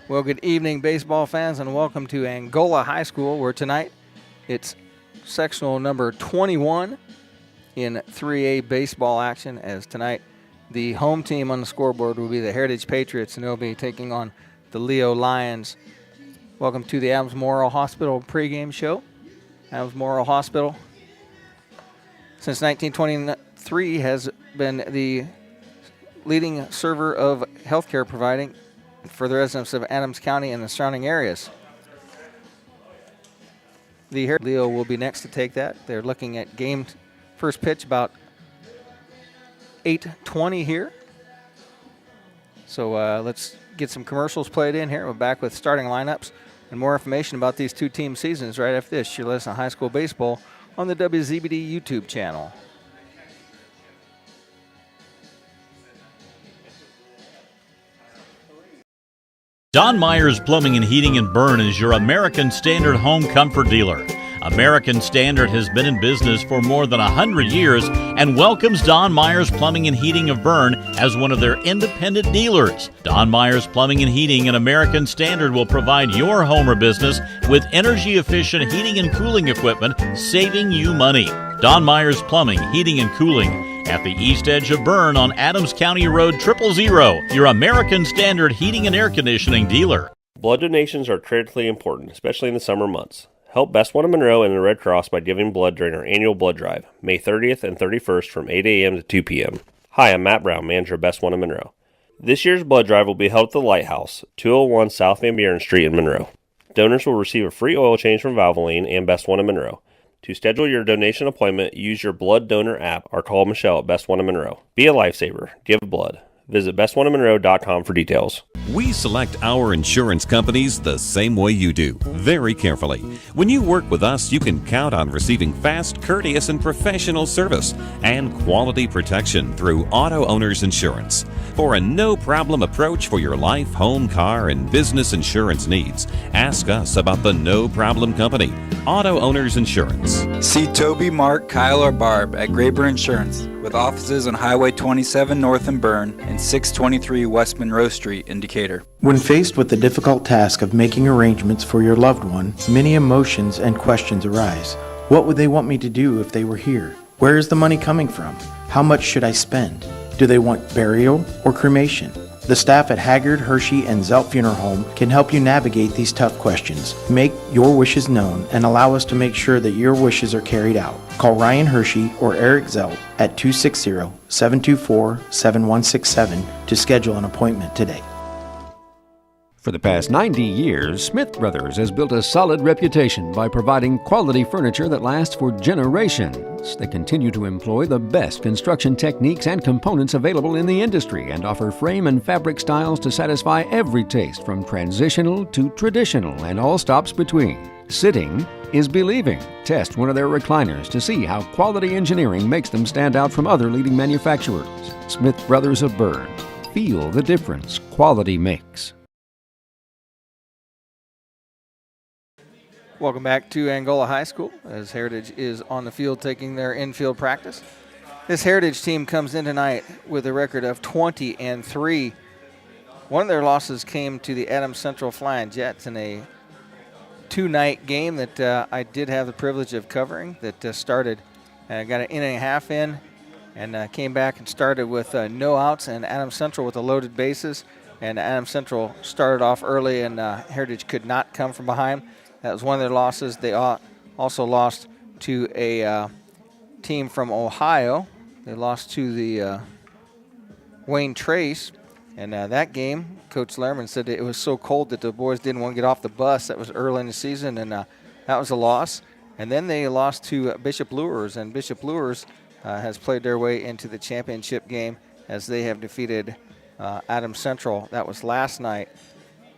Well, good evening, baseball fans, and welcome to Angola High School, where tonight it's sectional number 21 in 3A baseball action, as tonight the home team on the scoreboard will be the Heritage Patriots, and they'll be taking on the Leo Lions. Welcome to the Adams Memorial Hospital pregame show. Adams Memorial Hospital, since 1923, has been the leading server of healthcare providing for the residents of Adams County and the surrounding areas. The Leo will be next to take that. They're looking at game first pitch about 8:20 here. So let's get some commercials played in here. We're back with starting lineups and more information about these two team seasons right after this. You're listening to High School Baseball on the WZBD YouTube channel. Don Myers Plumbing and Heating in Bern is your American Standard home comfort dealer. American Standard has been in business for more than 100 years and welcomes Don Myers Plumbing and Heating of Bern as one of their independent dealers. Don Myers Plumbing and Heating and American Standard will provide your home or business with energy-efficient heating and cooling equipment, saving you money. Don Myers Plumbing, Heating and Cooling at the east edge of Bern on Adams County Road 000, your American Standard heating and air conditioning dealer. Blood donations are critically important, especially in the summer months. Help Best One of Monroe and the Red Cross by giving blood during our annual blood drive, May 30th and 31st from 8 a.m. to 2 p.m. Hi, I'm Matt Brown, manager of Best One of Monroe. This year's blood drive will be held at the Lighthouse, 201 South Van Buren Street in Monroe. Donors will receive a free oil change from Valvoline and Best One of Monroe. To schedule your donation appointment, use your blood donor app or call Michelle at Best One of Monroe. Be a lifesaver. Give blood. Visit bestoneofmonroe.com for details. We select our insurance companies the same way you do, very carefully. When you work with us, you can count on receiving fast, courteous, and professional service and quality protection through Auto Owners Insurance. For a no-problem approach for your life, home, car, and business insurance needs, ask us about the No Problem Company, Auto Owners Insurance. See Toby, Mark, Kyle, or Barb at Graber Insurance, with offices on Highway 27 North in Bern and 623 West Monroe Street in Decatur. When faced with the difficult task of making arrangements for your loved one, many emotions and questions arise. What would they want me to do if they were here? Where is the money coming from? How much should I spend? Do they want burial or cremation? The staff at Haggard, Hershey, and Zelt Funeral Home can help you navigate these tough questions. Make your wishes known and allow us to make sure that your wishes are carried out. Call Ryan Hershey or Eric Zelt at 260-724-7167 to schedule an appointment today. For the past 90 years, Smith Brothers has built a solid reputation by providing quality furniture that lasts for generations. They continue to employ the best construction techniques and components available in the industry and offer frame and fabric styles to satisfy every taste from transitional to traditional and all stops between. Sitting is believing. Test one of their recliners to see how quality engineering makes them stand out from other leading manufacturers. Smith Brothers of Bern. Feel the difference quality makes. Welcome back to Angola High School as Heritage is on the field taking their infield practice. This Heritage team comes in tonight with a record of 20-3. One of their losses came to the Adams Central Flying Jets in a two-night game that I did have the privilege of covering that started and got an inning and a half in and came back and started with no outs and Adams Central with the loaded bases. And Adams Central started off early and Heritage could not come from behind. That was one of their losses. They also lost to a team from Ohio. They lost to the Wayne Trace. And that game, Coach Lehrman said it was so cold that the boys didn't want to get off the bus. That was early in the season, and that was a loss. And then they lost to Bishop Luers, and Bishop Luers has played their way into the championship game as they have defeated Adams Central. That was last night.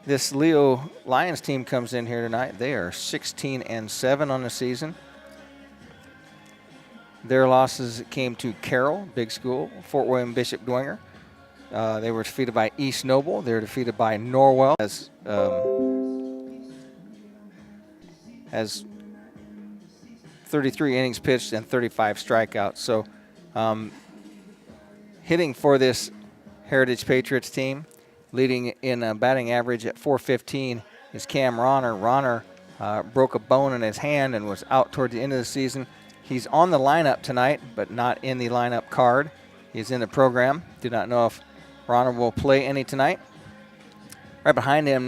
This Leo Lions team comes in here tonight. They are 16-7 on the season. Their losses came to Carroll, big school, Fort William Bishop Dwenger. They were defeated by East Noble. They were defeated by Norwell as 33 innings pitched and 35 strikeouts. So hitting for this Heritage Patriots team Leading in batting average at .415 is Cam Ronner. Ronner broke a bone in his hand and was out toward the end of the season. He's on the lineup tonight, but not in the lineup card. He's in the program. Do not know if Ronner will play any tonight. Right behind him,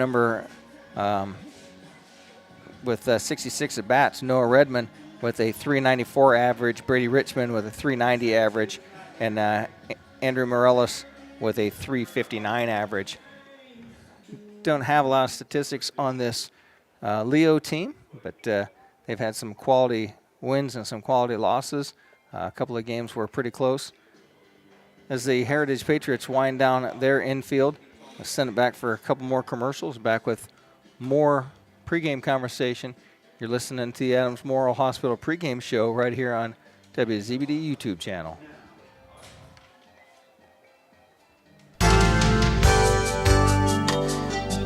with 66 at bats, Noah Redmond with a .394 average, Brady Richmond with a .390 average, and Andrew Morellis with a .359 average. Don't have a lot of statistics on this Leo team, but they've had some quality wins and some quality losses. A couple of games were pretty close. As the Heritage Patriots wind down their infield, let's send it back for a couple more commercials. Back with more pregame conversation. You're listening to the Adams Memorial Hospital pregame show right here on WZBD YouTube channel.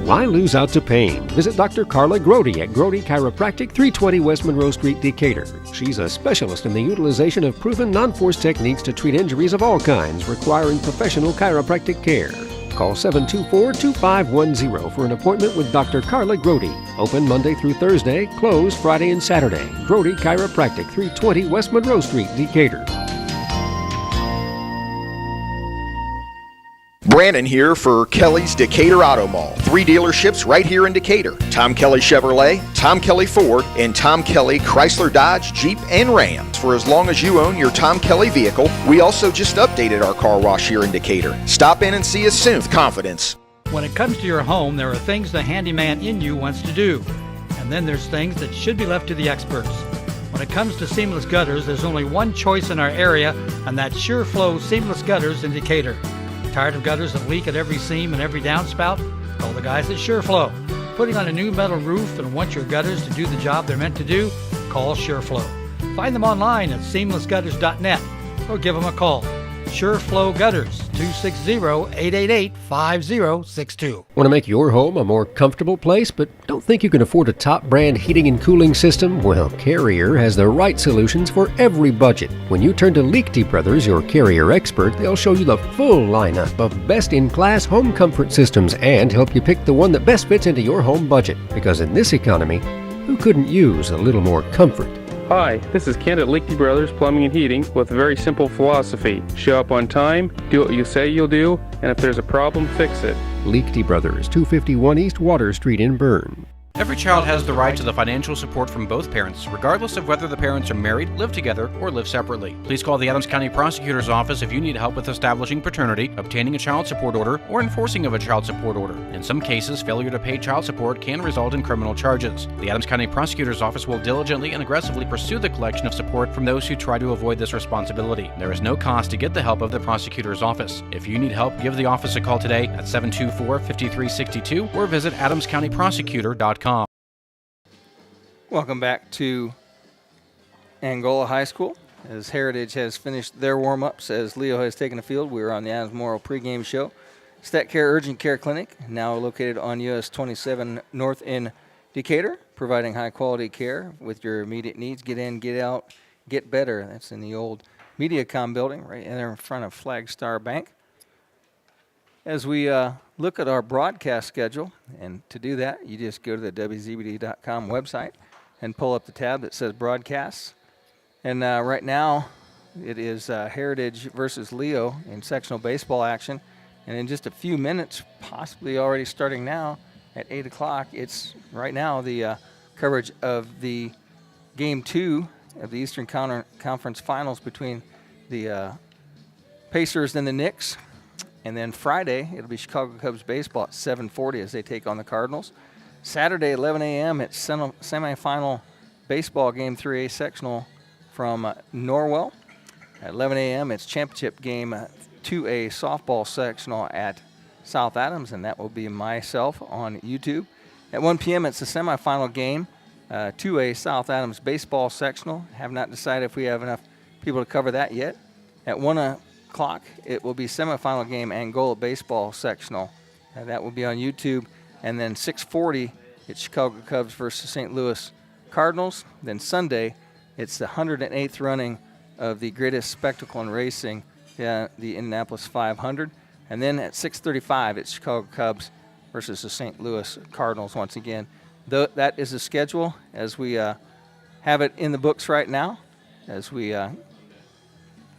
Why lose out to pain? Visit Dr. Carla Grody at Grody Chiropractic, 320 West Monroe Street, Decatur. She's a specialist in the utilization of proven non-force techniques to treat injuries of all kinds requiring professional chiropractic care. Call 724-2510 for an appointment with Dr. Carla Grody. Open Monday through Thursday, closed Friday and Saturday. Grody Chiropractic, 320 West Monroe Street, Decatur. Brandon here for Kelly's Decatur Auto Mall. 3 dealerships right here in Decatur. Tom Kelly Chevrolet, Tom Kelly Ford, and Tom Kelly Chrysler Dodge, Jeep, and Ram. For as long as you own your Tom Kelly vehicle, we also just updated our car wash here in Decatur. Stop in and see us soon with confidence. When it comes to your home, there are things the handyman in you wants to do. And then there's things that should be left to the experts. When it comes to seamless gutters, there's only one choice in our area, and that's SureFlow Seamless Gutters in Decatur. Tired of gutters that leak at every seam and every downspout? Call the guys at SureFlow. Putting on a new metal roof and want your gutters to do the job they're meant to do? Call SureFlow. Find them online at seamlessgutters.net or give them a call. SureFlow Gutters, 260-888-5062. Want to make your home a more comfortable place, but don't think you can afford a top brand heating and cooling system? Well, Carrier has the right solutions for every budget. When you turn to Liechty Brothers, your Carrier expert, they'll show you the full lineup of best-in-class home comfort systems and help you pick the one that best fits into your home budget. Because in this economy, who couldn't use a little more comfort? Hi, this is Kent at Liechty Brothers Plumbing and Heating with a very simple philosophy. Show up on time, do what you say you'll do, and if there's a problem, fix it. Liechty Brothers, 251 East Water Street in Bern. Every child has the right to the financial support from both parents, regardless of whether the parents are married, live together, or live separately. Please call the Adams County Prosecutor's Office if you need help with establishing paternity, obtaining a child support order, or enforcing of a child support order. In some cases, failure to pay child support can result in criminal charges. The Adams County Prosecutor's Office will diligently and aggressively pursue the collection of support from those who try to avoid this responsibility. There is no cost to get the help of the Prosecutor's Office. If you need help, give the office a call today at 724-5362 or visit adamscountyprosecutor.com. Welcome back to Angola High School. As Heritage has finished their warm-ups, as Leo has taken the field, we are on the Adams Memorial pregame show. Stat Care Urgent Care Clinic, now located on US 27 North in Decatur, providing high-quality care with your immediate needs. Get in, get out, get better. That's in the old Mediacom building right there in front of Flagstar Bank. As we look at our broadcast schedule, and to do that, you just go to the WZBD.com website and pull up the tab that says broadcasts. And right now, it is Heritage versus Leo in sectional baseball action. And in just a few minutes, possibly already starting now at 8 o'clock, it's right now the coverage of the Game 2 of the Eastern Conference Finals between the Pacers and the Knicks. And then Friday, it'll be Chicago Cubs baseball at 7:40 as they take on the Cardinals. Saturday, 11 a.m., it's semifinal baseball game 3A sectional from Norwell. At 11 a.m., it's championship game 2A softball sectional at South Adams, and that will be myself on YouTube. At 1 p.m., it's the semifinal game 2A South Adams baseball sectional. Have not decided if we have enough people to cover that yet. At 1 o'clock, it will be semifinal game Angola baseball sectional. That will be on YouTube. And then 6:40, it's Chicago Cubs versus St. Louis Cardinals. Then Sunday, it's the 108th running of the greatest spectacle in racing, the Indianapolis 500. And then at 6:35, it's Chicago Cubs versus the St. Louis Cardinals once again. That is the schedule as we have it in the books right now. As we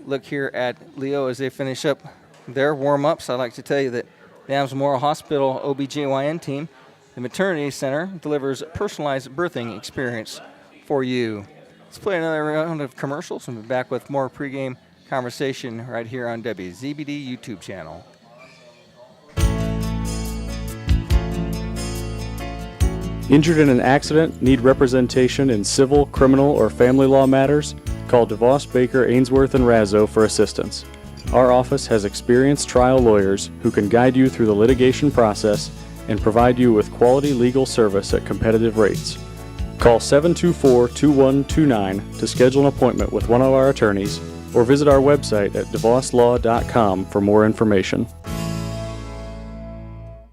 look here at Leo as they finish up their warm-ups, I'd like to tell you that the Adams Memorial Hospital OBGYN team, the Maternity Center, delivers a personalized birthing experience for you. Let's play another round of commercials and be back with more pregame conversation right here on WZBD YouTube channel. Injured in an accident, need representation in civil, criminal, or family law matters? Call DeVos, Baker, Ainsworth, and Razzo for assistance. Our office has experienced trial lawyers who can guide you through the litigation process and provide you with quality legal service at competitive rates. Call 724-2129 to schedule an appointment with one of our attorneys or visit our website at devoslaw.com for more information.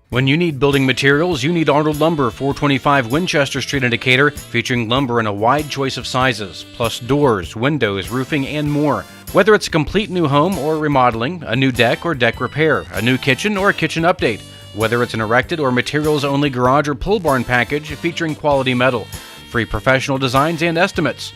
When you need building materials, you need Arnold Lumber, 425 Winchester Street in Decatur, featuring lumber in a wide choice of sizes, plus doors, windows, roofing, and more. Whether it's a complete new home or remodeling, a new deck or deck repair, a new kitchen or a kitchen update, whether it's an erected or materials-only garage or pole barn package featuring quality metal, free professional designs and estimates.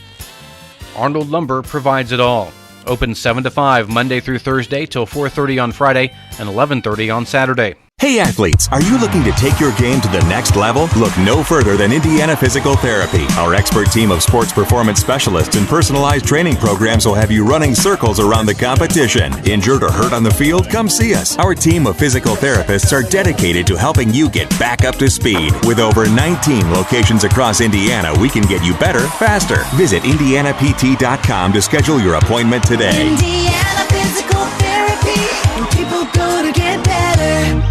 Arnold Lumber provides it all. Open 7 to 5 Monday through Thursday till 4:30 on Friday and 11:30 on Saturday. Hey athletes, are you looking to take your game to the next level? Look no further than Indiana Physical Therapy. Our expert team of sports performance specialists and personalized training programs will have you running circles around the competition. Injured or hurt on the field? Come see us. Our team of physical therapists are dedicated to helping you get back up to speed. With over 19 locations across Indiana, we can get you better, faster. Visit IndianaPT.com to schedule your appointment today. Indiana Physical Therapy, where people go to get better.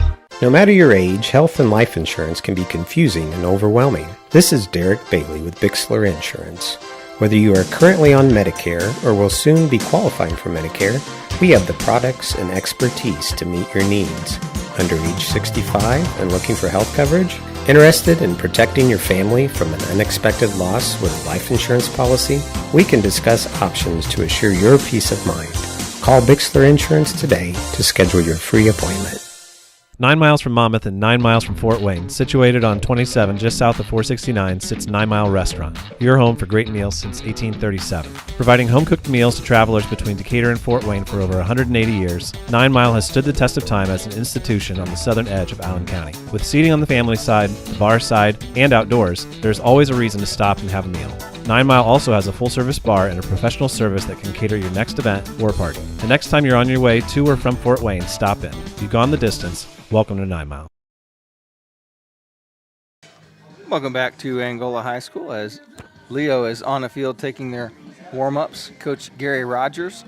No matter your age, health and life insurance can be confusing and overwhelming. This is Derek Bailey with Bixler Insurance. Whether you are currently on Medicare or will soon be qualifying for Medicare, we have the products and expertise to meet your needs. Under age 65 and looking for health coverage? Interested in protecting your family from an unexpected loss with a life insurance policy? We can discuss options to assure your peace of mind. Call Bixler Insurance today to schedule your free appointment. 9 miles from Monmouth and 9 miles from Fort Wayne, situated on 27 just south of 469, sits 9 Mile Restaurant, your home for great meals since 1837. Providing home-cooked meals to travelers between Decatur and Fort Wayne for over 180 years, 9 Mile has stood the test of time as an institution on the southern edge of Allen County. With seating on the family side, the bar side, and outdoors, there's always a reason to stop and have a meal. 9 Mile also has a full-service bar and a professional service that can cater your next event or party. The next time you're on your way to or from Fort Wayne, stop in. If you've gone the distance, welcome to 9 Mile. Welcome back to Angola High School as Leo is on the field taking their warm-ups. Coach Gary Rogers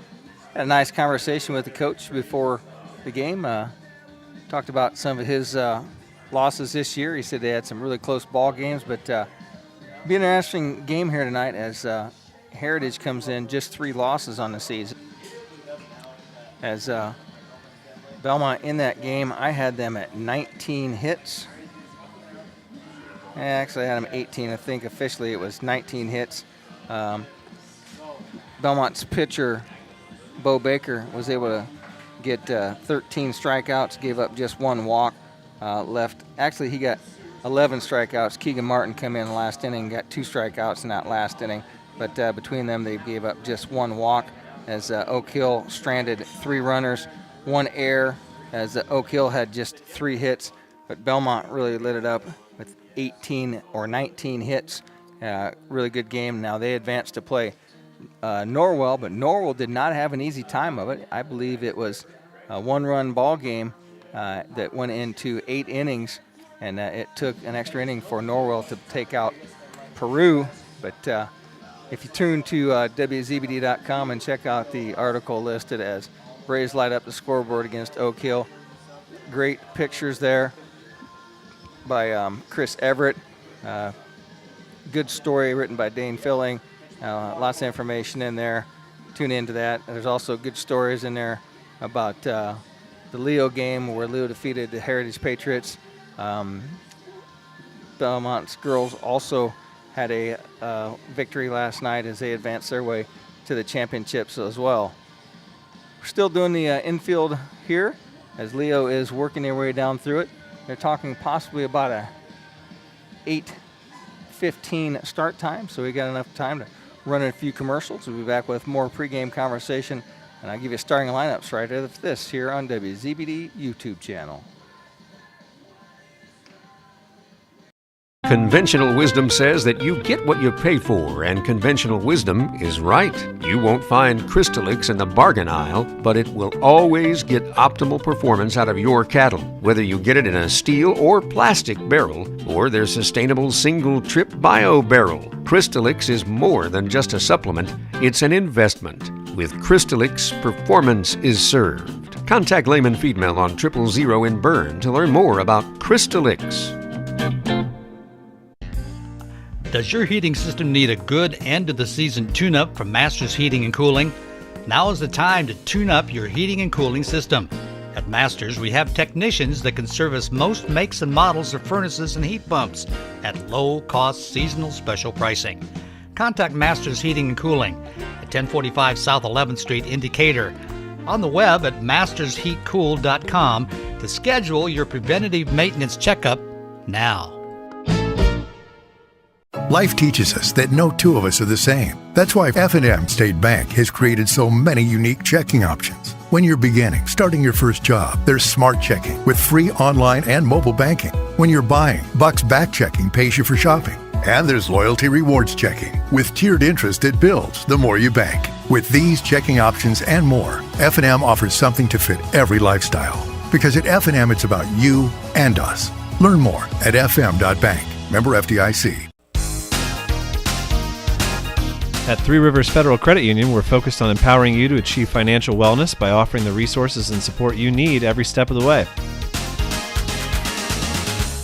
had a nice conversation with the coach before the game. Talked about some of his losses this year. He said they had some really close ball games, but be an interesting game here tonight as Heritage comes in just 3 losses on the season. As Belmont in that game, I had them at 19 hits. Actually, I had them 18. I think officially it was 19 hits. Belmont's pitcher, Bo Baker, was able to get 13 strikeouts, gave up just 1 walk left. Actually, he got 11 strikeouts. Keegan Martin come in the last inning, got 2 strikeouts in that last inning. But between them, they gave up just 1 walk as Oak Hill stranded 3 runners, 1 error, as Oak Hill had just 3 hits. But Belmont really lit it up with 18 or 19 hits. Really good game. Now they advanced to play Norwell, but Norwell did not have an easy time of it. I believe it was a 1-run ball game that went into 8 innings. And it took an extra inning for Norwell to take out Peru. But if you tune to WZBD.com and check out the article listed as Braves light up the scoreboard against Oak Hill. Great pictures there by Chris Everett. Good story written by Dane Filling. Lots of information in there. Tune into that. There's also good stories in there about the Leo game where Leo defeated the Heritage Patriots. Belmont's girls also had a victory last night as they advanced their way to the championships as well. We're still doing the infield here as Leo is working their way down through it. They're talking possibly about a 8:15 start time, so we got enough time to run a few commercials. We'll be back with more pregame conversation, and I'll give you starting lineups right after this here on WZBD YouTube channel. Conventional wisdom says that you get what you pay for, and conventional wisdom is right. You won't find Crystalix in the bargain aisle, but it will always get optimal performance out of your cattle, whether you get it in a steel or plastic barrel, or their sustainable single-trip bio barrel. Crystalix is more than just a supplement, it's an investment. With Crystalix, performance is served. Contact Lehman Feed Mill on 000 in Bern to learn more about Crystalix. Does your heating system need a good end-of-the-season tune-up from Masters Heating and Cooling? Now is the time to tune up your heating and cooling system. At Masters, we have technicians that can service most makes and models of furnaces and heat pumps at low-cost seasonal special pricing. Contact Masters Heating and Cooling at 1045 South 11th Street in Decatur. On the web at mastersheatcool.com to schedule your preventative maintenance checkup now. Life teaches us that no two of us are the same. That's why F&M State Bank has created so many unique checking options. When you're starting your first job, there's Smart Checking with free online and mobile banking. When you're buying, Bucks Back Checking pays you for shopping. And there's Loyalty Rewards Checking with tiered interest that builds the more you bank. With these checking options and more, F&M offers something to fit every lifestyle. Because at F&M, it's about you and us. Learn more at fm.bank. Member FDIC. At Three Rivers Federal Credit Union, we're focused on empowering you to achieve financial wellness by offering the resources and support you need every step of the way.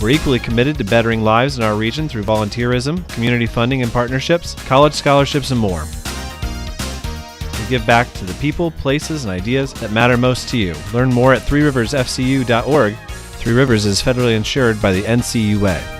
We're equally committed to bettering lives in our region through volunteerism, community funding and partnerships, college scholarships, and more. We give back to the people, places, and ideas that matter most to you. Learn more at threeriversfcu.org. Three Rivers is federally insured by the NCUA.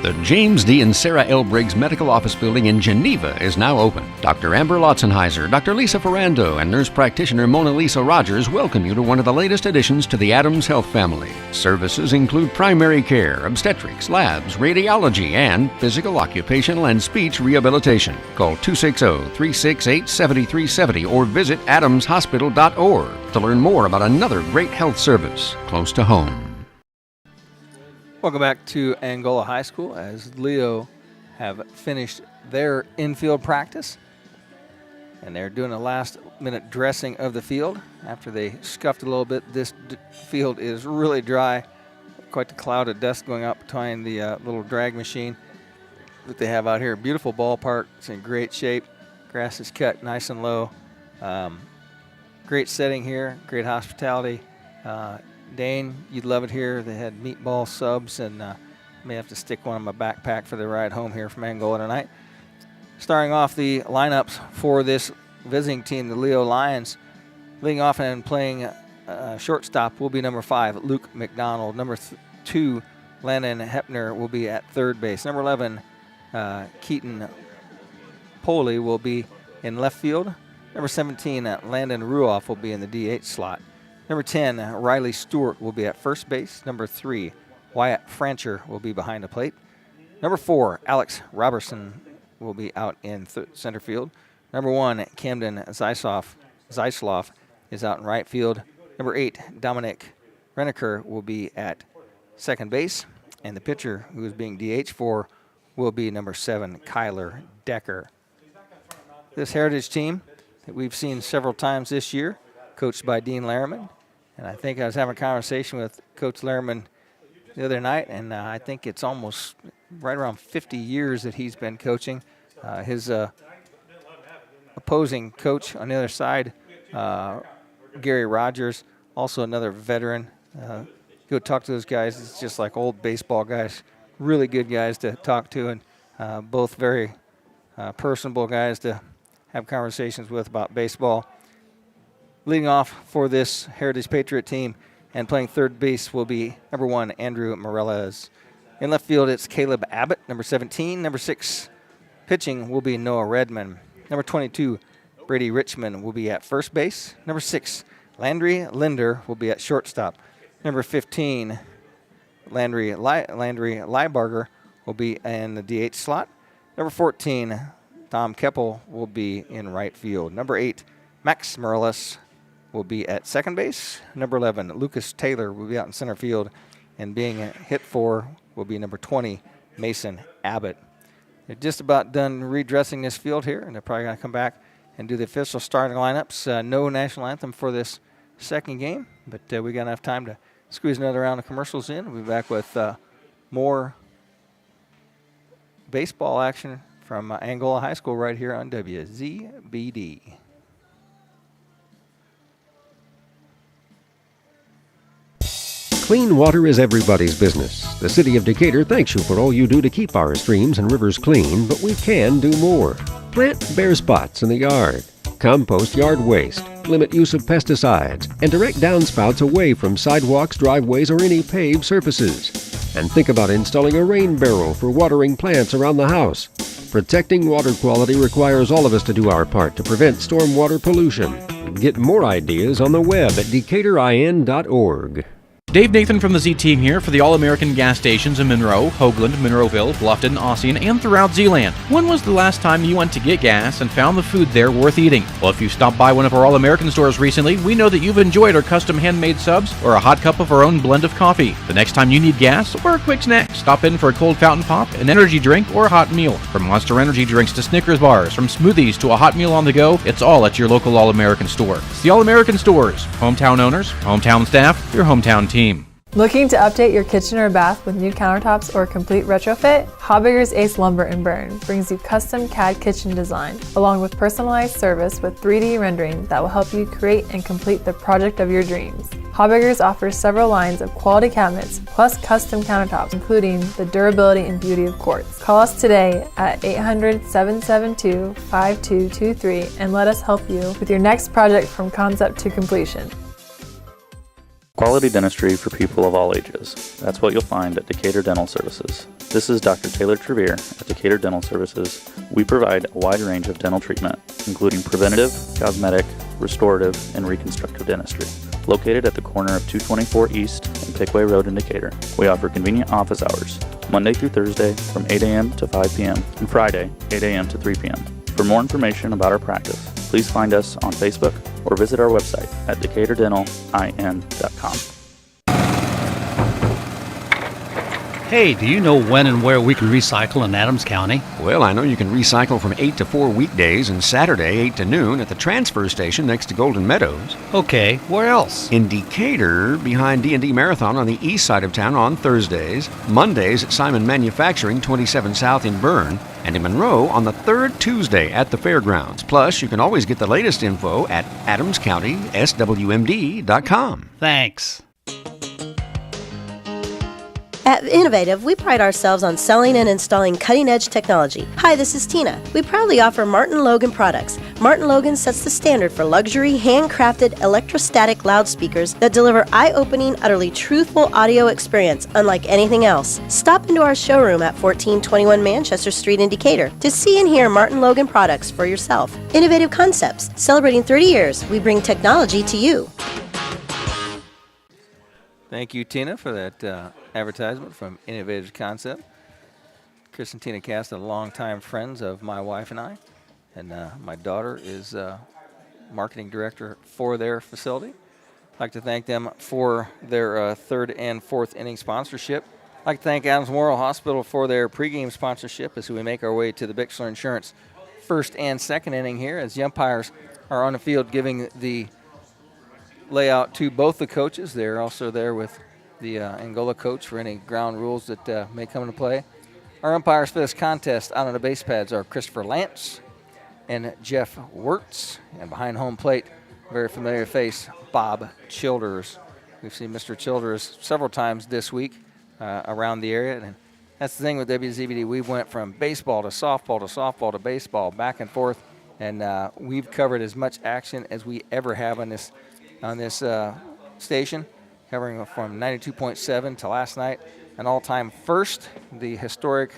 The James D. and Sarah L. Briggs Medical Office Building in Geneva is now open. Dr. Amber Lotzenheiser, Dr. Lisa Ferrando, and nurse practitioner Mona Lisa Rogers welcome you to one of the latest additions to the Adams Health family. Services include primary care, obstetrics, labs, radiology, and physical, occupational, and speech rehabilitation. Call 260-368-7370 or visit adamshospital.org to learn more about another great health service close to home. Welcome back to Angola High School as Leo have finished their infield practice. And they're doing a last-minute dressing of the field after they scuffed a little bit. This field is really dry. Quite the cloud of dust going up behind the little drag machine that they have out here. Beautiful ballpark. It's in great shape. Grass is cut nice and low. Great setting here. Great hospitality. Dane, you'd love it here. They had meatball subs, and may have to stick one in my backpack for the ride home here from Angola tonight. Starting off the lineups for this visiting team, the Leo Lions. Leading off and playing shortstop will be number 5, Luke McDonald. Number 2, Landon Hepner will be at third base. Number 11, Keaton Poley will be in left field. Number 17, Landon Ruoff will be in the DH slot. Number 10, Riley Stewart will be at first base. Number 3, Wyatt Francher will be behind the plate. Number 4, Alex Robertson will be out in center field. Number 1, Camden Zeisloff is out in right field. Number 8, Dominic Reneker will be at second base. And the pitcher who is being DH for will be number 7, Kyler Decker. This Heritage team that we've seen several times this year, coached by Dean Lehrman. And I think I was having a conversation with Coach Lehrman the other night, and I think it's almost right around 50 years that he's been coaching. His opposing coach on the other side, Gary Rogers, also another veteran. Go talk to those guys. It's just like old baseball guys, really good guys to talk to, and both very personable guys to have conversations with about baseball. Leading off for this Heritage Patriot team and playing third base will be number 1, Andrew Morales. In left field, it's Caleb Abbott, number 17. Number 6, pitching will be Noah Redman. Number 22, Brady Richmond will be at first base. Number 6, Landry Linder will be at shortstop. Number 15, Landry Liebarger will be in the DH slot. Number 14, Tom Keppel will be in right field. Number 8, Max Morales will be at second base. Number 11, Lucas Taylor will be out in center field. And being hit for will be number 20, Mason Abbott. They're just about done redressing this field here, and they're probably going to come back and do the official starting lineups. No national anthem for this second game, but we got enough time to squeeze another round of commercials in. We'll be back with more baseball action from Angola High School right here on WZBD. Clean water is everybody's business. The City of Decatur thanks you for all you do to keep our streams and rivers clean, but we can do more. Plant bare spots in the yard. Compost yard waste. Limit use of pesticides. And direct downspouts away from sidewalks, driveways, or any paved surfaces. And think about installing a rain barrel for watering plants around the house. Protecting water quality requires all of us to do our part to prevent stormwater pollution. Get more ideas on the web at DecaturIN.org. Dave Nathan from the Z-Team here for the All-American gas stations in Monroe, Hoagland, Monroeville, Bluffton, Ossian, and throughout Zeeland. When was the last time you went to get gas and found the food there worth eating? Well, if you stopped by one of our All-American stores recently, we know that you've enjoyed our custom handmade subs or a hot cup of our own blend of coffee. The next time you need gas or a quick snack, stop in for a cold fountain pop, an energy drink, or a hot meal. From Monster energy drinks to Snickers bars, from smoothies to a hot meal on the go, it's all at your local All-American store. It's the All-American stores. Hometown owners, hometown staff, your hometown team. Looking to update your kitchen or bath with new countertops or a complete retrofit? Haubiger's Ace Lumber in Bern brings you custom CAD kitchen design, along with personalized service with 3D rendering that will help you create and complete the project of your dreams. Haubiger's offers several lines of quality cabinets, plus custom countertops, including the durability and beauty of quartz. Call us today at 800-772-5223 and let us help you with your next project from concept to completion. Quality dentistry for people of all ages. That's what you'll find at Decatur Dental Services. This is Dr. Taylor Trevere at Decatur Dental Services. We provide a wide range of dental treatment, including preventative, cosmetic, restorative, and reconstructive dentistry. Located at the corner of 224 East and Pickway Road in Decatur. We offer convenient office hours, Monday through Thursday from 8 a.m. to 5 p.m. and Friday, 8 a.m. to 3 p.m. For more information about our practice, please find us on Facebook or visit our website at DecaturDentalIN.com. Hey, do you know when and where we can recycle in Adams County? Well, I know you can recycle from 8 to 4 weekdays and Saturday 8 to noon at the transfer station next to Golden Meadows. Okay, where else? In Decatur, behind D&D Marathon on the east side of town on Thursdays, Mondays at Simon Manufacturing 27 South in Bern, and in Monroe on the third Tuesday at the fairgrounds. Plus, you can always get the latest info at adamscountyswmd.com. Thanks. At Innovative, we pride ourselves on selling and installing cutting-edge technology. Hi, this is Tina. We proudly offer Martin Logan products. Martin Logan sets the standard for luxury, handcrafted, electrostatic loudspeakers that deliver eye-opening, utterly truthful audio experience unlike anything else. Stop into our showroom at 1421 Manchester Street in Decatur to see and hear Martin Logan products for yourself. Innovative Concepts. Celebrating 30 years, we bring technology to you. Thank you, Tina, for that advertisement from Innovative Concept. Chris and Tina Cast are longtime friends of my wife and I, and my daughter is marketing director for their facility. I'd like to thank them for their third and fourth inning sponsorship. I'd like to thank Adams Memorial Hospital for their pregame sponsorship as we make our way to the Bixler Insurance first and second inning here as the umpires are on the field giving the layout to both the coaches. They're also there with the Angola coach for any ground rules that may come into play. Our umpires for this contest out on the base pads are Christopher Lance and Jeff Wirtz. And behind home plate, very familiar face, Bob Childers. We've seen Mr. Childers several times this week around the area. And that's the thing with WZBD. We went from baseball to softball to softball to baseball, back and forth. And we've covered as much action as we ever have on this station, covering from 92.7 to last night, an all-time first, the historic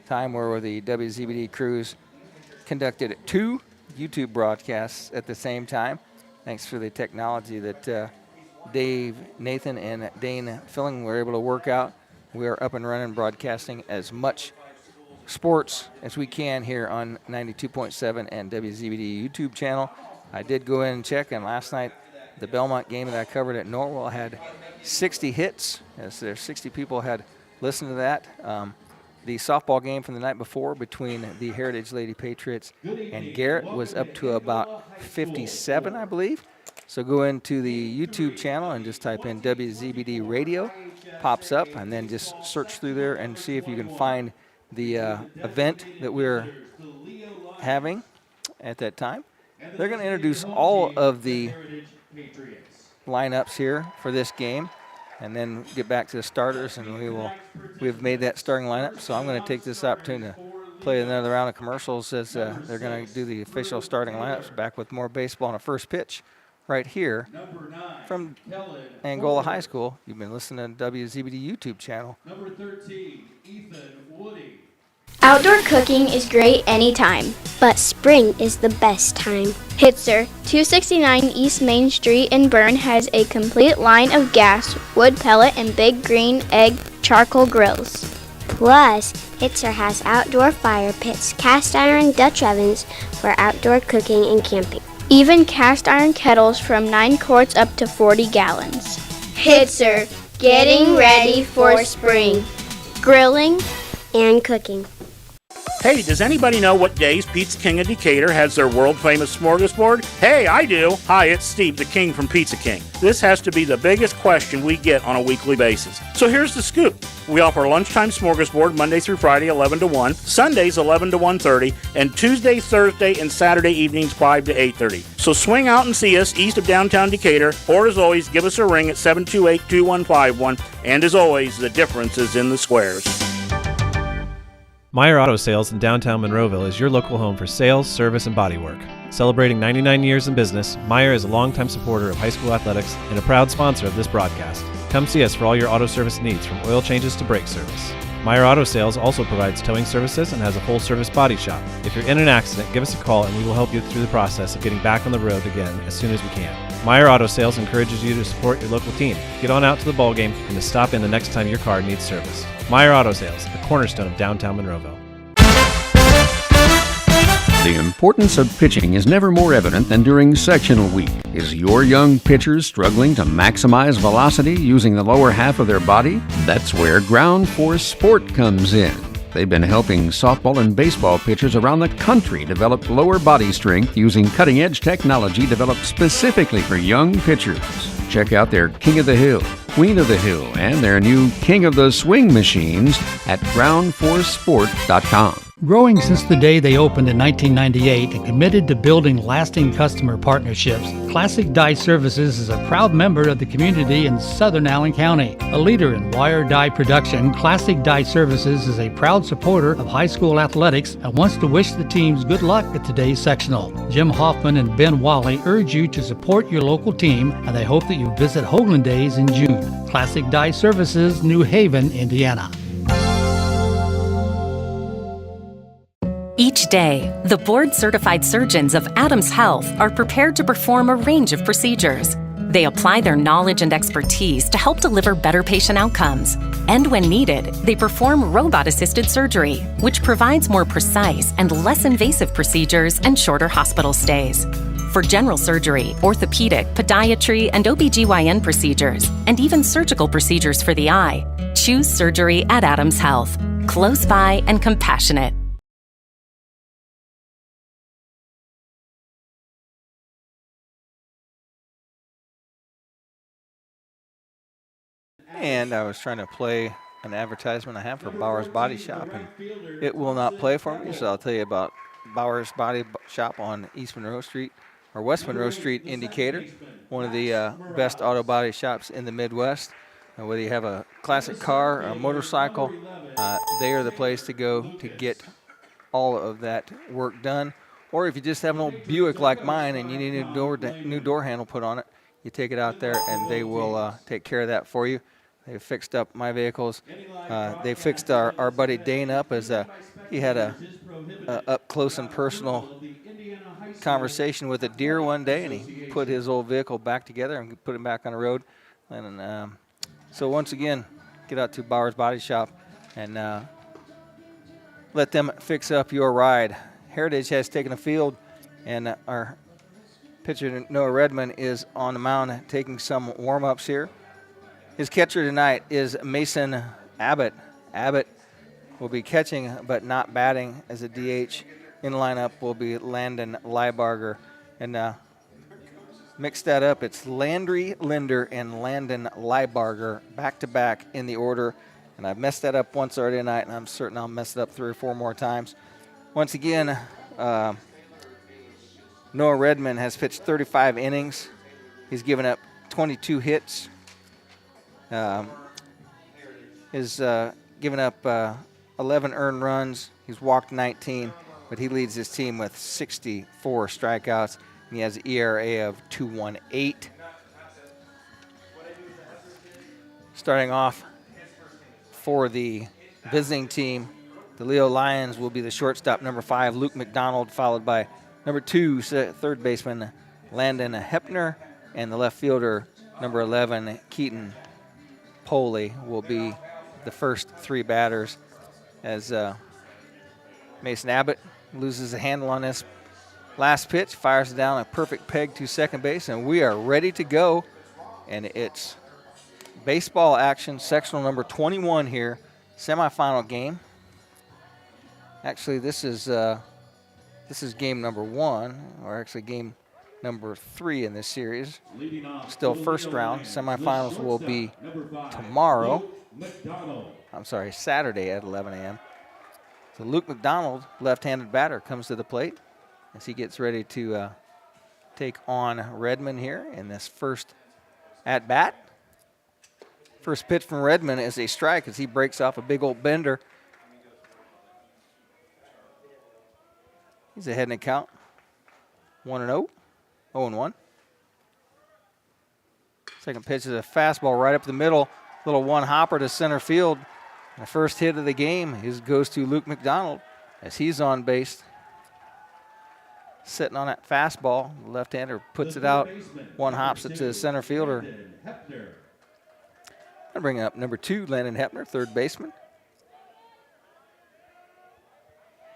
time where the WZBD crews conducted 2 YouTube broadcasts at the same time. Thanks for the technology that Dave, Nathan, and Dane Filling were able to work out. We are up and running, broadcasting as much sports as we can here on 92.7 and WZBD YouTube channel. I did go in and check, and last night the Belmont game that I covered at Norwell had 60 hits, as there 60 people had listened to that. The softball game from the night before between the Heritage Lady Patriots and Garrett was up to about 57, I believe. So go into the YouTube channel and just type in WZBD Radio, pops up, and then just search through there and see if you can find the event that we're having at that time. They're going to introduce all of the lineups here for this game and then get back to the starters, and we've made that starting lineup. So I'm going to take this opportunity to play another round of commercials as they're going to do the official starting lineups. Back with more baseball on a first pitch right here from Angola High School. You've been listening to WZBD YouTube channel. Number 13, Ethan Woody. Outdoor cooking is great anytime, but spring is the best time. Hitzer, 269 East Main Street in Bern has a complete line of gas, wood pellet, and big green egg charcoal grills. Plus, Hitzer has outdoor fire pits, cast iron Dutch ovens for outdoor cooking and camping. Even cast iron kettles from 9 quarts up to 40 gallons. Hitzer, getting ready for spring. Grilling and cooking. Hey, does anybody know what days Pizza King of Decatur has their world-famous smorgasbord? Hey, I do. Hi, it's Steve, the King from Pizza King. This has to be the biggest question we get on a weekly basis. So here's the scoop. We offer lunchtime smorgasbord Monday through Friday, 11 to 1, Sundays, 11 to 1:30, and Tuesday, Thursday, and Saturday evenings, 5 to 8:30. So swing out and see us east of downtown Decatur, or as always, give us a ring at 728-2151. And as always, the difference is in the squares. Meyer Auto Sales in downtown Monroeville is your local home for sales, service, and bodywork. Celebrating 99 years in business, Meyer is a longtime supporter of high school athletics and a proud sponsor of this broadcast. Come see us for all your auto service needs, from oil changes to brake service. Meyer Auto Sales also provides towing services and has a full-service body shop. If you're in an accident, give us a call and we will help you through the process of getting back on the road again as soon as we can. Meyer Auto Sales encourages you to support your local team. Get on out to the ball game and to stop in the next time your car needs service. Meyer Auto Sales, the cornerstone of downtown Monroeville. The importance of pitching is never more evident than during sectional week. Is your young pitcher struggling to maximize velocity using the lower half of their body? That's where Ground Force Sport comes in. They've been helping softball and baseball pitchers around the country develop lower body strength using cutting-edge technology developed specifically for young pitchers. Check out their King of the Hill, Queen of the Hill, and their new King of the Swing machines at groundforcesport.com. Growing since the day they opened in 1998 and committed to building lasting customer partnerships, Classic Dye Services is a proud member of the community in southern Allen County. A leader in wire dye production, Classic Dye Services is a proud supporter of high school athletics and wants to wish the teams good luck at today's sectional. Jim Hoffman and Ben Wally urge you to support your local team, and they hope that you visit Hoagland Days in June. Classic Dye Services, New Haven, Indiana. Each day, the board-certified surgeons of Adams Health are prepared to perform a range of procedures. They apply their knowledge and expertise to help deliver better patient outcomes. And when needed, they perform robot-assisted surgery, which provides more precise and less invasive procedures and shorter hospital stays. For general surgery, orthopedic, podiatry, and OBGYN procedures, and even surgical procedures for the eye, choose surgery at Adams Health. Close by and compassionate. And I was trying to play an advertisement I have for Bauer's Body Shop, and it will not play for me, so I'll tell you about Bauer's Body Shop on East Monroe Street, or West Monroe Street in Decatur, one of the best auto body shops in the Midwest. Whether you have a classic car or a motorcycle, they are the place to go to get all of that work done. Or if you just have an old Buick like mine and you need a new door handle put on it, you take it out there and they will take care of that for you. They fixed up my vehicles. They fixed our buddy Dane up as he had a up close and personal conversation with a deer one day, and he put his old vehicle back together and put it back on the road. And so once again, get out to Bauer's Body Shop and let them fix up your ride. Heritage has taken a field, and our pitcher Noah Redmond is on the mound taking some warm-ups here. His catcher tonight is Mason Abbott. Abbott will be catching but not batting as a DH. In the lineup will be Landon Liebarger. And mix that up. It's Landry Linder and Landon Liebarger back-to-back in the order. And I've messed that up once already tonight, and I'm certain I'll mess it up 3 or 4 more times. Once again, Noah Redmond has pitched 35 innings. He's given up 22 hits. He's given up 11 earned runs. He's walked 19, but he leads his team with 64 strikeouts. And he has an ERA of 2.18. Starting off for the visiting team, the Leo Lions will be the shortstop, number 5, Luke McDonald, followed by number 2, third baseman, Landon Hepner, and the left fielder, number 11, Keaton Poley, will be the first 3 batters as Mason Abbott loses a handle on this last pitch, fires down a perfect peg to second base, and we are ready to go. And it's baseball action, sectional number 21 here, semifinal game. Actually, this is game number 1, or actually game number 3 in this series. Still first round. Semifinals will be tomorrow. I'm sorry, Saturday at 11 a.m. So Luke McDonald, left-handed batter, comes to the plate as he gets ready to take on Redmond here in this first at-bat. First pitch from Redmond is a strike as he breaks off a big old bender. He's ahead in the count. 1-0. 0-1. Second pitch is a fastball right up the middle. Little one-hopper to center field. The first hit of the game goes to Luke McDonald as he's on base. Sitting on that fastball. The left-hander puts it out. One hops it to the center fielder. I'll bring up number 2, Landon Hepner, third baseman.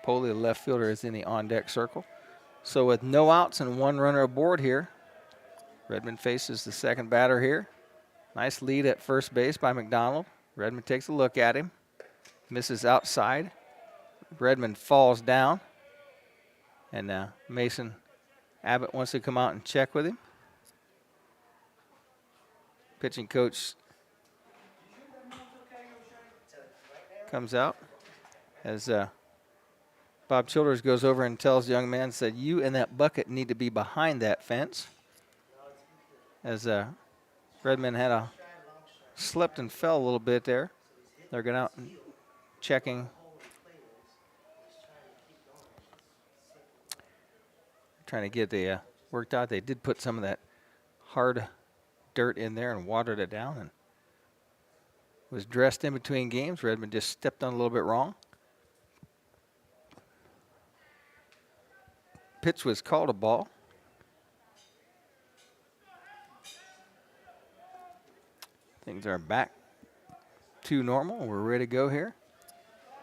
Poley, the left fielder, is in the on-deck circle. So with no outs and 1 runner aboard here, Redmond faces the second batter here. Nice lead at first base by McDonald. Redmond takes a look at him. Misses outside. Redmond falls down. And Mason Abbott wants to come out and check with him. Pitching coach comes out as Bob Childers goes over and tells the young man, said, you and that bucket need to be behind that fence. As Redmond had slipped and fell a little bit there. They're going out and checking. Trying to get the worked out. They did put some of that hard dirt in there and watered it down, and was dressed in between games. Redmond just stepped on a little bit wrong. Pitch was called a ball. Things are back to normal. We're ready to go here.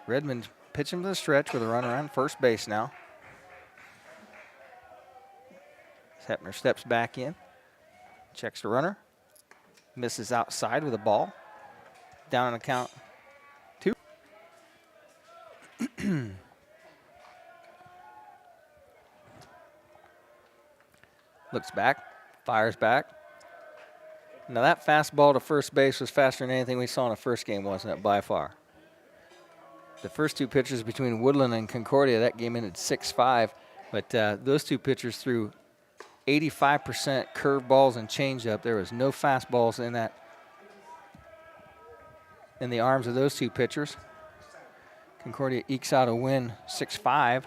Redmond pitching to the stretch with a runner on first base now. Hepner steps back in, checks the runner, misses outside with a ball. Down on the count 2. Looks back, fires back. Now that fastball to first base was faster than anything we saw in the first game, wasn't it, by far? The first 2 pitches between Woodland and Concordia, that game ended 6-5, but those 2 pitchers threw 85% curveballs and changeup. There was no fastballs in the arms of those 2 pitchers. Concordia ekes out a win 6-5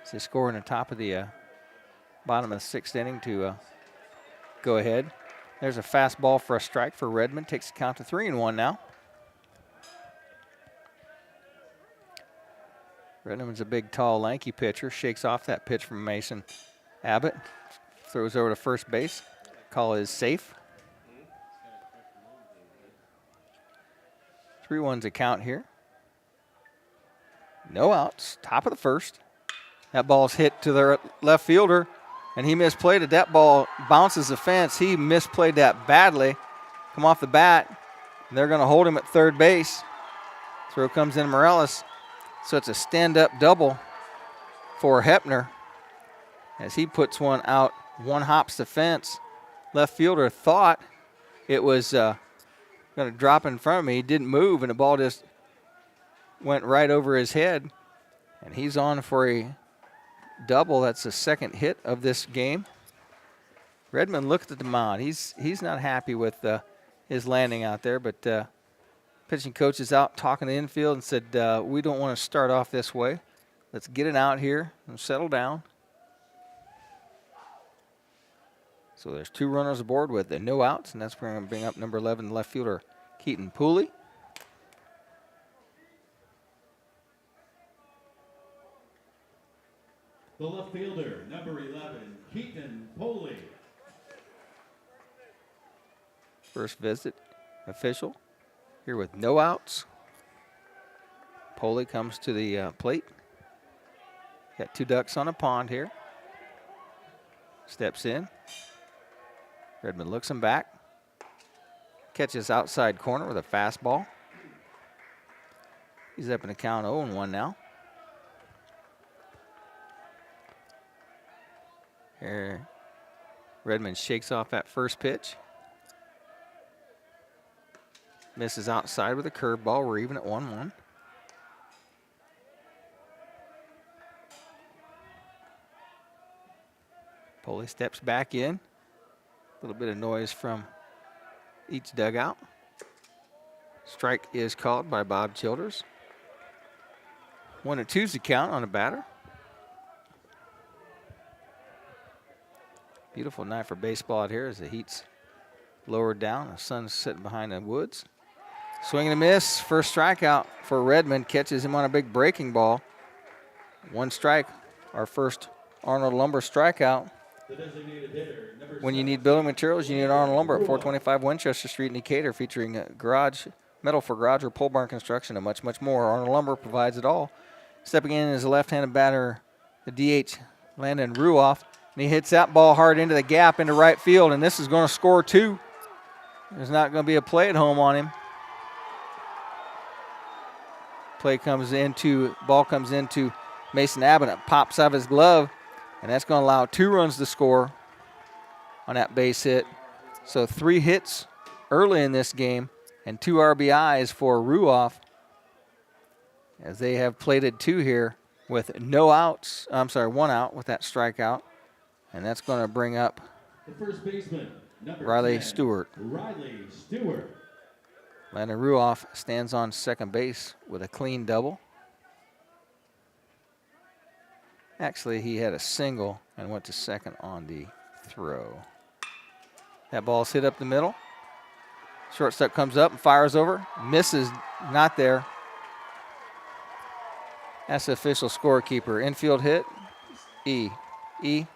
as they score in the top of the bottom of the 6th inning to go ahead. There's a fastball for a strike for Redmond. Takes the count to 3-1 now. Redmond's a big, tall, lanky pitcher. Shakes off that pitch from Mason Abbott throws over to first base. Call is safe. 3-1's a count here. No outs. Top of the first. That ball's hit to the left fielder, and he misplayed it. That ball bounces the fence. He misplayed that badly. Come off the bat. And they're going to hold him at third base. Throw comes in Morales. So it's a stand-up double for Hepner as he puts one out. One hops the fence. Left fielder thought it was going to drop in front of me. He didn't move, and the ball just went right over his head. And he's on for a double. That's the second hit of this game. Redmond looked at the mound. He's not happy with his landing out there, but pitching coach is out talking to the infield and said, we don't want to start off this way. Let's get it out here and settle down. So there's 2 runners aboard with the no outs, and that's going to bring up number 11, left fielder Keaton Pooley. The left fielder, number 11, Keaton Poley. First visit official here with no outs. Poley comes to the plate. Got 2 ducks on a pond here. Steps in. Redmond looks him back. Catches outside corner with a fastball. He's up in the count 0-1 now. Here, Redmond shakes off that first pitch. Misses outside with a curveball. We're even at 1-1. Poley steps back in. A little bit of noise from each dugout. Strike is called by Bob Childers. 1-2's the count on a batter. Beautiful night for baseball out here as the heat's lowered down. The sun's sitting behind the woods. Swing and a miss. First strikeout for Redmond. Catches him on a big breaking ball. 1 strike. Our first Arnold Lumber strikeout. The designated hitter, number When you need building materials, you need Arnold Lumber at 425 Winchester Street in Decatur, featuring garage, metal for garage or pole barn construction, and much, much more. Arnold Lumber provides it all. Stepping in is a left-handed batter, the DH, Landon Ruoff, and he hits that ball hard into the gap into right field, and this is going to score 2. There's not going to be a play at home on him. Ball comes into Mason Abbott. It pops out of his glove, and that's going to allow 2 runs to score on that base hit. So 3 hits early in this game and 2 RBIs for Ruoff as they have plated 2 here with no outs. 1 out with that strikeout. And that's going to bring up the first baseman, number Riley 10, Stewart. Riley Stewart. Landon Ruoff stands on second base with a clean double. Actually, he had a single and went to second on the throw. That ball's hit up the middle. Shortstop comes up and fires over. Misses, not there. That's the official scorekeeper. Infield hit, E6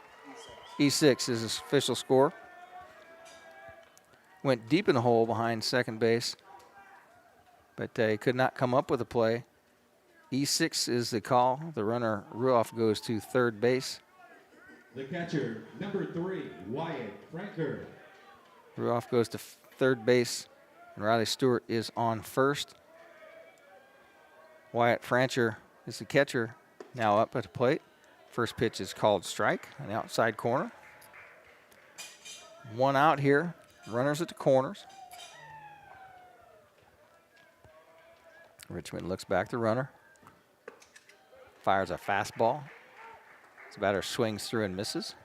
is his official score. Went deep in the hole behind second base, but he could not come up with a play. E6 is the call. The runner, Ruoff, goes to third base. The catcher, number 3, Wyatt Franker. Ruoff goes to third base, and Riley Stewart is on first. Wyatt Francher is the catcher, now up at the plate. First pitch is called strike on the outside corner. 1 out here. Runners at the corners. Richmond looks back the runner. Fires a fastball. His batter swings through and misses.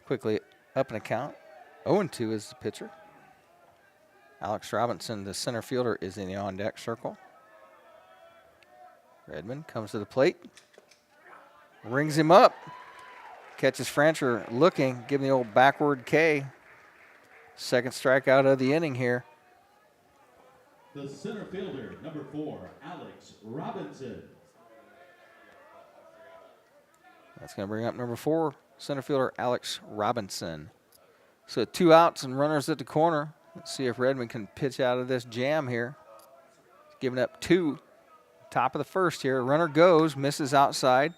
Quickly up and a count. 0-2 is the pitcher. Alex Robinson, the center fielder, is in the on-deck circle. Redmond comes to the plate. Rings him up. Catches Francher looking, giving the old backward K. Second strikeout of the inning here. The center fielder, number 4, Alex Robinson. That's going to bring up number 4, center fielder Alex Robinson. So 2 outs and runners at the corner. Let's see if Redmond can pitch out of this jam here. Giving up 2. Top of the first here. Runner goes, misses outside.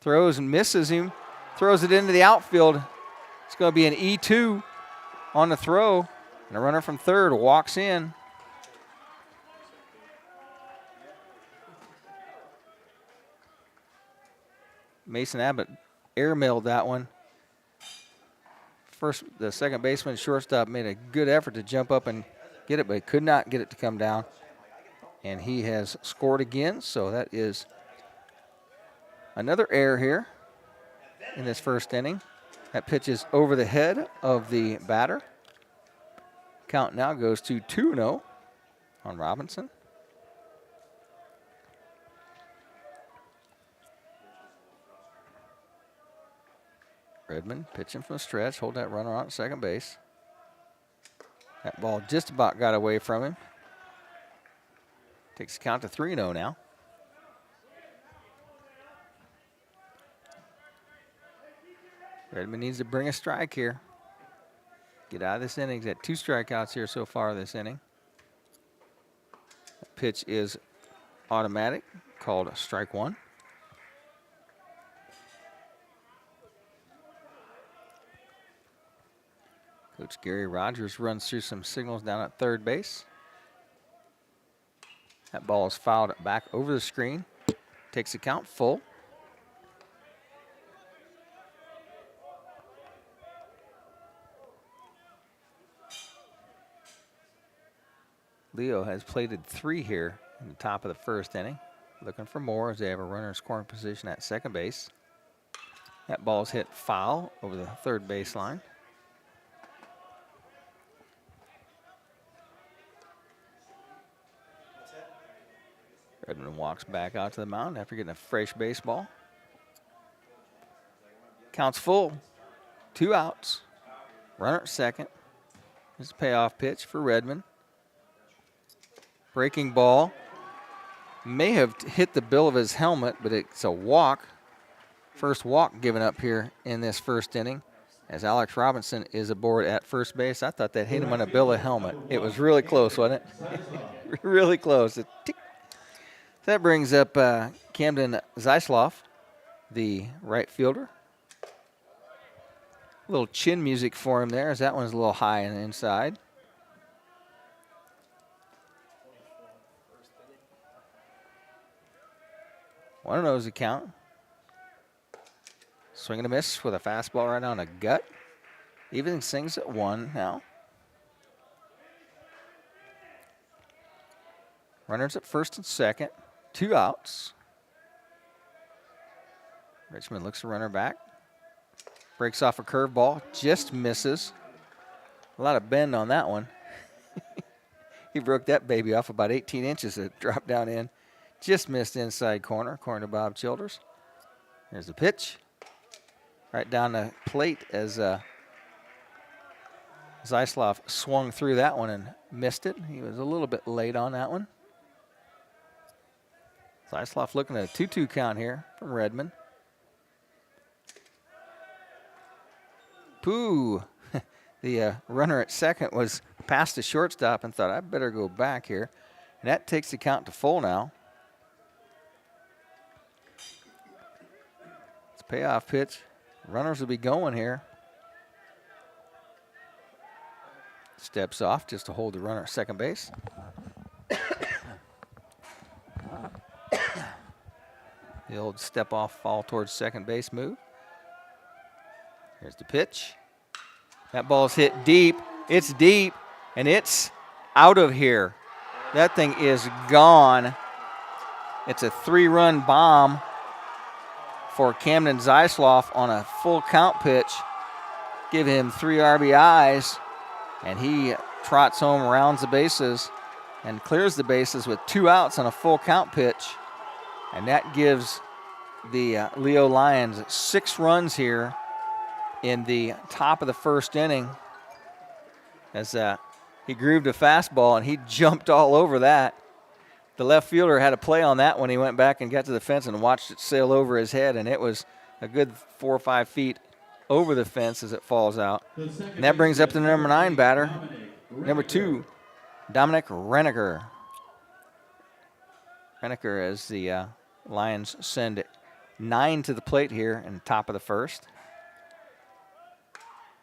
Throws and misses him. Throws it into the outfield. It's going to be an E2 on the throw. And a runner from third walks in. Mason Abbott airmailed that one. The second baseman, shortstop, made a good effort to jump up and get it, but he could not get it to come down. And he has scored again, so that is another error here in this first inning. That pitch is over the head of the batter. Count now goes to 2-0 on Robinson. Redmond pitching from the stretch, hold that runner on at second base. That ball just about got away from him. Takes the count to 3-0 now. Redmond needs to bring a strike here. Get out of this inning. He's had 2 strikeouts here so far this inning. The pitch is automatic, called strike 1. Coach Gary Rogers runs through some signals down at third base. That ball is fouled back over the screen. Takes the count full. Leo has plated 3 here in the top of the first inning. Looking for more as they have a runner in scoring position at second base. That ball is hit foul over the third baseline. Redmond walks back out to the mound after getting a fresh baseball. Counts full. 2 outs. Runner at second. This is a payoff pitch for Redmond. Breaking ball. May have hit the bill of his helmet, but it's a walk. First walk given up here in this first inning as Alex Robinson is aboard at first base. I thought that hit him on a bill of helmet. It was really close, wasn't it? Really close. That brings up Camden Zeisloff, the right fielder. A little chin music for him there as that one's a little high on the inside. One of those account. Swing and a miss with a fastball right on the gut. Even Sings at 1 now. Runners at first and second. 2 outs. Richmond looks the runner back. Breaks off a curveball. Just misses. A lot of bend on that one. He broke that baby off about 18 inches. It dropped down in. Just missed inside corner, according to Bob Childers. Here's the pitch. Right down the plate as Zeisloff swung through that one and missed it. He was a little bit late on that one. Zeisloff looking at a 2-2 count here from Redmond. Pooh. The runner at second was past the shortstop and thought, I better go back here. And that takes the count to full now. It's a payoff pitch. Runners will be going here. Steps off just to hold the runner at second base. The old step off, fall towards second base move. Here's the pitch. That ball's hit deep. It's deep, and it's out of here. That thing is gone. It's a 3-run bomb for Camden Zeisloff on a full count pitch. Give him 3 RBIs, and he trots home, rounds the bases, and clears the bases with 2 outs on a full count pitch. And that gives the Leo Lions 6 runs here in the top of the first inning as he grooved a fastball and he jumped all over that. The left fielder had a play on that when he went back and got to the fence and watched it sail over his head, and it was a good 4 or 5 feet over the fence as it falls out. And that brings up the number 9 batter, number 2, Dominic Renneker. Renneker as the Lions send 9 to the plate here in the top of the first.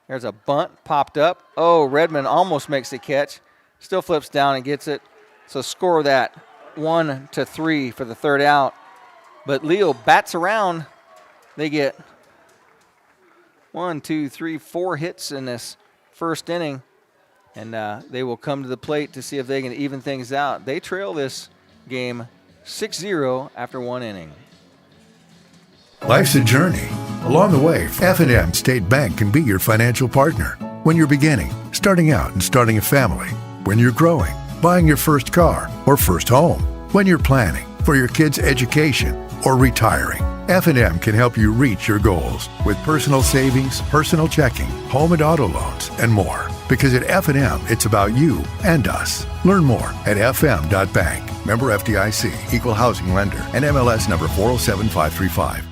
There's a bunt popped up. Oh, Redmond almost makes the catch. Still flips down and gets it. So score that 1-3 for the third out. But Leo bats around. They get 1, 2, 3, 4 hits in this first inning. And they will come to the plate to see if they can even things out. They trail this game 6-0 after 1 inning. Life's a journey. Along the way, F&M State Bank can be your financial partner. When you're beginning, starting out, and starting a family. When you're growing, buying your first car or first home. When you're planning for your kids' education or retiring, F&M can help you reach your goals with personal savings, personal checking, home and auto loans, and more. Because at F&M, it's about you and us. Learn more at fm.bank. Member FDIC, Equal Housing Lender, and MLS number 407535.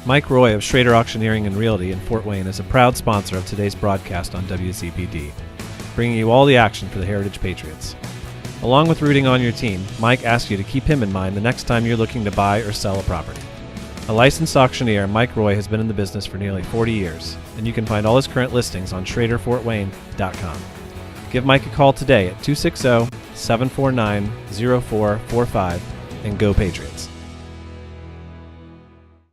Mike Roy of Schrader Auctioneering and Realty in Fort Wayne is a proud sponsor of today's broadcast on WZPD, bringing you all the action for the Heritage Patriots. Along with rooting on your team, Mike asks you to keep him in mind the next time you're looking to buy or sell a property. A licensed auctioneer, Mike Roy has been in the business for nearly 40 years, and you can find all his current listings on schraderfortwayne.com. Give Mike a call today at 260-749-0445 and go Patriots.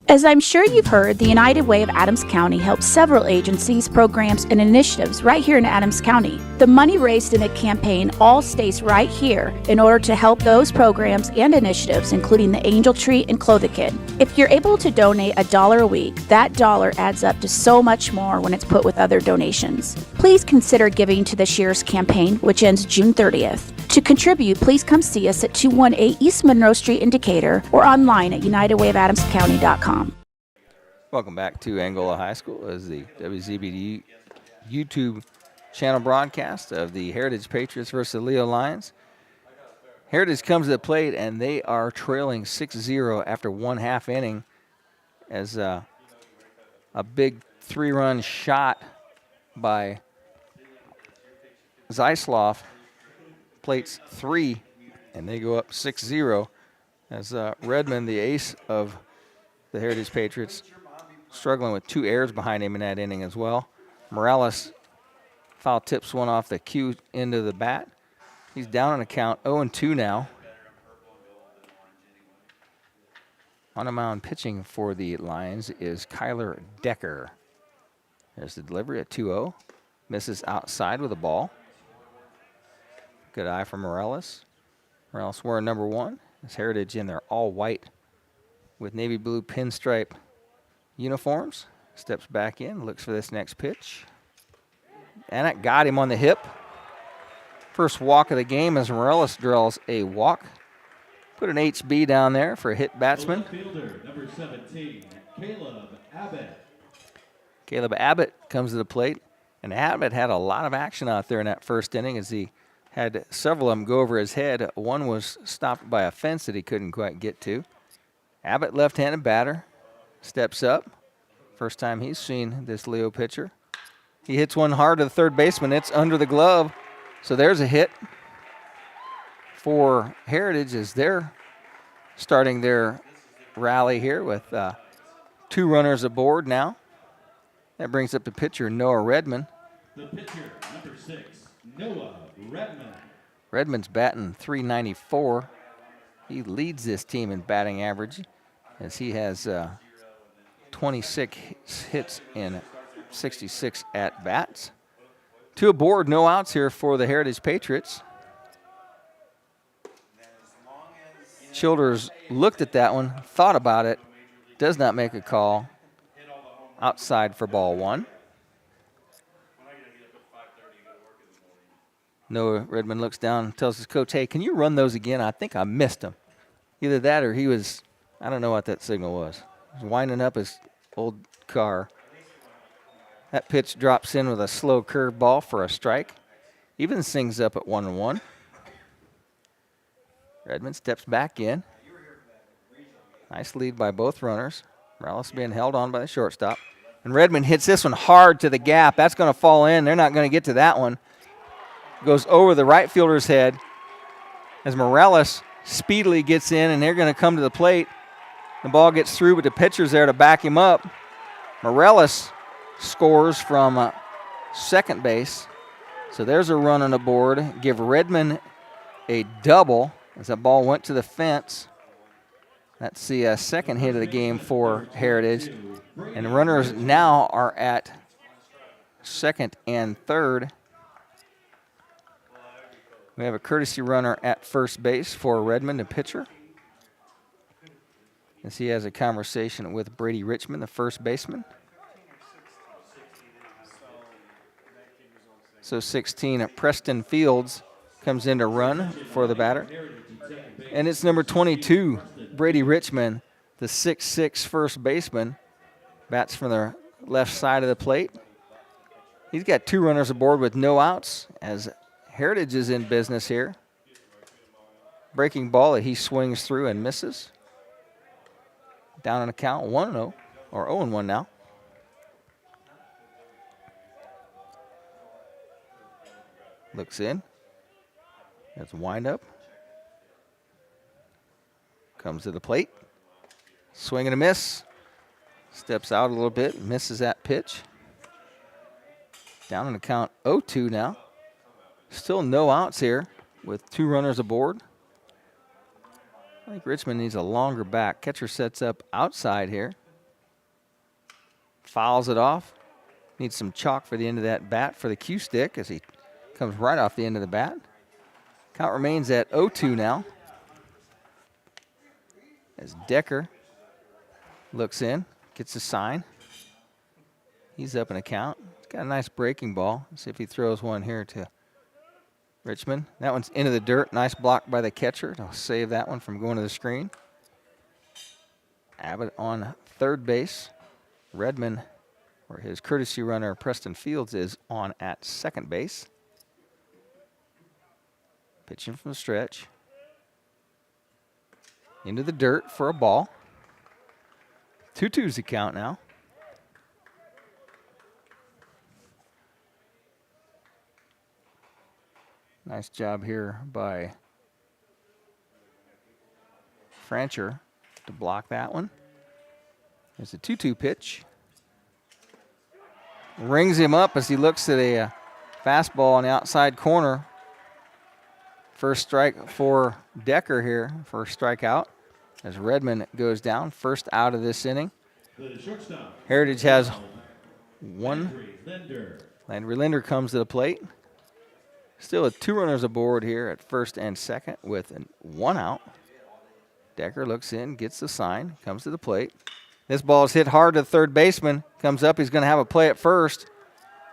As I'm sure you've heard, the United Way of Adams County helps several agencies, programs, and initiatives right here in Adams County. The money raised in the campaign all stays right here in order to help those programs and initiatives, including the Angel Tree and Clothe-A-Kid. If you're able to donate $1 a week, that dollar adds up to so much more when it's put with other donations. Please consider giving to this year's campaign, which ends June 30th. To contribute, please come see us at 218 East Monroe Street in Decatur or online at unitedwayofadamscounty.com. Welcome back to Angola High School as the WZBD YouTube channel broadcast of the Heritage Patriots versus the Leo Lions. Heritage comes to the plate, and they are trailing 6-0 after 1/2 inning as a big 3-run shot by Zeisloff plates 3, and they go up 6-0 as Redmond, the ace of the Heritage Patriots, struggling with 2 errors behind him in that inning as well. Morales foul tips one off the cue end of the bat. He's down on a count 0-2 now. On the mound pitching for the Lions is Kyler Decker. There's the delivery at 2-0. Misses outside with a ball. Good eye for Morales. Morales wearing number 1. It's Heritage in their all-white with navy blue pinstripe uniforms. Steps back in, looks for this next pitch. And it got him on the hip. First walk of the game as Morales draws a walk. Put an HB down there for a hit batsman. Fielder, number 17, Caleb Abbott. Caleb Abbott comes to the plate. And Abbott had a lot of action out there in that first inning as he had several of them go over his head. One was stopped by a fence that he couldn't quite get to. Abbott, left-handed batter, steps up. First time he's seen this Leo pitcher. He hits one hard to the third baseman. It's under the glove. So there's a hit for Heritage as they're starting their rally here with 2 runners aboard now. That brings up the pitcher, Noah Redmond. The pitcher, number 6, Noah Redmond. Redmond's batting .394. He leads this team in batting average as he has 26 hits in 66 at-bats. 2 aboard, no outs here for the Heritage Patriots. Childers looked at that one, thought about it, does not make a call. Outside for ball 1. Noah Redmond looks down and tells his coach, hey, can you run those again? I think I missed them. Either that or he was, I don't know what that signal was. He was winding up his old car. That pitch drops in with a slow curve ball for a strike. Evens things up at 1-1. Redmond steps back in. Nice lead by both runners. Morales being held on by the shortstop. And Redmond hits this one hard to the gap. That's going to fall in. They're not going to get to that one. Goes over the right fielder's head as Morales speedily gets in, and they're going to come to the plate. The ball gets through, but the pitcher's there to back him up. Morales scores from second base. So there's a run on the board. Give Redmond a double as that ball went to the fence. That's the second hit of the game for Heritage. And the runners now are at second and third. We have a courtesy runner at first base for Redmond, the pitcher, as he has a conversation with Brady Richmond, the first baseman. So 16, Preston Fields comes in to run for the batter. And it's number 22, Brady Richmond, the 6'6" first baseman, bats from the left side of the plate. He's got 2 runners aboard with no outs as Heritage is in business here. Breaking ball that he swings through and misses. Down on the count, 1-0, or 0-1 now. Looks in. That's a windup. Comes to the plate. Swing and a miss. Steps out a little bit, misses that pitch. Down on the count, 0-2 now. Still no outs here with 2 runners aboard. I think Richmond needs a longer back. Catcher sets up outside here. Fouls it off. Needs some chalk for the end of that bat for the cue stick as he comes right off the end of the bat. Count remains at 0-2 now. As Decker looks in, gets a sign. He's up in a count. He's got a nice breaking ball. Let's see if he throws one here to Richmond. That one's into the dirt. Nice block by the catcher. I'll save that one from going to the screen. Abbott on third base. Redmond, or his courtesy runner, Preston Fields, is on at second base. Pitching from the stretch. Into the dirt for a ball. 2-2's the count now. Nice job here by Francher to block that one. There's a 2-2 pitch. Rings him up as he looks at a fastball on the outside corner. First strike for Decker here, first strikeout, as Redmond goes down. First out of this inning. Heritage has one. Landry Linder comes to the plate. Still with 2 runners aboard here at first and second with 1 out. Decker looks in, gets the sign, comes to the plate. This ball is hit hard to the third baseman. Comes up, he's going to have a play at first.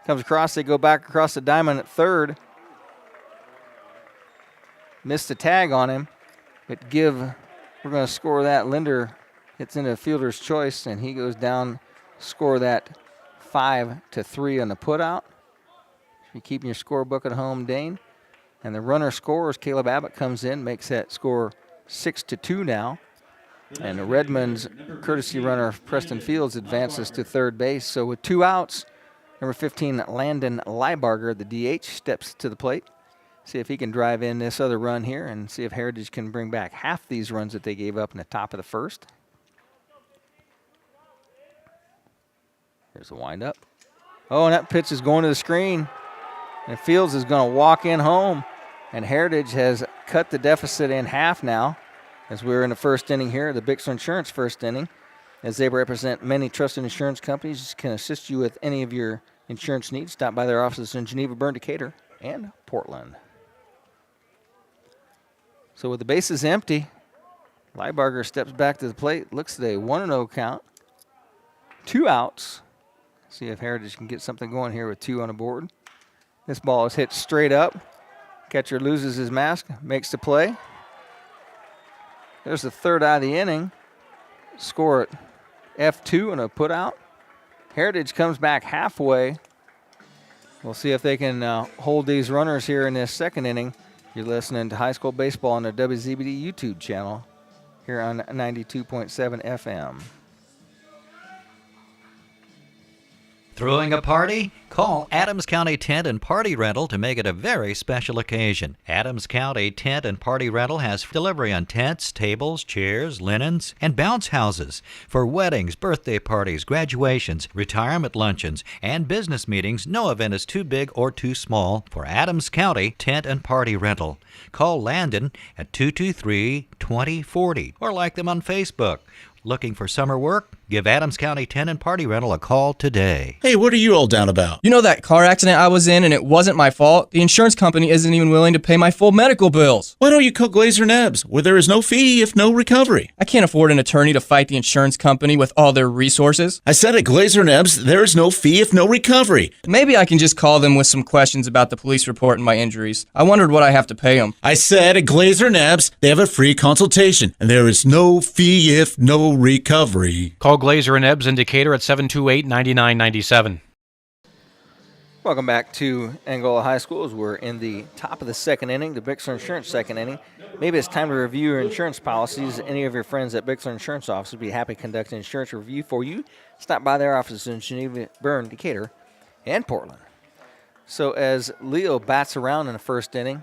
Comes across, they go back across the diamond at third. Missed a tag on him, but we're going to score that. Linder hits into fielder's choice, and he goes down, score that 5-3 on the putout. You're keeping your scorebook at home, Dane. And the runner scores. Caleb Abbott comes in, makes that score 6-2 now. And the Redmond's courtesy runner, Preston Fields, advances to third base. So with 2 outs, number 15, Landon Leibarger, the DH, steps to the plate. See if he can drive in this other run here and see if Heritage can bring back half these runs that they gave up in the top of the first. Here's the windup. Oh, and that pitch is going to the screen. And Fields is going to walk in home. And Heritage has cut the deficit in half now, as we're in the first inning here, the Bixler Insurance first inning, as they represent many trusted insurance companies, can assist you with any of your insurance needs. Stop by their offices in Geneva, Bern, Decatur, and Portland. So with the bases empty, Leibarger steps back to the plate, looks at a 1-0 count, 2 outs. See if Heritage can get something going here with 2 on the board. This ball is hit straight up. Catcher loses his mask, makes the play. There's the third out of the inning. Score at F2 and a put out. Heritage comes back halfway. We'll see if they can hold these runners here in this second inning. You're listening to High School Baseball on the WZBD YouTube channel here on 92.7 FM. Throwing a party? Call Adams County Tent and Party Rental to make it a very special occasion. Adams County Tent and Party Rental has delivery on tents, tables, chairs, linens, and bounce houses for weddings, birthday parties, graduations, retirement luncheons, and business meetings. No event is too big or too small for Adams County Tent and Party Rental. Call Landon at 223-2040 or like them on Facebook. Looking for summer work? Give Adams County Tent and Party Rental a call today. Hey, what are you all down about? You know that car accident I was in and it wasn't my fault? The insurance company isn't even willing to pay my full medical bills. Why don't you call Glazer Nebbs, where there is no fee if no recovery? I can't afford an attorney to fight the insurance company with all their resources. I said at Glazer Nebbs, there is no fee if no recovery. Maybe I can just call them with some questions about the police report and my injuries. I wondered what I have to pay them. I said at Glazer Nebbs, they have a free consultation, and there is no fee if no recovery. Call Glazer and Ebbs in Decatur at 728-9997. Welcome back to Angola High School as we're in the top of the second inning, the Bixler Insurance second inning. Maybe it's time to review your insurance policies. Any of your friends at Bixler Insurance Office would be happy to conduct an insurance review for you. Stop by their offices in Geneva, Bern, Decatur, and Portland. So as Leo bats around in the first inning,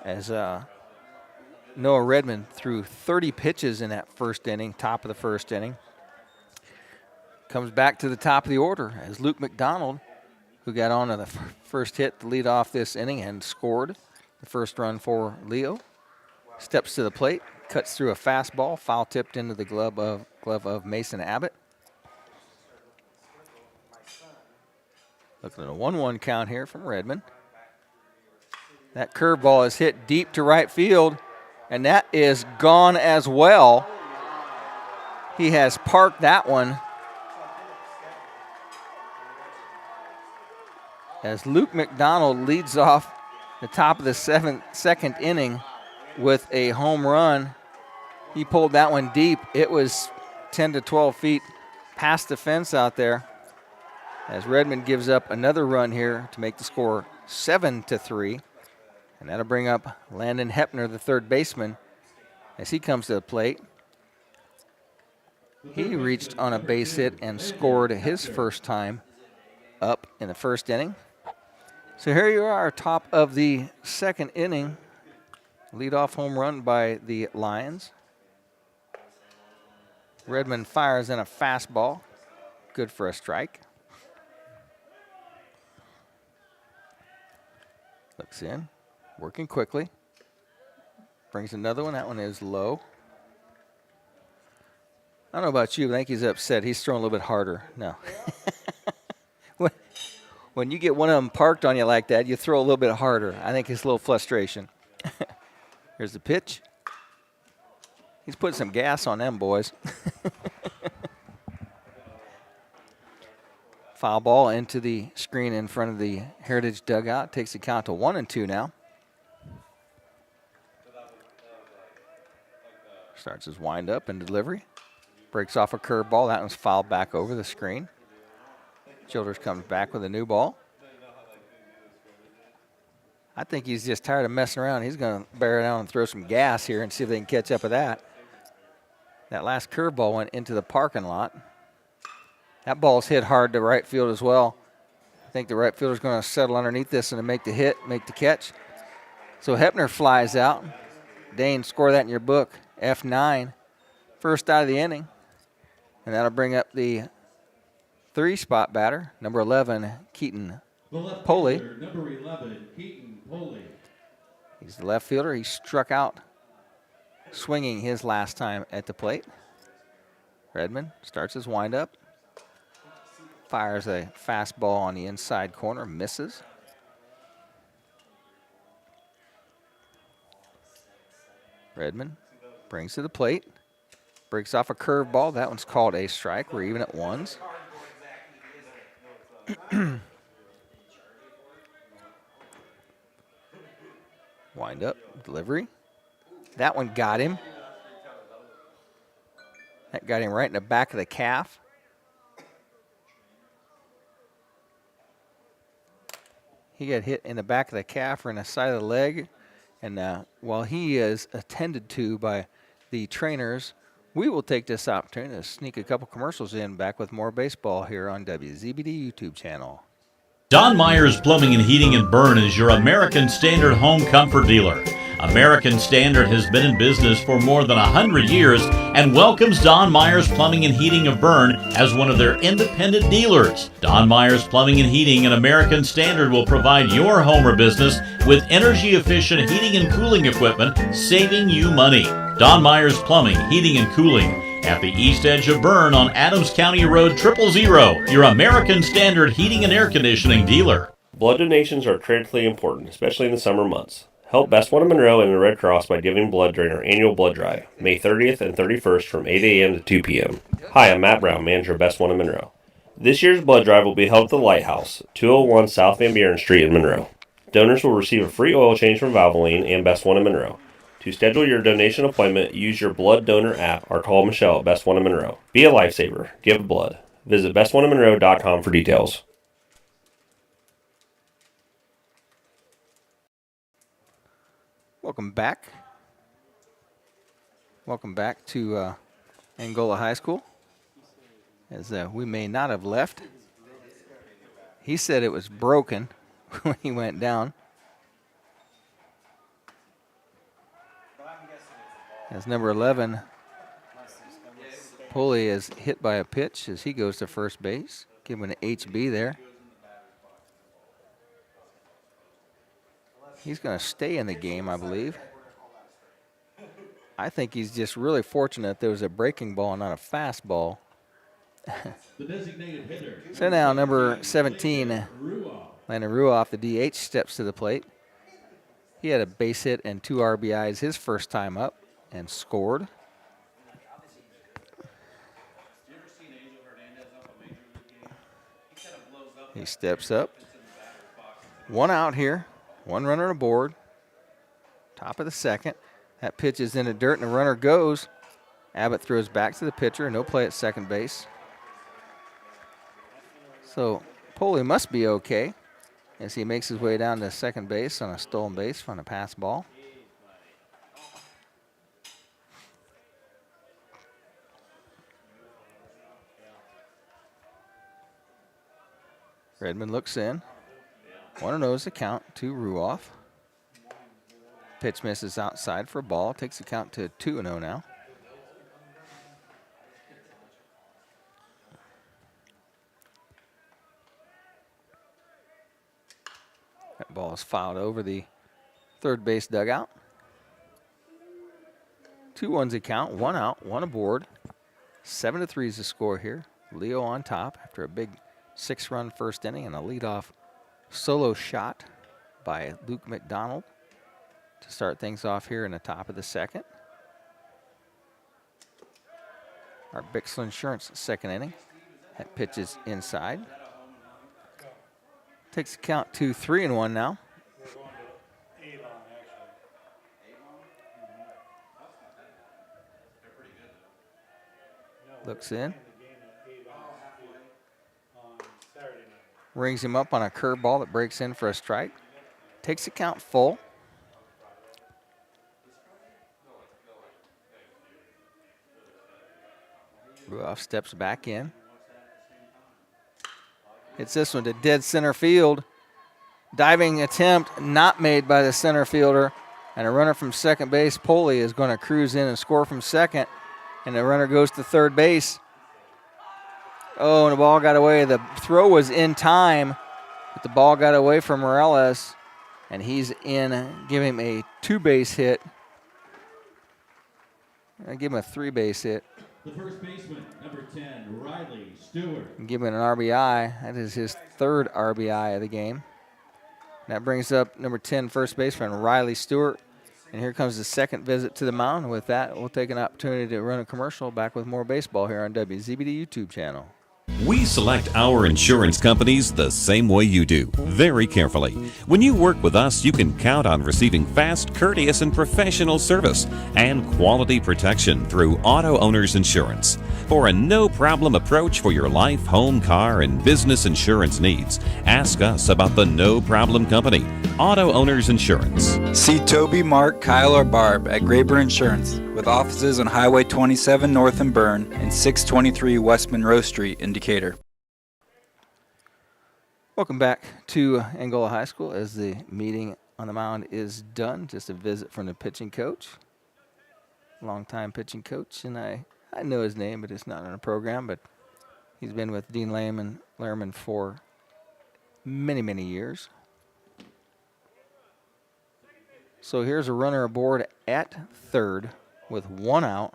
as Noah Redmond threw 30 pitches in that first inning, top of the first inning, comes back to the top of the order as Luke McDonald, who got on to the first hit to lead off this inning and scored the first run for Leo, steps to the plate, cuts through a fastball, foul tipped into the glove of Mason Abbott. Looking at a 1-1 count here from Redmond. That curveball is hit deep to right field, and that is gone as well. He has parked that one. As Luke McDonald leads off the top of the second inning with a home run. He pulled that one deep. It was 10 to 12 feet past the fence out there. As Redmond gives up another run here to make the score 7-3. And that'll bring up Landon Hepner, the third baseman, as he comes to the plate. He reached on a base hit and scored his first time up in the first inning. So here you are, top of the second inning. Leadoff home run by the Lions. Redmond fires in a fastball. Good for a strike. Looks in, working quickly. Brings another one. That one is low. I don't know about you, but I think he's upset. He's throwing a little bit harder. No. When you get one of them parked on you like that, you throw a little bit harder. I think it's a little frustration. Here's the pitch. He's putting some gas on them, boys. Foul ball into the screen in front of the Heritage dugout. Takes the count to 1-2 now. Starts his windup and delivery. Breaks off a curveball. That one's fouled back over the screen. Childers comes back with a new ball. I think he's just tired of messing around. He's going to bear down and throw some gas here and see if they can catch up with that. That last curveball went into the parking lot. That ball's hit hard to right field as well. I think the right fielder's going to settle underneath this and to make the hit, make the catch. So Hepner flies out. Dane, score that in your book. F9. First out of the inning. And that'll bring up the 3-spot batter, number 11, Keaton Poley. Number 11, Keaton Poley. He's the left fielder. He struck out swinging his last time at the plate. Redmond starts his windup. Fires a fastball on the inside corner, misses. Redmond brings to the plate. Breaks off a curveball. That one's called a strike. We're even at ones. Wind up, delivery. That one got him. That got him right in the back of the calf. He got hit in the back of the calf or in the side of the leg. And while he is attended to by the trainers We will take this opportunity to sneak a couple commercials in, back with more baseball here on WZBD YouTube channel. Don Myers Plumbing and Heating in Bern is your American Standard home comfort dealer. American Standard has been in business for more than 100 years and welcomes Don Myers Plumbing and Heating of Bern as one of their independent dealers. Don Myers Plumbing and Heating and American Standard will provide your home or business with energy-efficient heating and cooling equipment, saving you money. Don Myers Plumbing, Heating and Cooling at the east edge of Bern on Adams County Road 000, your American Standard heating and air conditioning dealer. Blood donations are critically important, especially in the summer months. Help Best One of Monroe and the Red Cross by giving blood during our annual blood drive, May 30th and 31st from 8 a.m. to 2 p.m. Hi, I'm Matt Brown, manager of Best One of Monroe. This year's blood drive will be held at the Lighthouse, 201 South Van Buren Street in Monroe. Donors will receive a free oil change from Valvoline and Best One of Monroe. To schedule your donation appointment, use your blood donor app or call Michelle at Best One of Monroe. Be a lifesaver. Give blood. Visit bestoneofmonroe.com for details. Welcome back. Welcome back to Angola High School. As we may not have left. He said it was broken when he went down. As number 11, Pulley is hit by a pitch as he goes to first base. Give him an HB there. He's going to stay in the game, I believe. I think he's just really fortunate there was a breaking ball, not a fastball. The designated hitter. So now number 17, Landon Ruoff, the DH, steps to the plate. He had a base hit and 2 RBIs his first time up and scored. He steps up. 1 out here. 1 runner aboard. Top of the second. That pitch is in the dirt and the runner goes. Abbott throws back to the pitcher. No play at second base. So Pulley must be okay as he makes his way down to second base on a stolen base from a pass ball. Redmond looks in. 1-0 is the count to Ruoff. Pitch misses outside for a ball. Takes the count to 2-0 now. That ball is fouled over the third base dugout. 2-1's the count. 1 out, 1 aboard. 7-3 is the score here. Leo on top after a big 6-run first inning and a leadoff solo shot by Luke McDonald to start things off here in the top of the second. Our Bixler Insurance second inning. That pitch is inside. Takes the count to 3-1 now. Looks in. Rings him up on a curveball that breaks in for a strike. Takes the count full. Ruoff steps back in. Hits this one to dead center field. Diving attempt not made by the center fielder. And a runner from second base, Pulley, is going to cruise in and score from second. And the runner goes to third base. Oh, and the ball got away. The throw was in time, but the ball got away from Morales, and he's in. Give him a 2-base hit. I give him a 3-base hit. The first baseman, number 10, Riley Stewart. And give him an RBI. That is his 3rd RBI of the game. That brings up number 10, first baseman Riley Stewart. And here comes the second visit to the mound. With that, we'll take an opportunity to run a commercial. Back with more baseball here on WZBD YouTube channel. We select our insurance companies the same way you do, very carefully. When you work with us, you can count on receiving fast, courteous, and professional service and quality protection through Auto Owners Insurance. For a no-problem approach for your life, home, car, and business insurance needs, ask us about the No Problem Company, Auto Owners Insurance. See Toby, Mark, Kyle, or Barb at Graber Insurance with with offices on Highway 27 North in Bern and 623 West Monroe Street in Decatur. Welcome back to Angola High School as the meeting on the mound is done. Just a visit from the pitching coach, longtime pitching coach, and I know his name, but it's not on the program, but he's been with Dean Lehrman for many, many years. So here's a runner aboard at third with one out.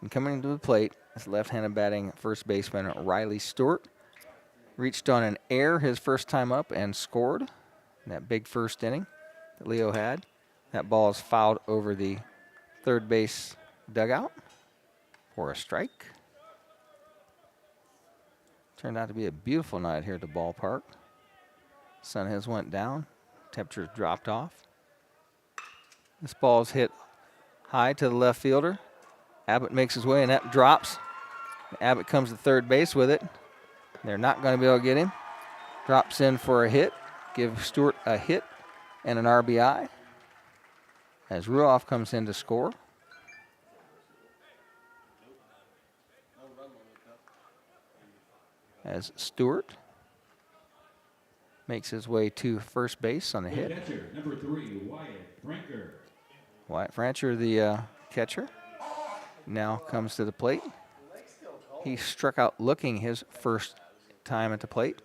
And coming to the plate is left-handed batting first baseman Riley Stewart. Reached on an error his first time up and scored in that big first inning that Leo had. That ball is fouled over the third base dugout for a strike. Turned out to be a beautiful night here at the ballpark. Sun has went down. Temperatures dropped off. This ball is hit high to the left fielder. Abbott makes his way, and that drops. Abbott comes to third base with it. They're not going to be able to get him. Drops in for a hit. Give Stewart a hit and an RBI. As Ruoff comes in to score. As Stewart makes his way to first base on the hit. Catcher, number 3, Wyatt Franker. Wyatt Francher, the catcher, now comes to the plate. He struck out looking his first time at the plate.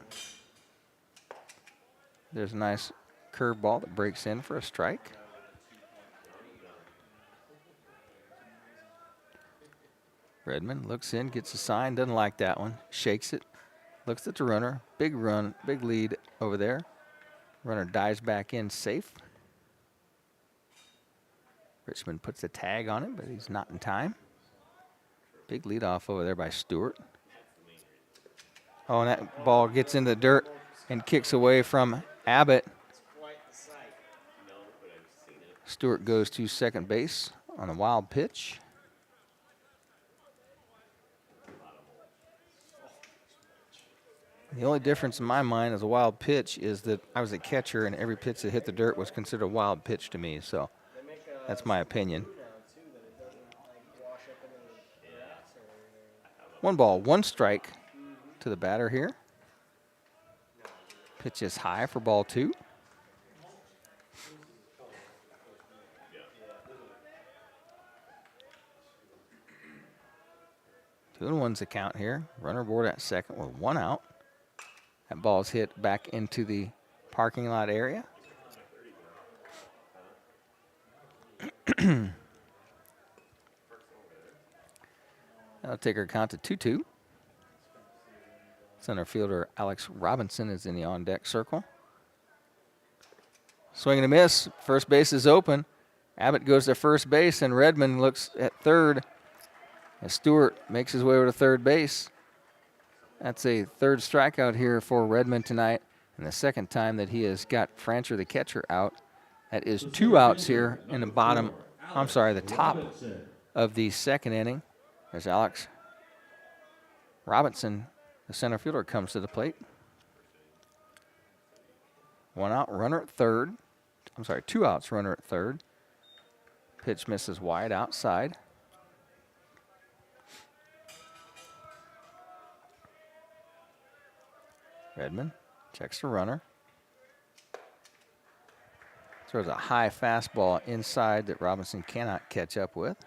There's a nice curveball that breaks in for a strike. Redmond looks in, gets a sign, doesn't like that one, shakes it, looks at the runner, big run, big lead over there. Runner dives back in safe. Richmond puts a tag on him, but he's not in time. Big lead off over there by Stewart. Oh, and that ball gets in the dirt and kicks away from Abbott. Stewart goes to second base on a wild pitch. The only difference in my mind as a wild pitch is that I was a catcher and every pitch that hit the dirt was considered a wild pitch to me. So that's my opinion. 1 ball, 1 strike to the batter here. Pitch is high for ball 2. Two and one's the count here. Runner aboard at second with 1 out. That ball's hit back into the parking lot area. That'll take our count to 2-2. Center fielder Alex Robinson is in the on-deck circle. Swing and a miss. First base is open. Abbott goes to first base, and Redmond looks at third as Stewart makes his way over to third base. That's a third strikeout here for Redmond tonight, and the second time that he has got Francher, the catcher, out. That is 2 outs here in the the top of the second inning. There's Alex Robinson, the center fielder, comes to the plate. 1 out, runner at third. 2 outs, runner at third. Pitch misses wide outside. Redmond checks the runner. Throws a high fastball inside that Robinson cannot catch up with.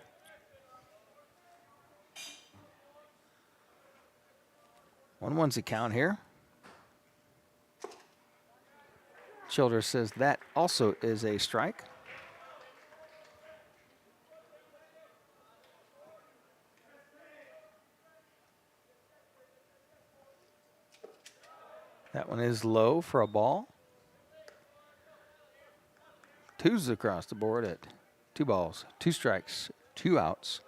One's the count here. Childers says that also is a strike. That one is low for a ball. 2s across the board at 2 balls, 2 strikes, 2 outs.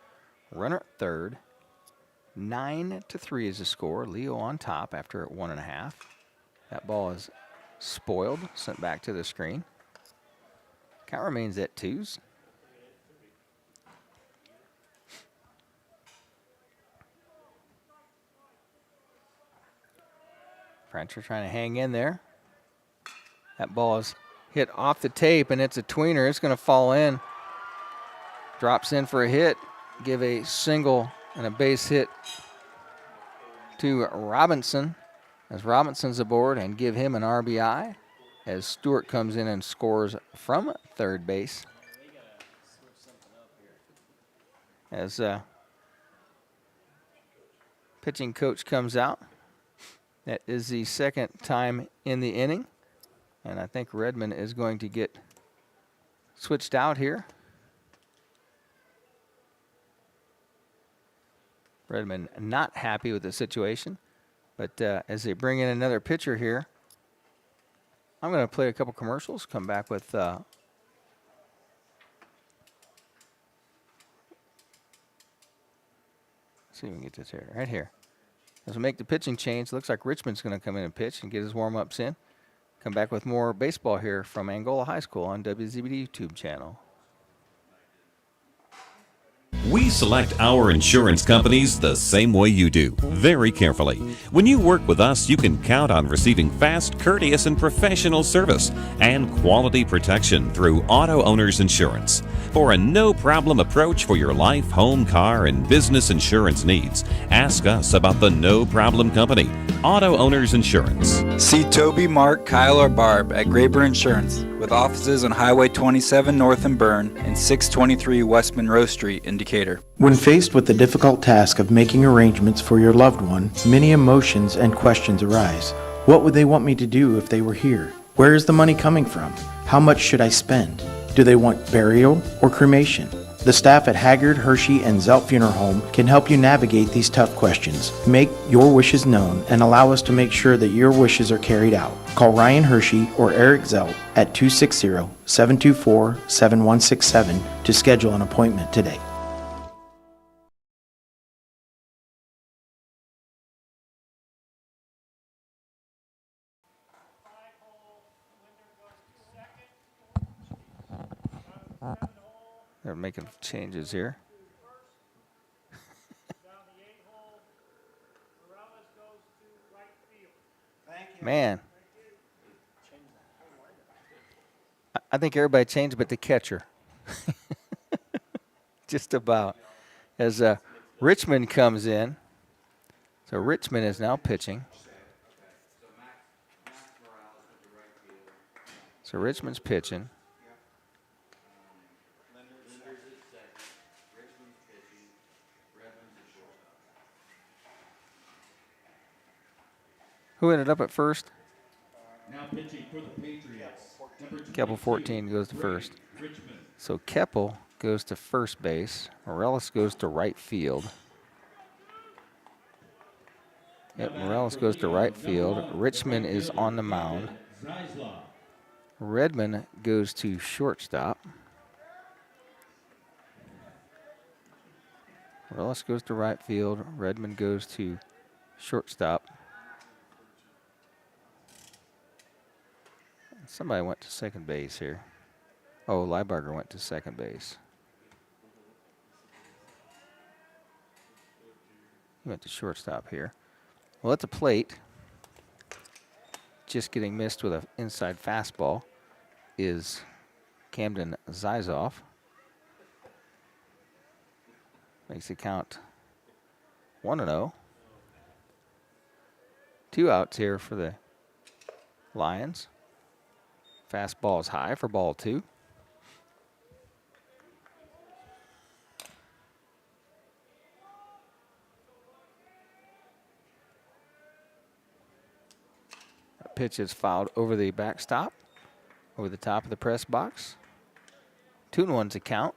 Runner at third. 9-3 is the score. Leo on top after 1.5. That ball is spoiled, sent back to the screen. Count remains at 2s. Francher trying to hang in there. That ball is hit off the tape, and it's a tweener. It's going to fall in. drops in for a hit, give a single and a base hit to Robinson as Robinson's aboard and give him an RBI as Stewart comes in and scores from third base. As pitching coach comes out. That is the second time in the inning. And I think Redmond is going to get switched out here. Redmond not happy with the situation. But as they bring in another pitcher here, I'm going to play a couple commercials, come back with see if we can get this here. Right here. As we make the pitching change, looks like Richmond's going to come in and pitch and get his warm-ups in. Come back with more baseball here from Angola High School on WZBD YouTube channel. We select our insurance companies the same way you do, very carefully. When you work with us, you can count on receiving fast, courteous, and professional service and quality protection through Auto Owners Insurance. For a no-problem approach for your life, home, car, and business insurance needs, ask us about the No Problem Company, Auto Owners Insurance. See Toby, Mark, Kyle, or Barb at Graber Insurance with offices on Highway 27 North in Bern and 623 West Monroe Street in Decatur. When faced with the difficult task of making arrangements for your loved one, many emotions and questions arise. What would they want me to do if they were here? Where is the money coming from? How much should I spend? Do they want burial or cremation? The staff at Haggard, Hershey, and Zelt Funeral Home can help you navigate these tough questions. Make your wishes known and allow us to make sure that your wishes are carried out. Call Ryan Hershey or Eric Zelt at 260-724-7167 to schedule an appointment today. They're making changes here. Man. I think everybody changed but the catcher. Just about. As Richmond comes in. So Richmond is now pitching. So Richmond's pitching. Who ended up at first? Now pitching for the Patriots. Keppel 14 goes to first. So Keppel goes to first base. Morales goes to right field. Yep, Morales goes to right field. Richmond is on the mound. Redmond goes to shortstop. Morales goes to right field. Redmond goes to shortstop. Somebody went to second base here. Oh, Leibarger went to second base. He went to shortstop here. Well, at the plate, just getting missed with an inside fastball, is Camden Zizov. Makes the count 1-0. 2 outs here for the Lions. Fastball is high for ball 2. That pitch is fouled over the backstop, over the top of the press box. 2-1's a count.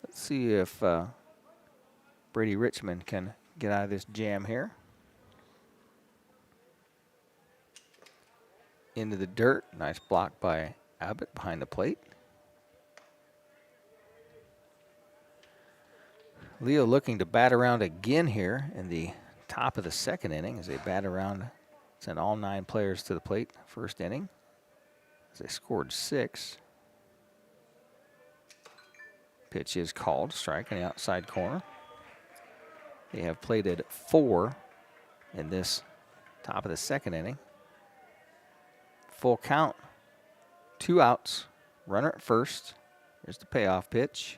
Let's see if Brady Richmond can get out of this jam here. Into the dirt. Nice block by Abbott behind the plate. Leo looking to bat around again here in the top of the second inning as they bat around. Send all 9 players to the plate first inning as they scored 6. Pitch is called. Strike in the outside corner. They have plated 4 in this top of the second inning. Full count, 2 outs, runner at first, Here's the payoff pitch.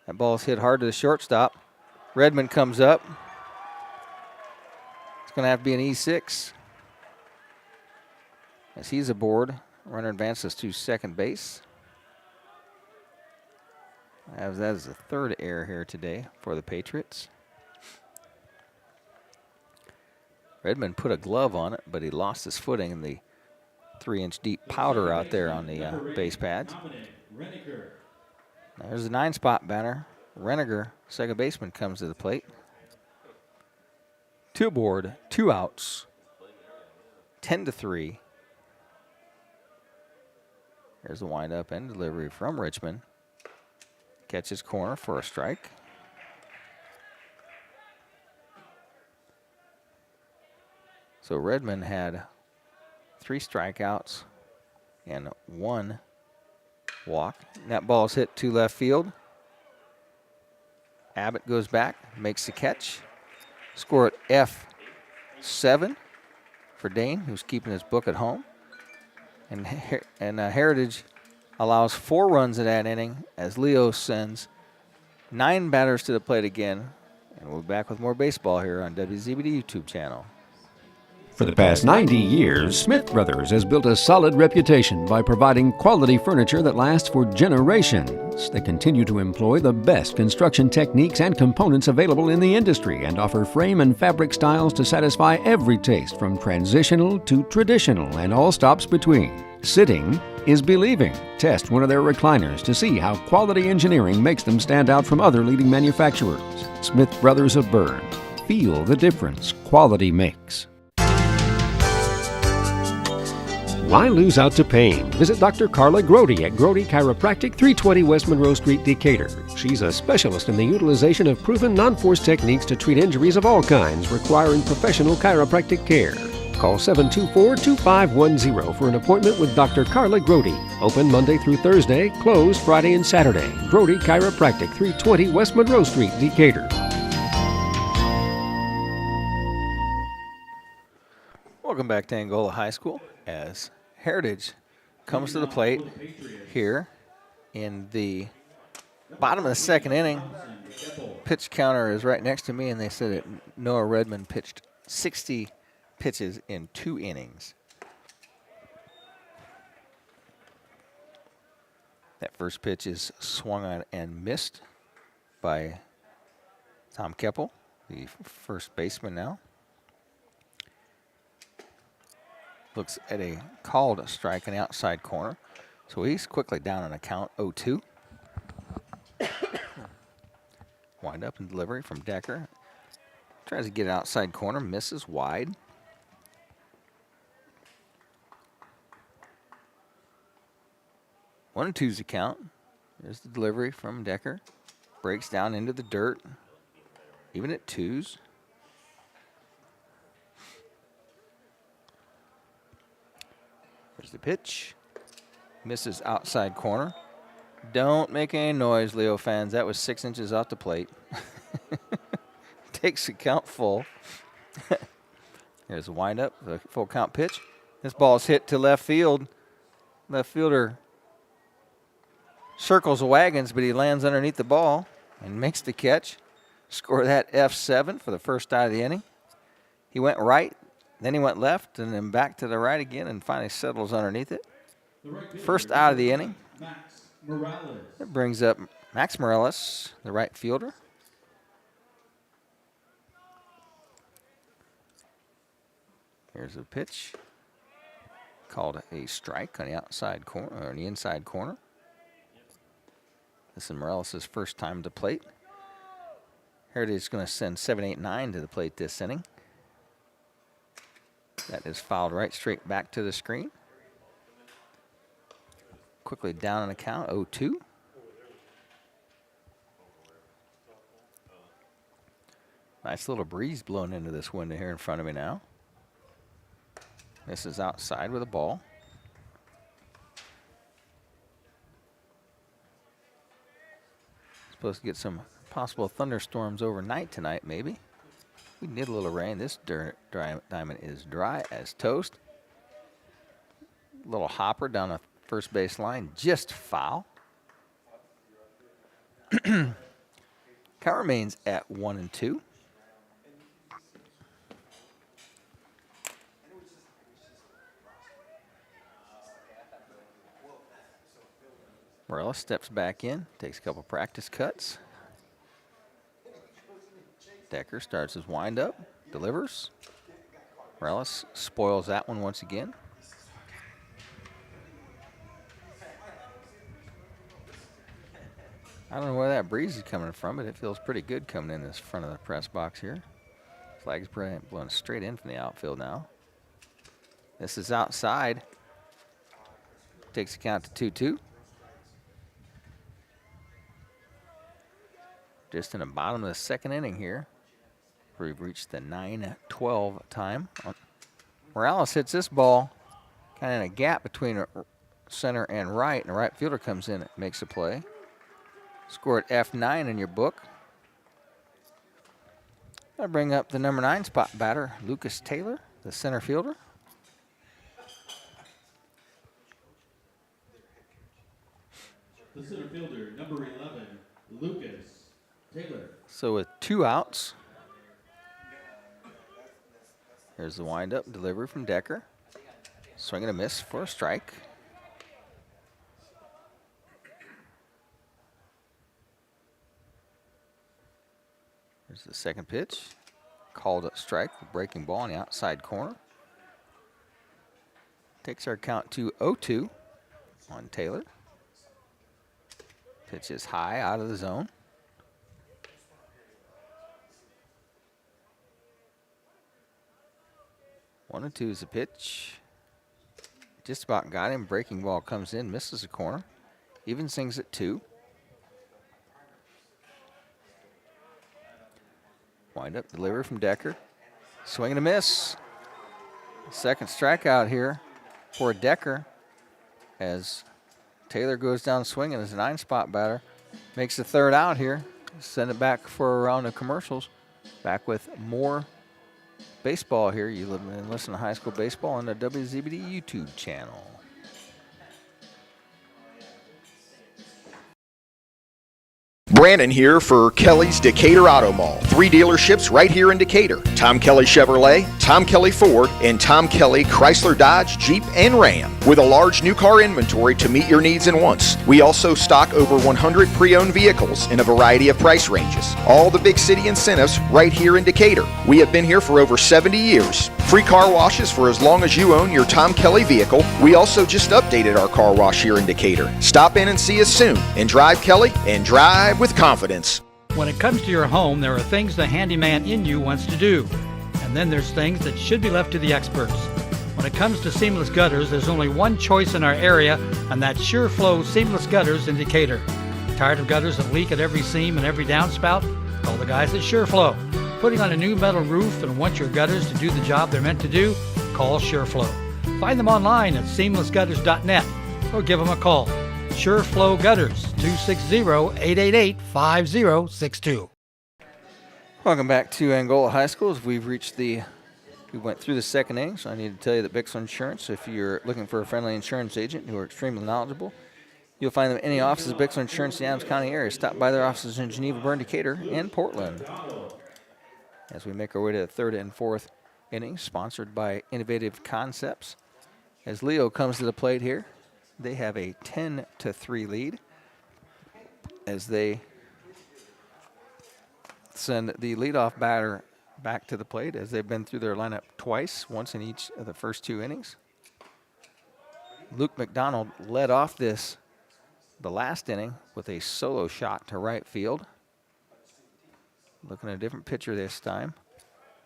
That ball's hit hard to the shortstop. Redmond comes up. It's going to have to be an E6. As he's aboard, runner advances to second base. That is the third error here today for the Patriots. Redmond put a glove on it, but he lost his footing in the 3-inch deep powder out there on the base pads. There's the 9-spot batter. Reniger, second baseman, comes to the plate. 2 aboard, 2 outs, 10-3. There's the windup and delivery from Richmond. Catches corner for a strike. So Redmond had 3 strikeouts and 1 walk. And that ball's hit to left field. Abbott goes back, makes the catch. Score at F7 for Dane, who's keeping his book at home. And Heritage allows 4 runs in that inning as Leo sends 9 batters to the plate again. And we'll be back with more baseball here on WZBD YouTube channel. For the past 90 years, Smith Brothers has built a solid reputation by providing quality furniture that lasts for generations. They continue to employ the best construction techniques and components available in the industry and offer frame and fabric styles to satisfy every taste from transitional to traditional and all stops between. Sitting is believing. Test one of their recliners to see how quality engineering makes them stand out from other leading manufacturers. Smith Brothers of Bern. Feel the difference quality makes. Why lose out to pain? Visit Dr. Carla Grody at Grody Chiropractic, 320 West Monroe Street, Decatur. She's a specialist in the utilization of proven non-force techniques to treat injuries of all kinds requiring professional chiropractic care. Call 724-2510 for an appointment with Dr. Carla Grody. Open Monday through Thursday, closed Friday and Saturday. Grody Chiropractic, 320 West Monroe Street, Decatur. Welcome back to Angola High School as Heritage comes to the plate here in the bottom of the second inning. Pitch counter is right next to me, and they said that Noah Redmond pitched 60 pitches in 2 innings. That first pitch is swung on and missed by Tom Keppel, the first baseman now. Looks at a called strike in the outside corner. So he's quickly down on a count 0-2. Wind up and delivery from Decker. Tries to get it outside corner, misses wide. One and two's the count. There's the delivery from Decker. Breaks down into the dirt. Even at 2s. There's the pitch. Misses outside corner. Don't make any noise, Leo fans. That was 6 inches off the plate. Takes the count full. There's a windup, the full count pitch. This ball's hit to left field. Left fielder circles the wagons, but he lands underneath the ball and makes the catch. Score that F7 for the first out of the inning. He went right. Then he went left and then back to the right again and finally settles underneath it. First out of the inning. That brings up Max Morales, the right fielder. Here's a pitch. Called a strike on the outside corner, or the inside corner. This is Morales' first time to plate. Heritage is going to send 7-8-9 to the plate this inning. That is fouled right straight back to the screen. Quickly down on the count, 0-2. Nice little breeze blowing into this window here in front of me now. This is outside with a ball. Supposed to get some possible thunderstorms overnight tonight, maybe. We need a little rain. This diamond is dry as toast. Little hopper down the first base line, just foul. Count remains at 1-2. Morales steps back in, takes a couple practice cuts. Decker starts his windup, delivers. Morales spoils that one once again. I don't know where that breeze is coming from, but it feels pretty good coming in this front of the press box here. Flag's blowing straight in from the outfield now. This is outside. Takes the count to 2-2. Just in the bottom of the second inning here. We've reached the 9-12 time. Morales hits this ball kind of in a gap between center and right, and the right fielder comes in and makes a play. Score at F9 in your book. I bring up the number 9 spot batter, Lucas Taylor, the center fielder. The center fielder, number 11, Lucas Taylor. So with 2 outs, here's the windup delivery from Decker. Swing and a miss for a strike. Here's the second pitch. Called a strike, breaking ball on the outside corner. Takes our count to 0-2 on Taylor. Pitch is high out of the zone. One and 2 is the pitch. Just about got him. Breaking ball comes in, misses the corner. Even swings at 2. Wind up delivery from Decker. Swing and a miss. Second strikeout here for Decker as Taylor goes down swinging as a 9-spot batter. Makes the third out here. Send it back for a round of commercials. Back with more baseball here. You listen to high school baseball on the WZBD YouTube channel. Brandon here for Kelly's Decatur Auto Mall. 3 dealerships right here in Decatur. Tom Kelly Chevrolet, Tom Kelly Ford, and Tom Kelly Chrysler Dodge, Jeep, and Ram. With a large new car inventory to meet your needs and wants. We also stock over 100 pre-owned vehicles in a variety of price ranges. All the big city incentives right here in Decatur. We have been here for over 70 years. Free car washes for as long as you own your Tom Kelly vehicle. We also just updated our car wash here in Decatur. Stop in and see us soon. And drive Kelly and drive with confidence. When it comes to your home, there are things the handyman in you wants to do. And then there's things that should be left to the experts. When it comes to seamless gutters, there's only one choice in our area, and that's SureFlow Seamless Gutters in Decatur. Tired of gutters that leak at every seam and every downspout? Call the guys at SureFlow. Putting on a new metal roof and want your gutters to do the job they're meant to do? Call SureFlow. Find them online at seamlessgutters.net or give them a call. SureFlow Gutters, 260-888-5062. Welcome back to Angola High School. As we went through the second inning, so I need to tell you that Bixler Insurance, if you're looking for a friendly insurance agent who are extremely knowledgeable, you'll find them in any offices of Bixler Insurance in the Adams County area. Stop by their offices in Geneva, Bern, Decatur, and Portland. As we make our way to the third and fourth innings, sponsored by Innovative Concepts. As Leo comes to the plate here, they have a 10-3 lead as they send the leadoff batter back to the plate as they've been through their lineup twice, once in each of the first 2 innings. Luke McDonald led off the last inning with a solo shot to right field. Looking at a different pitcher this time.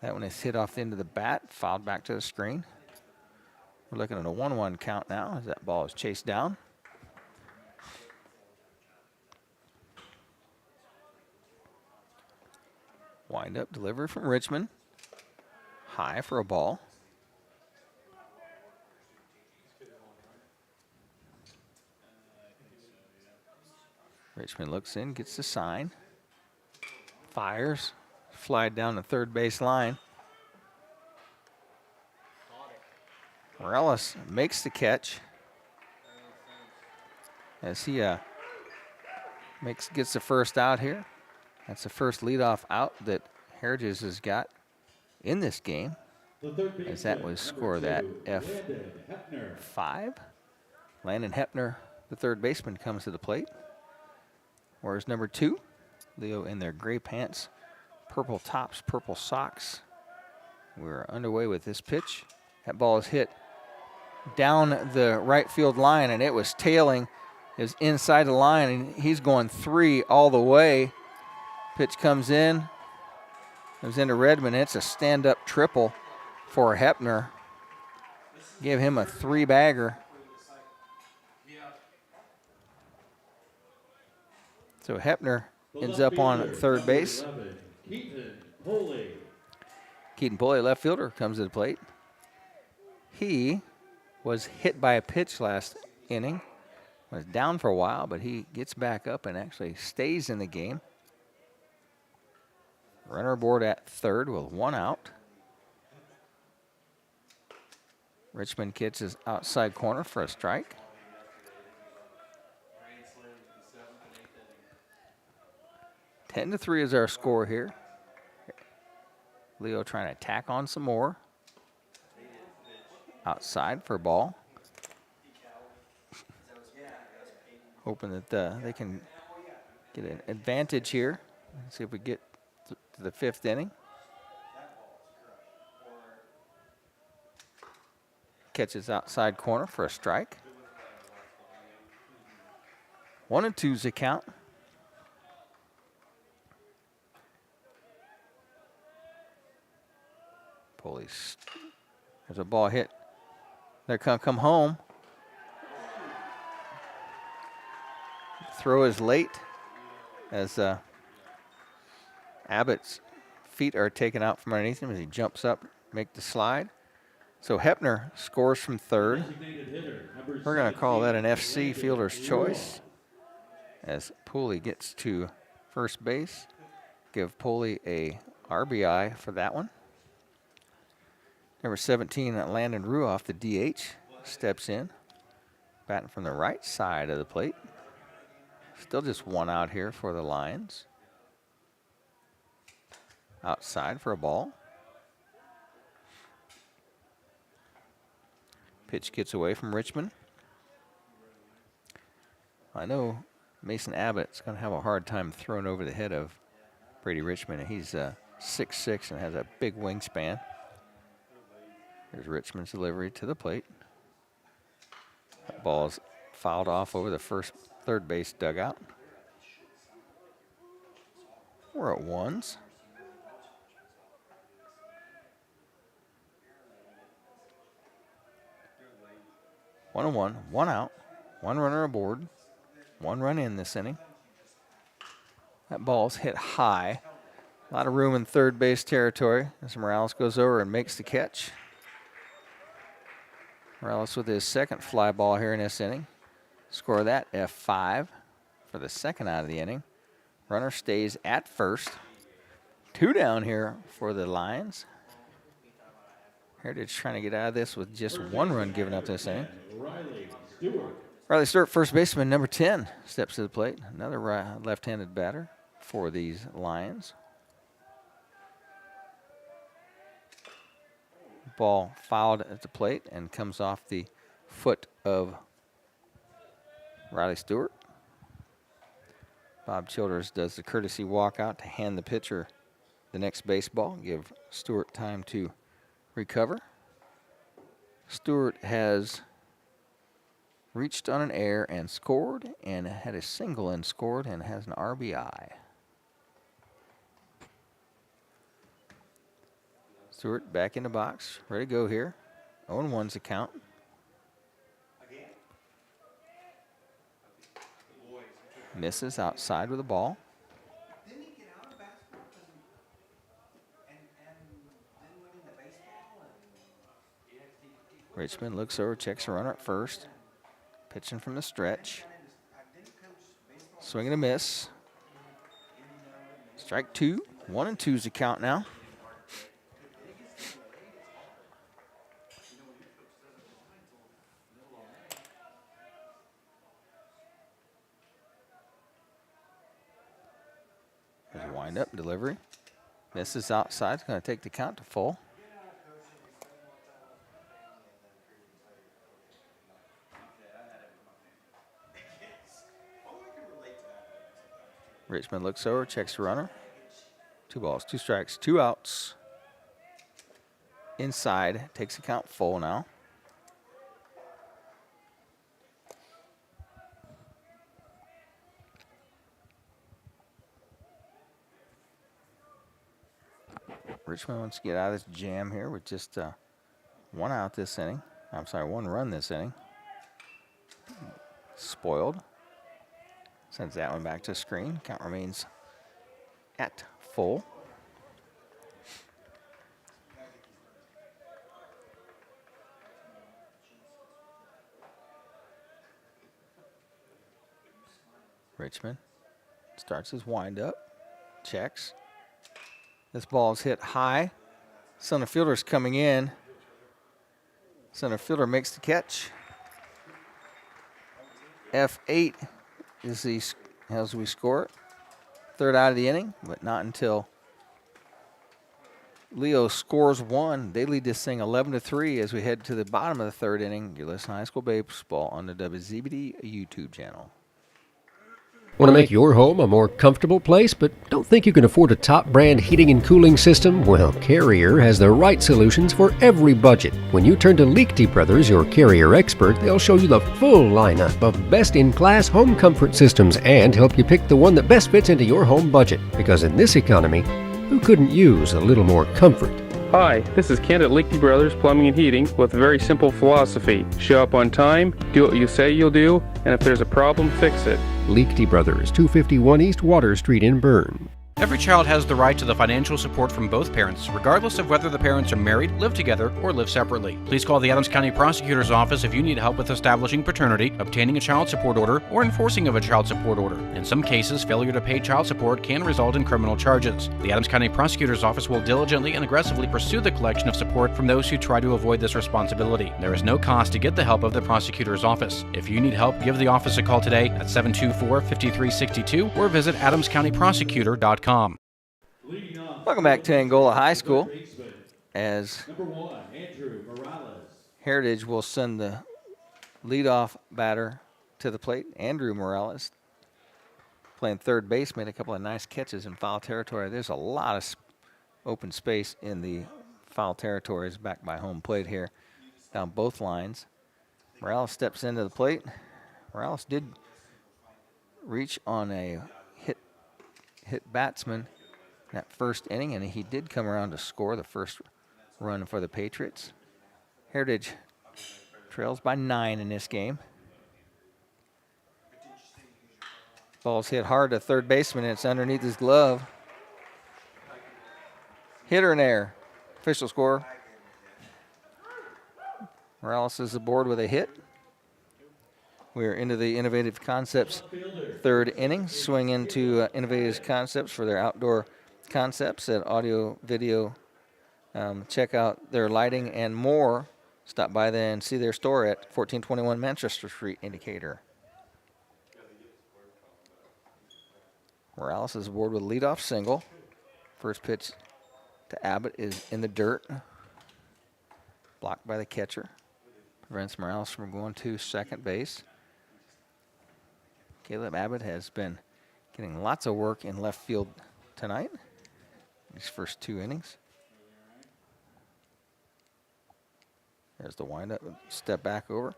That one is hit off the end of the bat, fouled back to the screen. We're looking at a 1-1 count now as that ball is chased down. Wind up delivery from Richmond. High for a ball. Richmond looks in, gets the sign. Fires. Fly down the third base line. Morales makes the catch as he Gets the first out here. That's the first leadoff out that Heritage has got in this game, as that was scored at F5. Landon Hepner, the third baseman, comes to the plate. Whereas number 2, Leo in their gray pants, purple tops, purple socks. We're underway with this pitch. That ball is hit down the right field line, and it was tailing. It was inside the line, and he's going 3 all the way. Pitch comes in. Comes into Redmond. It's a stand-up triple for Hepner. Give him a 3-bagger. So Hepner ends up on third base. Keaton Pulley, left fielder, comes to the plate. He was hit by a pitch last inning. Was down for a while, but he gets back up and actually stays in the game. Runner aboard at third with 1 out. Richmond gets his outside corner for a strike. Ten to 3 is our score here. Leo trying to tack on some more. Outside for a ball. Hoping that they can get an advantage here. Let's see if we get to the 5th inning. Catches outside corner for a strike. 1-2's the count. Police. There's a ball hit. They're going to come home. Throw is late as Abbott's feet are taken out from underneath him as he jumps up, make the slide. So Hepner scores from third. We're going to call that an FC, fielder's choice, as Pooley gets to first base. Give Pooley a RBI for that one. Number 17, Landon Ruoff, the DH, steps in, batting from the right side of the plate. Still just 1 out here for the Lions. Outside for a ball. Pitch gets away from Richmond. I know Mason Abbott's going to have a hard time throwing over the head of Brady Richmond. He's 6'6" and has a big wingspan. Here's Richmond's delivery to the plate. That ball is fouled off over the third base dugout. We're at 1s. One and 1, 1 out, 1 runner aboard, 1 run in this inning. That ball's hit high. A lot of room in third base territory as Morales goes over and makes the catch. Morales with his second fly ball here in this inning. Score that F5 for the second out of the inning. Runner stays at first. 2 down here for the Lions. Heritage trying to get out of this with just 1 run given up this inning. Riley Stewart, first baseman, number 10, steps to the plate. Another left-handed batter for these Lions. Ball fouled at the plate and comes off the foot of Riley Stewart. Bob Childers does the courtesy walkout to hand the pitcher the next baseball, give Stewart time to recover. Stewart has reached on an air and scored, and had a single and scored, and has an RBI. Stewart back in the box, ready to go here. 0-1's the count. Misses outside with the ball. Richmond looks over, checks a runner at first. Pitching from the stretch. Swing and a miss. Strike 2. 1-2's the count now. Wind up delivery. Misses outside. It's going to take the count to full. Richmond looks over, checks the runner. 2 balls, 2 strikes, 2 outs. Inside, takes the count full now. Richmond wants to get out of this jam here with just 1 out this inning. I'm sorry, 1 run this inning. Spoiled. Sends that one back to screen. Count remains at full. Richmond starts his windup, checks. This ball is hit high. Center fielder's coming in. Center fielder makes the catch. F8 is as we score it. 3rd out of the inning, but not until Leo scores 1. They lead this thing 11-3 as we head to the bottom of the 3rd inning. You're listening to High School Baseball on the WZBD YouTube channel. Want to make your home a more comfortable place, but don't think you can afford a top brand heating and cooling system? Well, Carrier has the right solutions for every budget. When you turn to Liechty Brothers, your Carrier expert, they'll show you the full lineup of best-in-class home comfort systems and help you pick the one that best fits into your home budget. Because in this economy, who couldn't use a little more comfort? Hi, this is Kent at Liechty Brothers Plumbing and Heating with a very simple philosophy. Show up on time, do what you say you'll do, and if there's a problem, fix it. Liechty Brothers, 251 East Water Street in Bern. Every child has the right to the financial support from both parents, regardless of whether the parents are married, live together, or live separately. Please call the Adams County Prosecutor's Office if you need help with establishing paternity, obtaining a child support order, or enforcing of a child support order. In some cases, failure to pay child support can result in criminal charges. The Adams County Prosecutor's Office will diligently and aggressively pursue the collection of support from those who try to avoid this responsibility. There is no cost to get the help of the Prosecutor's Office. If you need help, give the office a call today at 724-5362 or visit adamscountyprosecutor.com. Welcome back to Angola High School as Heritage will send the leadoff batter to the plate. Andrew Morales playing third base, made a couple of nice catches in foul territory. There's a lot of open space in the foul territories back by home plate here down both lines. Morales steps into the plate. Morales did reach on a hit batsman that first inning, and he did come around to score the first run for the Patriots. Heritage trails by 9 in this game. Ball's hit hard to third baseman, and it's underneath his glove. Hitter in air. Official score. Morales is aboard with a hit. We're into the Innovative Concepts third inning. Swing into Innovative Concepts for their outdoor concepts at audio, video. Check out their lighting and more. Stop by there and see their store at 1421 Manchester Street, Indicator. Morales is aboard with a leadoff single. First pitch to Abbott is in the dirt. Blocked by the catcher. Prevents Morales from going to second base. Caleb Abbott has been getting lots of work in left field tonight. These first 2 innings. There's the windup, step back over,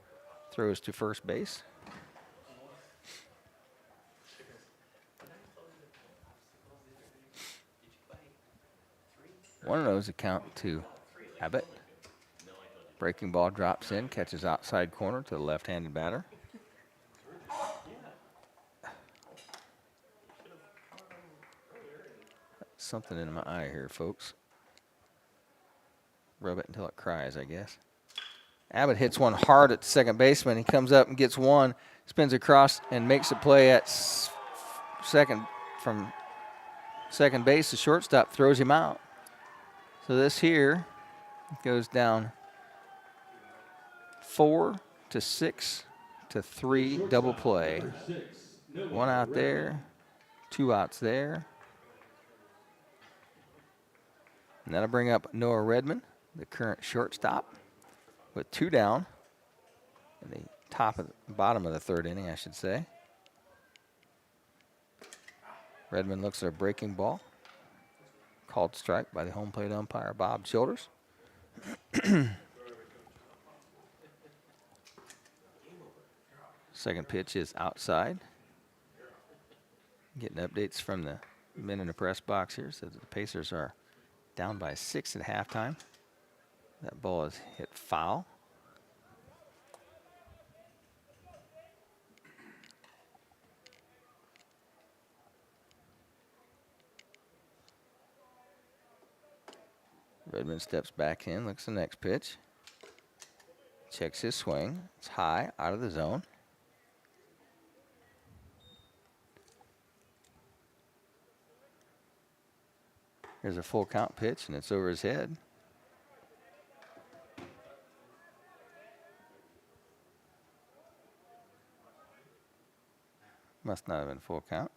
throws to first base. One of those account to Abbott. Breaking ball drops in, catches outside corner to the left-handed batter. Something in my eye here, folks. Rub it until it cries, I guess. Abbott hits one hard at the second baseman. He comes up and gets one, spins across and makes a play at second from second base. The shortstop throws him out. So this here goes down 4-6-3 double play. 1 out there, 2 outs there. And that'll bring up Noah Redmond, the current shortstop, with 2 down in the bottom of the 3rd inning, I should say. Redmond looks at a breaking ball. Called strike by the home plate umpire, Bob Childers. Second pitch is outside. Getting updates from the men in the press box here. Says the Pacers are down by 6 at halftime. That ball is hit foul. Redmond steps back in, looks at the next pitch. Checks his swing. It's high, out of the zone. Here's a full count pitch, and it's over his head. Must not have been full count.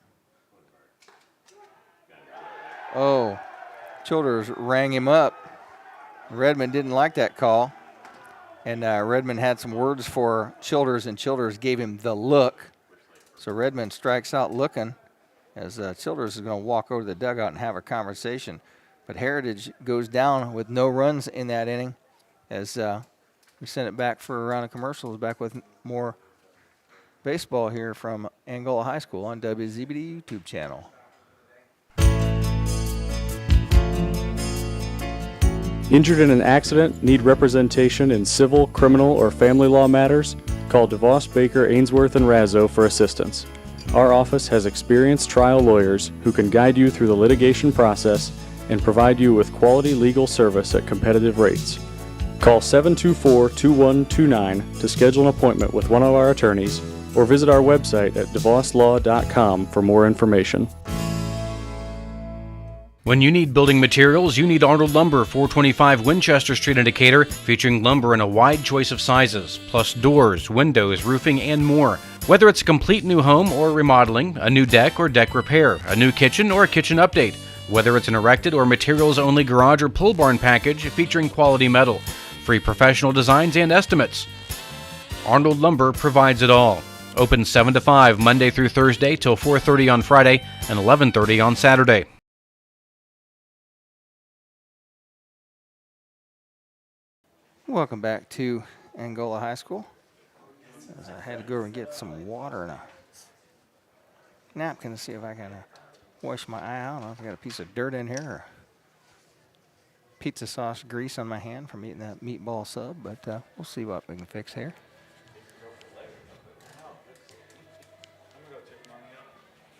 Oh, Childers rang him up. Redmond didn't like that call. And Redmond had some words for Childers, and Childers gave him the look. So Redmond strikes out looking, as Childers is going to walk over to the dugout and have a conversation. But Heritage goes down with no runs in that inning, as we send it back for a round of commercials, back with more baseball here from Angola High School on WZBD YouTube channel. Injured in an accident, need representation in civil, criminal, or family law matters? Call DeVos, Baker, Ainsworth, and Razzo for assistance. Our office has experienced trial lawyers who can guide you through the litigation process and provide you with quality legal service at competitive rates. Call 724-2129 to schedule an appointment with one of our attorneys, or visit our website at devoslaw.com for more information. When you need building materials, you need Arnold Lumber, 425 Winchester Street in Decatur, featuring lumber in a wide choice of sizes, plus doors, windows, roofing, and more. Whether it's a complete new home or remodeling, a new deck or deck repair, a new kitchen or a kitchen update, whether it's an erected or materials-only garage or pole barn package featuring quality metal, free professional designs and estimates. Arnold Lumber provides it all. Open 7 to 5 Monday through Thursday till 4:30 on Friday and 11:30 on Saturday. Welcome back to Angola High School. As I had to go and get some water and a napkin to see if I can wash my eye out. I don't know if I got a piece of dirt in here or pizza sauce grease on my hand from eating that meatball sub, but we'll see what we can fix here.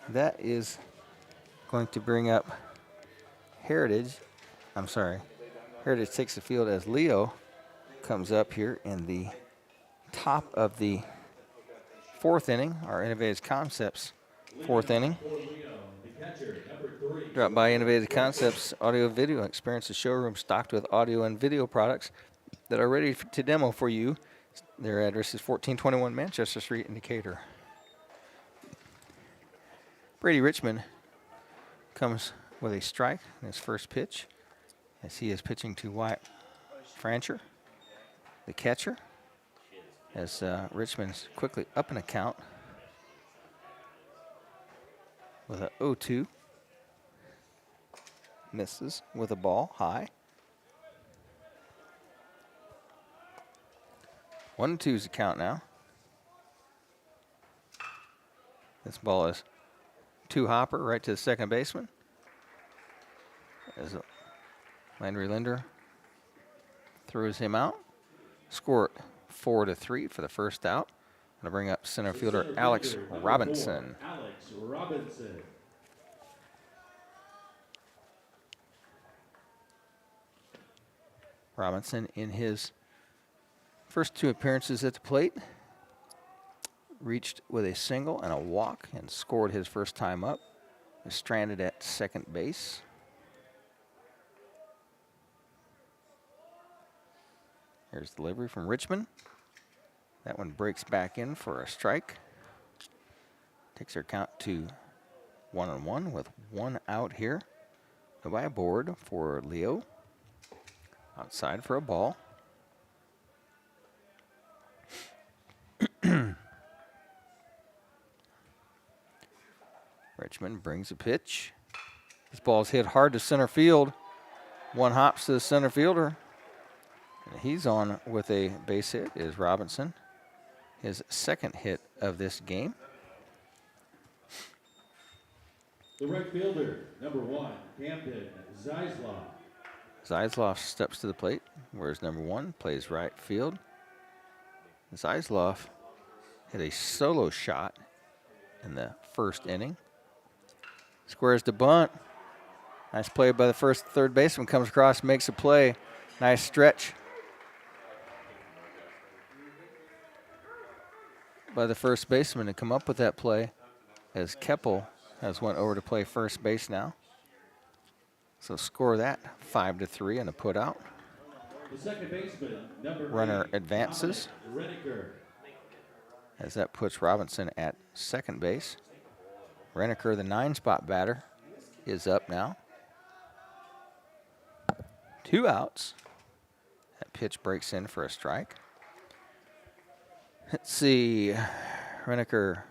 That is going to bring up Heritage. I'm sorry. Heritage takes the field as Leo comes up here in the top of the 4th inning, our Innovative Concepts 4th inning. Drop by Innovative Concepts Audio Video Experience, a showroom stocked with audio and video products that are ready to demo for you. Their address is 1421 Manchester Street in Decatur. Brady Richmond comes with a strike in his first pitch, as he is pitching to Wyatt Francher, the catcher, as Richmond's quickly up an account with an 0-2. Misses with a ball high. 1-2 is the count now. This ball is to Hopper, right to the second baseman. As Landry Linder throws him out. Score 4-3 for the first out. Going to bring up center fielder Alex Robinson. Alex Robinson. Robinson, in his first 2 appearances at the plate, reached with a single and a walk and scored his first time up. Was stranded at second base. Here's delivery from Richmond. That one breaks back in for a strike. Takes their count to 1-1 with 1 out here. Go by a board for Leo. Outside for a ball. Richmond brings a pitch. This ball's hit hard to center field. One hops to the center fielder. And he's on with a base hit is Robinson. His second hit of this game. The right fielder, number 1, Camden Zeisloff. Zeisloff steps to the plate, whereas number 1 plays right field. Zeisloff hit a solo shot in the first inning. Squares to bunt. Nice play by the third baseman. Comes across, makes a play. Nice stretch by the first baseman to come up with that play, as Keppel has went over to play first base now. So score that 5-3 and a put out. The second baseman, number Runner 8, advances Reniker. as that puts Robinson at second base. Reniker, the 9-spot batter, is up now. 2 outs. That pitch breaks in for a strike. Let's see. Reniker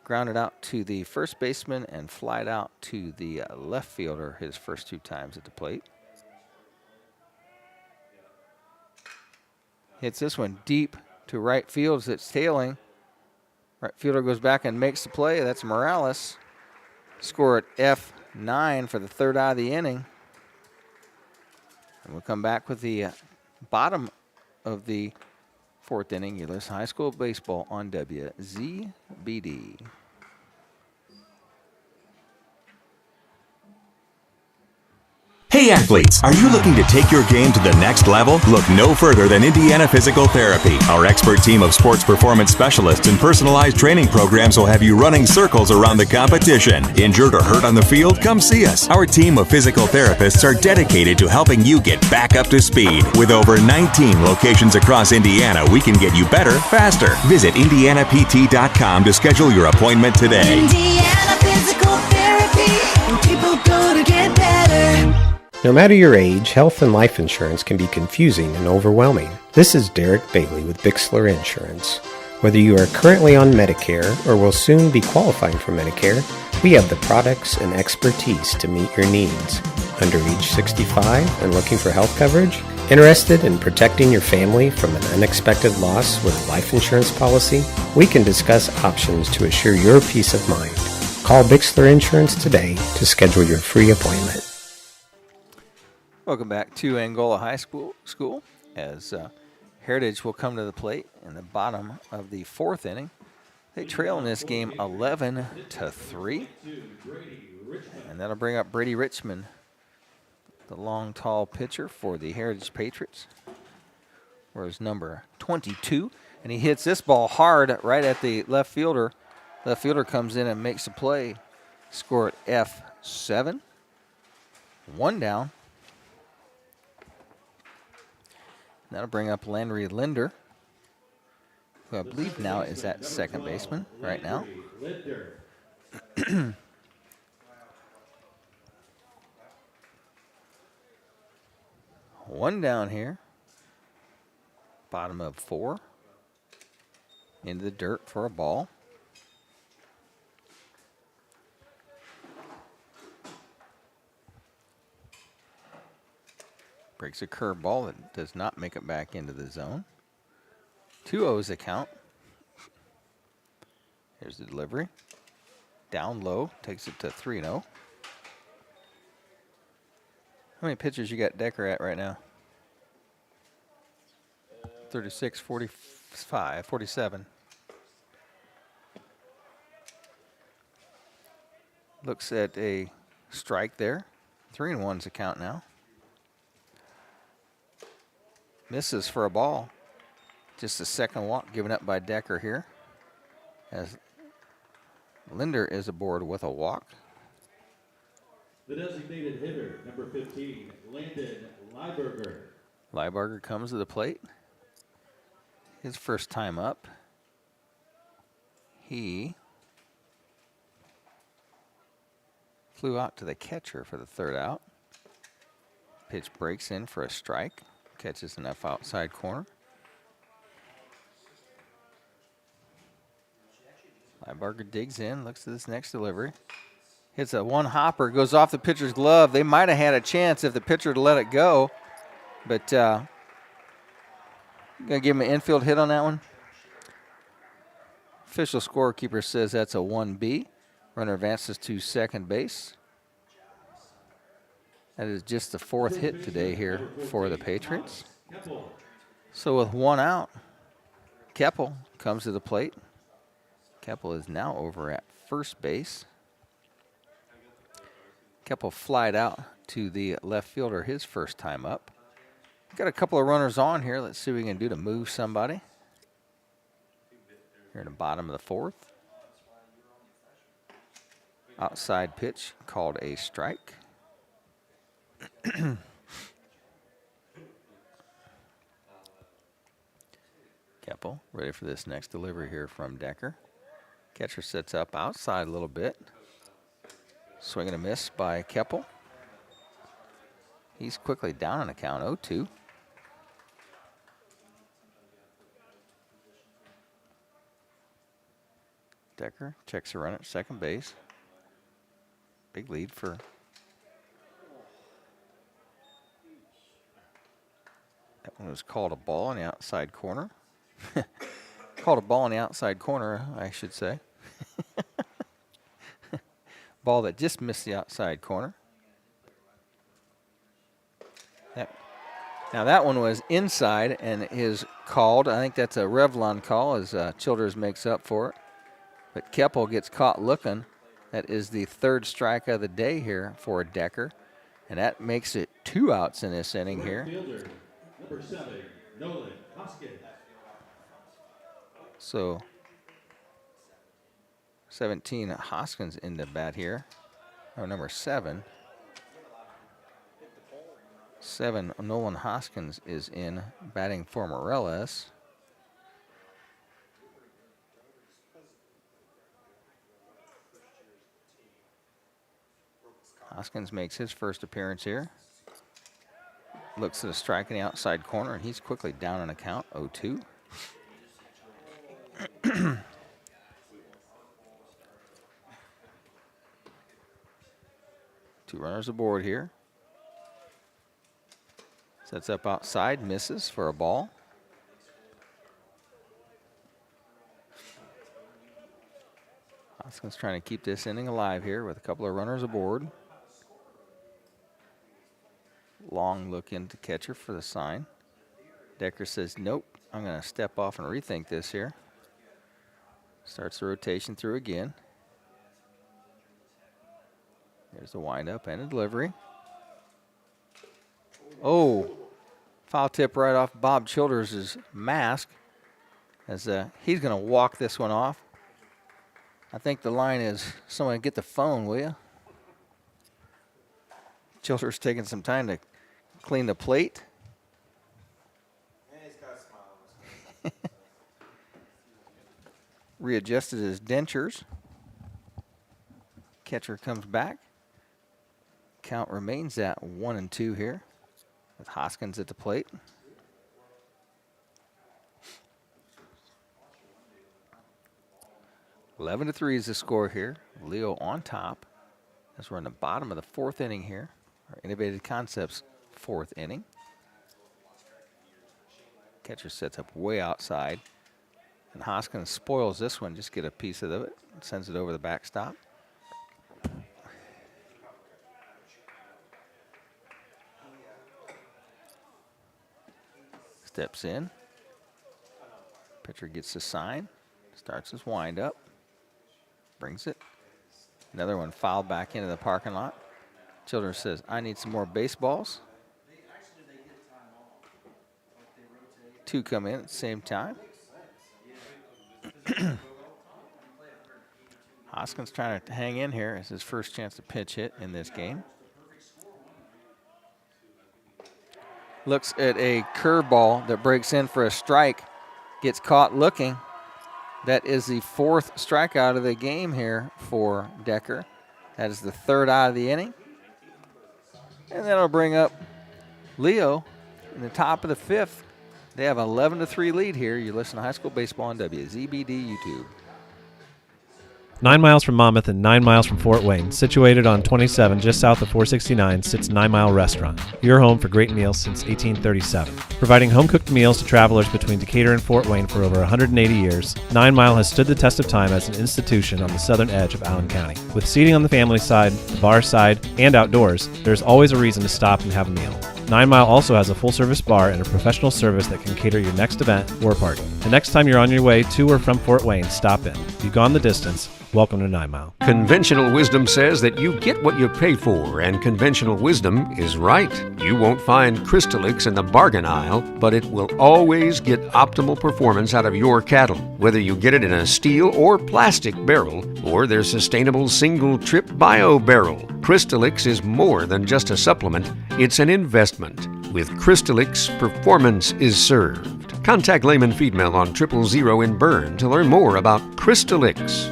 grounded out to the first baseman and flied out to the left fielder his first 2 times at the plate. Hits this one deep to right field as it's tailing. Right fielder goes back and makes the play. That's Morales. Score at F9 for the 3rd out of the inning. And we'll come back with the bottom of the 4th inning. You listen to High School Baseball on WZBD. Hey athletes, are you looking to take your game to the next level? Look no further than Indiana Physical Therapy. Our expert team of sports performance specialists and personalized training programs will have you running circles around the competition. Injured or hurt on the field? Come see us. Our team of physical therapists are dedicated to helping you get back up to speed. With over 19 locations across Indiana, we can get you better, faster. Visit IndianaPT.com to schedule your appointment today. Indiana Physical Therapy, where people go to get better. No matter your age, health and life insurance can be confusing and overwhelming. This is Derek Bailey with Bixler Insurance. Whether you are currently on Medicare or will soon be qualifying for Medicare, we have the products and expertise to meet your needs. Under age 65 and looking for health coverage? Interested in protecting your family from an unexpected loss with a life insurance policy? We can discuss options to assure your peace of mind. Call Bixler Insurance today to schedule your free appointment. Welcome back to Angola High School as Heritage will come to the plate in the bottom of the 4th inning. They trail in this game 11-3. And that'll bring up Brady Richmond, the long, tall pitcher for the Heritage Patriots. Whereas number 22. And he hits this ball hard right at the left fielder. Left fielder comes in and makes a play. Score at F7. 1 down. That'll bring up Landry Linder, who I believe now is at second baseman right now. One down here. Bottom of 4. Into the dirt for a ball. Breaks a curveball that does not make it back into the zone. 2-0's the count. Here's the delivery. Down low, takes it to 3-0. How many pitchers you got Decker at right now? 36, 45, 47. Looks at a strike there. 3-1's the count now. Misses for a ball. Just a second walk given up by Decker here. As Linder is aboard with a walk. The designated hitter, number 15, Landon Lieberger. Lieberger comes to the plate. His first time up. He flew out to the catcher for the 3rd out. Pitch breaks in for a strike. Catches enough outside corner. Linebarger digs in, looks at this next delivery. Hits a one hopper, goes off the pitcher's glove. They might have had a chance if the pitcher had let it go, but gonna give him an infield hit on that one. Official scorekeeper says that's a 1B. Runner advances to second base. That is just the 4th hit today here for the Patriots. So with 1 out, Keppel comes to the plate. Keppel is now over at first base. Keppel flied out to the left fielder his first time up. Got a couple of runners on here. Let's see what we can do to move somebody. Here in the bottom of the 4th. Outside pitch called a strike. Keppel ready for this next delivery here from Decker. Catcher sets up outside a little bit. Swing and a miss by Keppel. He's quickly down on the count, 0-2. Decker checks a run at second base. Big lead for that one. Was called a ball on the outside corner. Called a ball on the outside corner, I should say. Ball that just missed the outside corner. Now that one was inside and is called. I think that's a Revlon call as Childers makes up for it. But Keppel gets caught looking. That is the 3rd strike of the day here for Decker. And that makes it 2 outs in this inning here. Fielder, number 7, Nolan Hoskins. So 17 Hoskins in the bat here. Oh, number 7. 7 Nolan Hoskins is in batting for Morales. Hoskins makes his first appearance here. Looks at a strike in the outside corner, and he's quickly down on a count, 0-2. Two runners aboard here. Sets up outside, misses for a ball. Hoskins trying to keep this inning alive here with a couple of runners aboard. Long look into catcher for the sign. Decker says, nope, I'm going to step off and rethink this here. Starts the rotation through again. There's the windup and a delivery. Oh, foul tip right off Bob Childers' mask as he's going to walk this one off. I think the line is, someone get the phone, will you? Childers taking some time to clean the plate. Readjusted his dentures. Catcher comes back. Count remains at 1-2 here with Hoskins at the plate. (11-3) is the score here. Leo on top as we're in the bottom of the 4th inning here. Our Innovative Concepts 4th inning. Catcher sets up way outside. And Hoskins spoils this one. Just get a piece of it. Sends it over the backstop. Steps in. Pitcher gets the sign. Starts his windup. Brings it. Another one fouled back into the parking lot. Childers says, I need some more baseballs. 2 come in at the same time. Hoskins trying to hang in here. It's his first chance to pitch hit in this game. Looks at a curveball that breaks in for a strike. Gets caught looking. That is the 4th strikeout of the game here for Decker. That is the 3rd out of the inning. And that'll bring up Leo in the top of the fifth. They have an 11-3 lead here. You listen to High School Baseball on WZBD YouTube. 9 miles from Monmouth and 9 miles from Fort Wayne, situated on 27 just south of 469, sits 9 Mile Restaurant, your home for great meals since 1837. Providing home-cooked meals to travelers between Decatur and Fort Wayne for over 180 years, 9 Mile has stood the test of time as an institution on the southern edge of Allen County. With seating on the family side, the bar side, and outdoors, there's always a reason to stop and have a meal. 9 Mile also has a full-service bar and a professional service that can cater your next event or party. The next time you're on your way to or from Fort Wayne, stop in. If you've gone the distance, welcome to 9 Mile. Conventional wisdom says that you get what you pay for, and conventional wisdom is right. You won't find Crystalix in the bargain aisle, but it will always get optimal performance out of your cattle. Whether you get it in a steel or plastic barrel, or their sustainable single-trip bio barrel, Crystalix is more than just a supplement, it's an investment. With Crystalix, performance is served. Contact Lehman Feed Mill on 000 in Bern to learn more about Crystalix.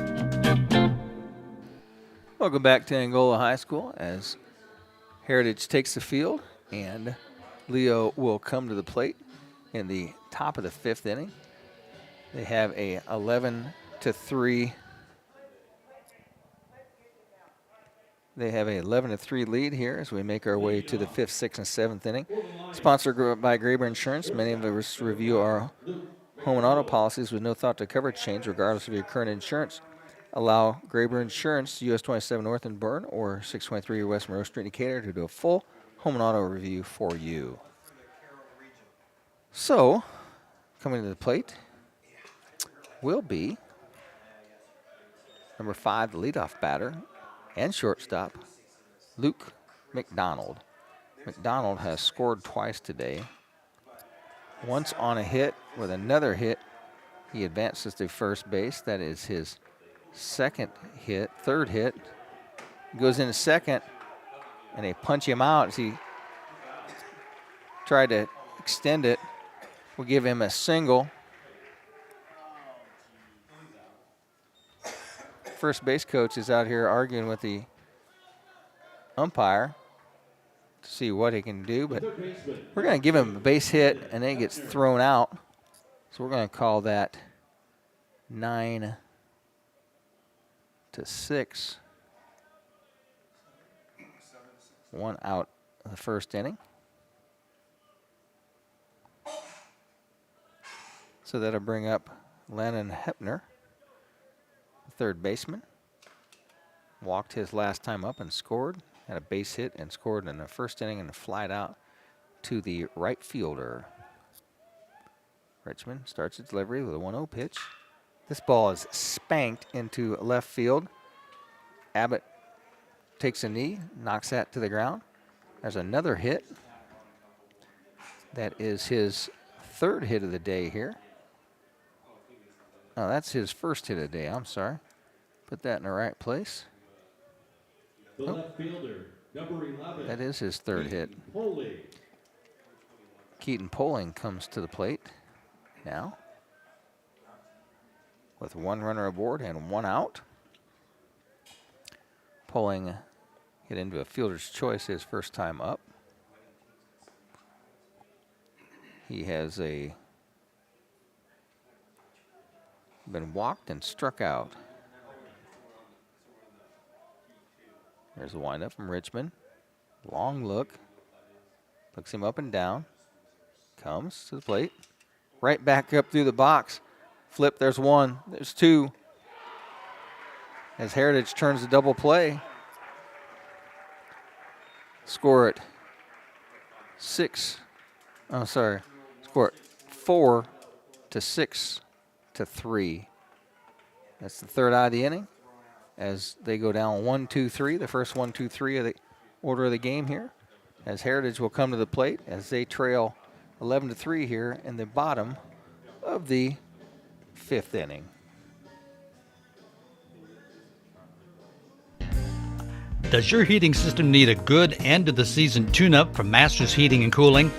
Welcome back to Angola High School as Heritage takes the field, and Leo will come to the plate in the top of the fifth inning. They have a 11-3. They have a 11-3 lead here as we make our way to the fifth, sixth, and seventh inning. Sponsored by Brewer Insurance. Many of us review our home and auto policies with no thought to coverage change, regardless of your current insurance. Allow Brewer Insurance, US 27 North in Bern or 623 West Monroe Street, Decatur, to do a full home and auto review for you. So, coming to the plate will be number 5, the leadoff batter and shortstop, Luke McDonald. McDonald has scored twice today. Once on a hit. With another hit, he advances to first base. That is his third hit. He goes into second, and they punch him out as he tried to extend it. We'll give him a single. First base coach is out here arguing with the umpire to see what he can do, but we're going to give him a base hit, and then he gets thrown out. So we're going to call that 9-6. 1 out of the first inning. So that'll bring up Lennon Hepner, third baseman. Walked his last time up and scored. Had a base hit and scored in the first inning and flied out to the right fielder. Richmond starts its delivery with a 1-0 pitch. This ball is spanked into left field. Abbott takes a knee, knocks that to the ground. There's another hit. That is his third hit of the day here. Oh, that's his first hit of the day. I'm sorry. Put that in the right place. The left fielder, number 11. That is his third hit. Poling. Keaton Poling comes to the plate now with 1 runner aboard and 1 out. Poling hit into a fielder's choice his first time up. He has been walked and struck out. There's a windup from Richmond. Long look. Looks him up and down. Comes to the plate. Right back up through the box. Flip, there's 1. There's 2. As Heritage turns the double play. Score it 4-6-3. That's the third out of the inning. As they go down 1-2-3, the first 1-2-3 of the order of the game here. As Heritage will come to the plate as they trail 11-3 here in the bottom of the fifth inning. Does your heating system need a good end-of-the-season tune-up from Masters Heating and Cooling?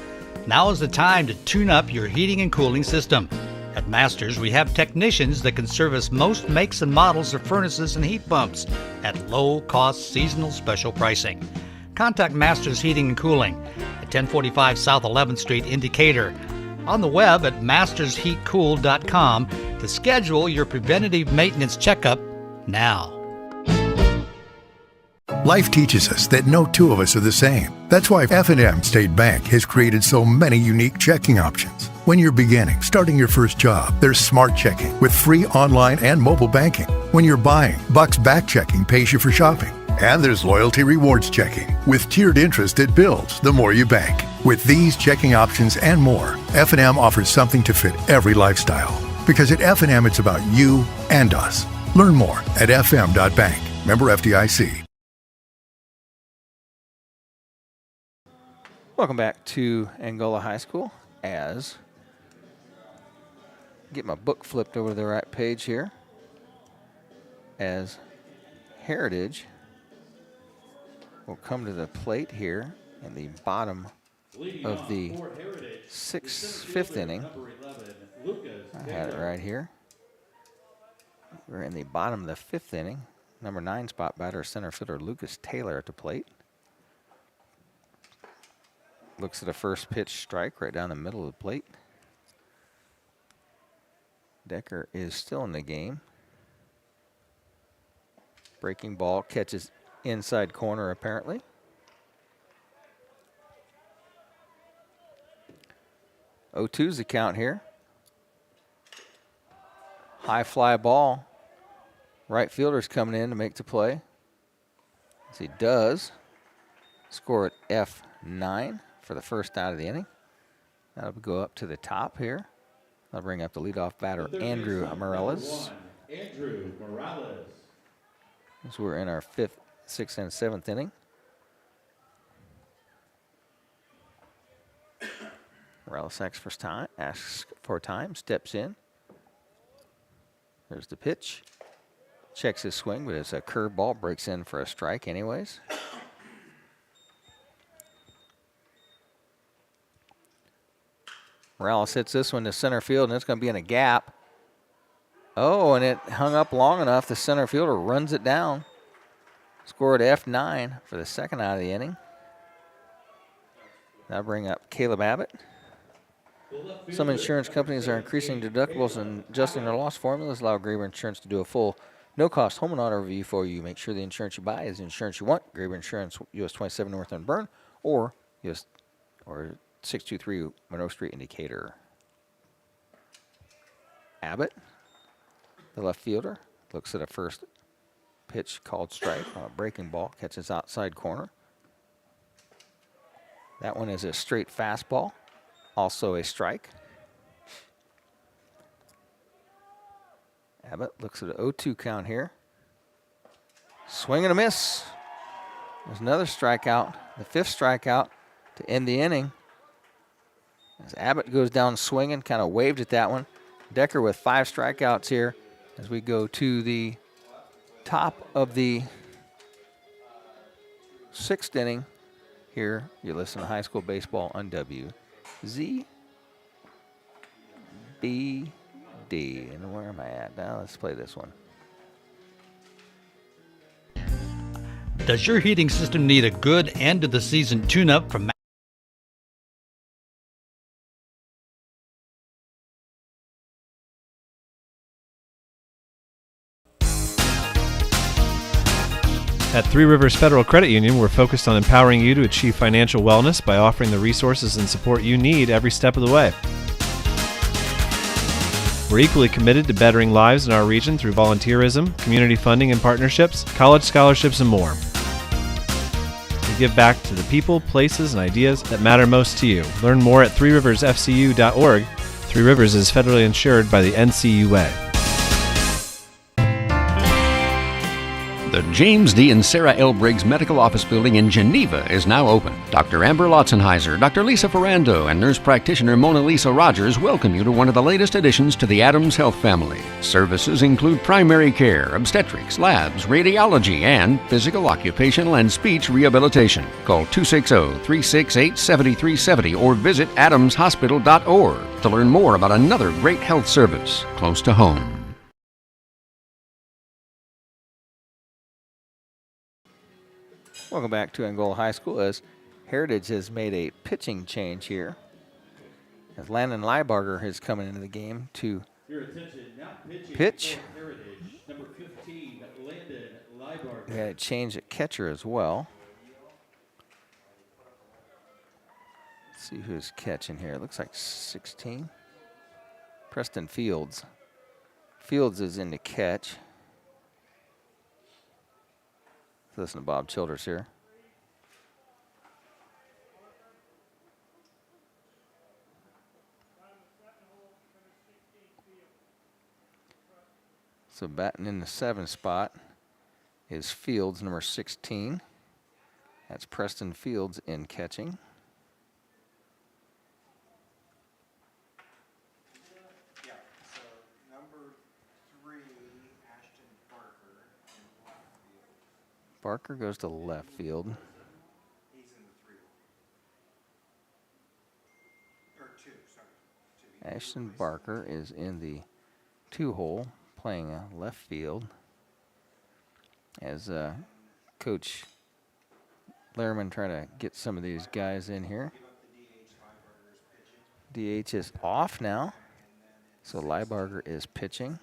Now is the time to tune up your heating and cooling system. At Masters, we have technicians that can service most makes and models of furnaces and heat pumps at low-cost seasonal special pricing. Contact Masters Heating and Cooling at 1045 South 11th Street in Decatur. On the web at mastersheatcool.com to schedule your preventative maintenance checkup now. Life teaches us that no two of us are the same. That's why F&M State Bank has created so many unique checking options. When you're beginning, starting your first job, there's Smart Checking with free online and mobile banking. When you're buying, Bucks Back Checking pays you for shopping. And there's Loyalty Rewards Checking with tiered interest that builds the more you bank. With these checking options and more, F&M offers something to fit every lifestyle. Because at F&M, it's about you and us. Learn more at fm.bank. Member FDIC. Welcome back to Angola High School. As get my book flipped over to the right page here. As Heritage will come to the plate here in the bottom of the fifth inning. I had it right here. We're in the bottom of the fifth inning. Number 9 spot batter, center fielder Lucas Taylor at the plate. Looks at a first pitch strike right down the middle of the plate. Decker is still in the game. Breaking ball catches inside corner apparently. Oh, 2's the count here. High fly ball. Right fielder's coming in to make the play. As he does. Score at F9 for the first out of the inning. That'll go up to the top here. That'll bring up the leadoff batter, Andrew Morales. Andrew Morales. So we're in our 5th, 6th, and 7th inning. Morales asks for time, steps in. There's the pitch. Checks his swing, but it's a curveball, breaks in for a strike anyways. Morales hits this one to center field, and it's going to be in a gap. Oh, and it hung up long enough. The center fielder runs it down. Scored F9 for the second out of the inning. Now bring up Caleb Abbott. Some insurance companies are increasing deductibles and adjusting their loss formulas. Allow Graber Insurance to do a full no-cost home and auto review for you. Make sure the insurance you buy is the insurance you want. Graber Insurance, US 27 North and Bern, or 623 Monroe Street in Decatur. Abbott, the left fielder, looks at a first pitch called strike on a breaking ball, catches outside corner. That one is a straight fastball, also a strike. Abbott looks at an 0-2 count here. Swing and a miss. There's another strikeout, the 5th strikeout to end the inning. As Abbott goes down swinging, kind of waved at that one. Decker with 5 strikeouts here as we go to the top of the 6th inning. Here, you listen to High School Baseball on WZBD. And where am I at? Now let's play this one. Does your heating system need a good end-of-the-season tune-up from At Three Rivers Federal Credit Union, we're focused on empowering you to achieve financial wellness by offering the resources and support you need every step of the way. We're equally committed to bettering lives in our region through volunteerism, community funding and partnerships, college scholarships, and more. We give back to the people, places, and ideas that matter most to you. Learn more at threeriversfcu.org. Three Rivers is federally insured by the NCUA. The James D. and Sarah L. Briggs Medical Office Building in Geneva is now open. Dr. Amber Lotzenheiser, Dr. Lisa Ferrando, and nurse practitioner Mona Lisa Rogers welcome you to one of the latest additions to the Adams Health family. Services include primary care, obstetrics, labs, radiology, and physical, occupational, and speech rehabilitation. Call 260-368-7370 or visit adamshospital.org to learn more about another great health service close to home. Welcome back to Angola High School as Heritage has made a pitching change here, as Landon Liebarger is coming into the game to Your attention, now pitching pitch. for Heritage, number 15, Landon Liebarger. We had a change at catcher as well. Let's see who's catching here. It looks like 16. Preston Fields. Fields is in the catch. Listen to Bob Childers here. So batting in the 7 spot is Fields, number 16. That's Preston Fields in catching. Yeah, so number 3, Ashton Barker in left field. Barker goes to left field. He's in the 3 hole. Or 2, sorry. 2. Ashton Barker is in the 2 hole, playing left field, as Coach Lehrman trying to get some of these guys in here. DH is off now, so Liebarger is pitching.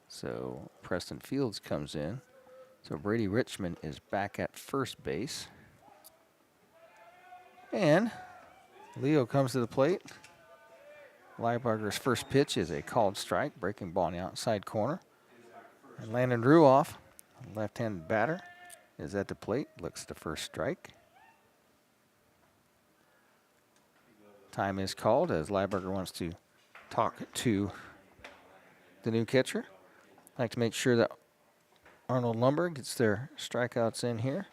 So Preston Fields comes in. So Brady Richmond is back at first base. And Leo comes to the plate. Liebarger's first pitch is a called strike, breaking ball on the outside corner. And Landon Ruoff, left-handed batter, is at the plate, looks at the first strike. Time is called as Liebarger wants to talk to the new catcher. I'd like to make sure that Arnold Lumber gets their strikeouts in here,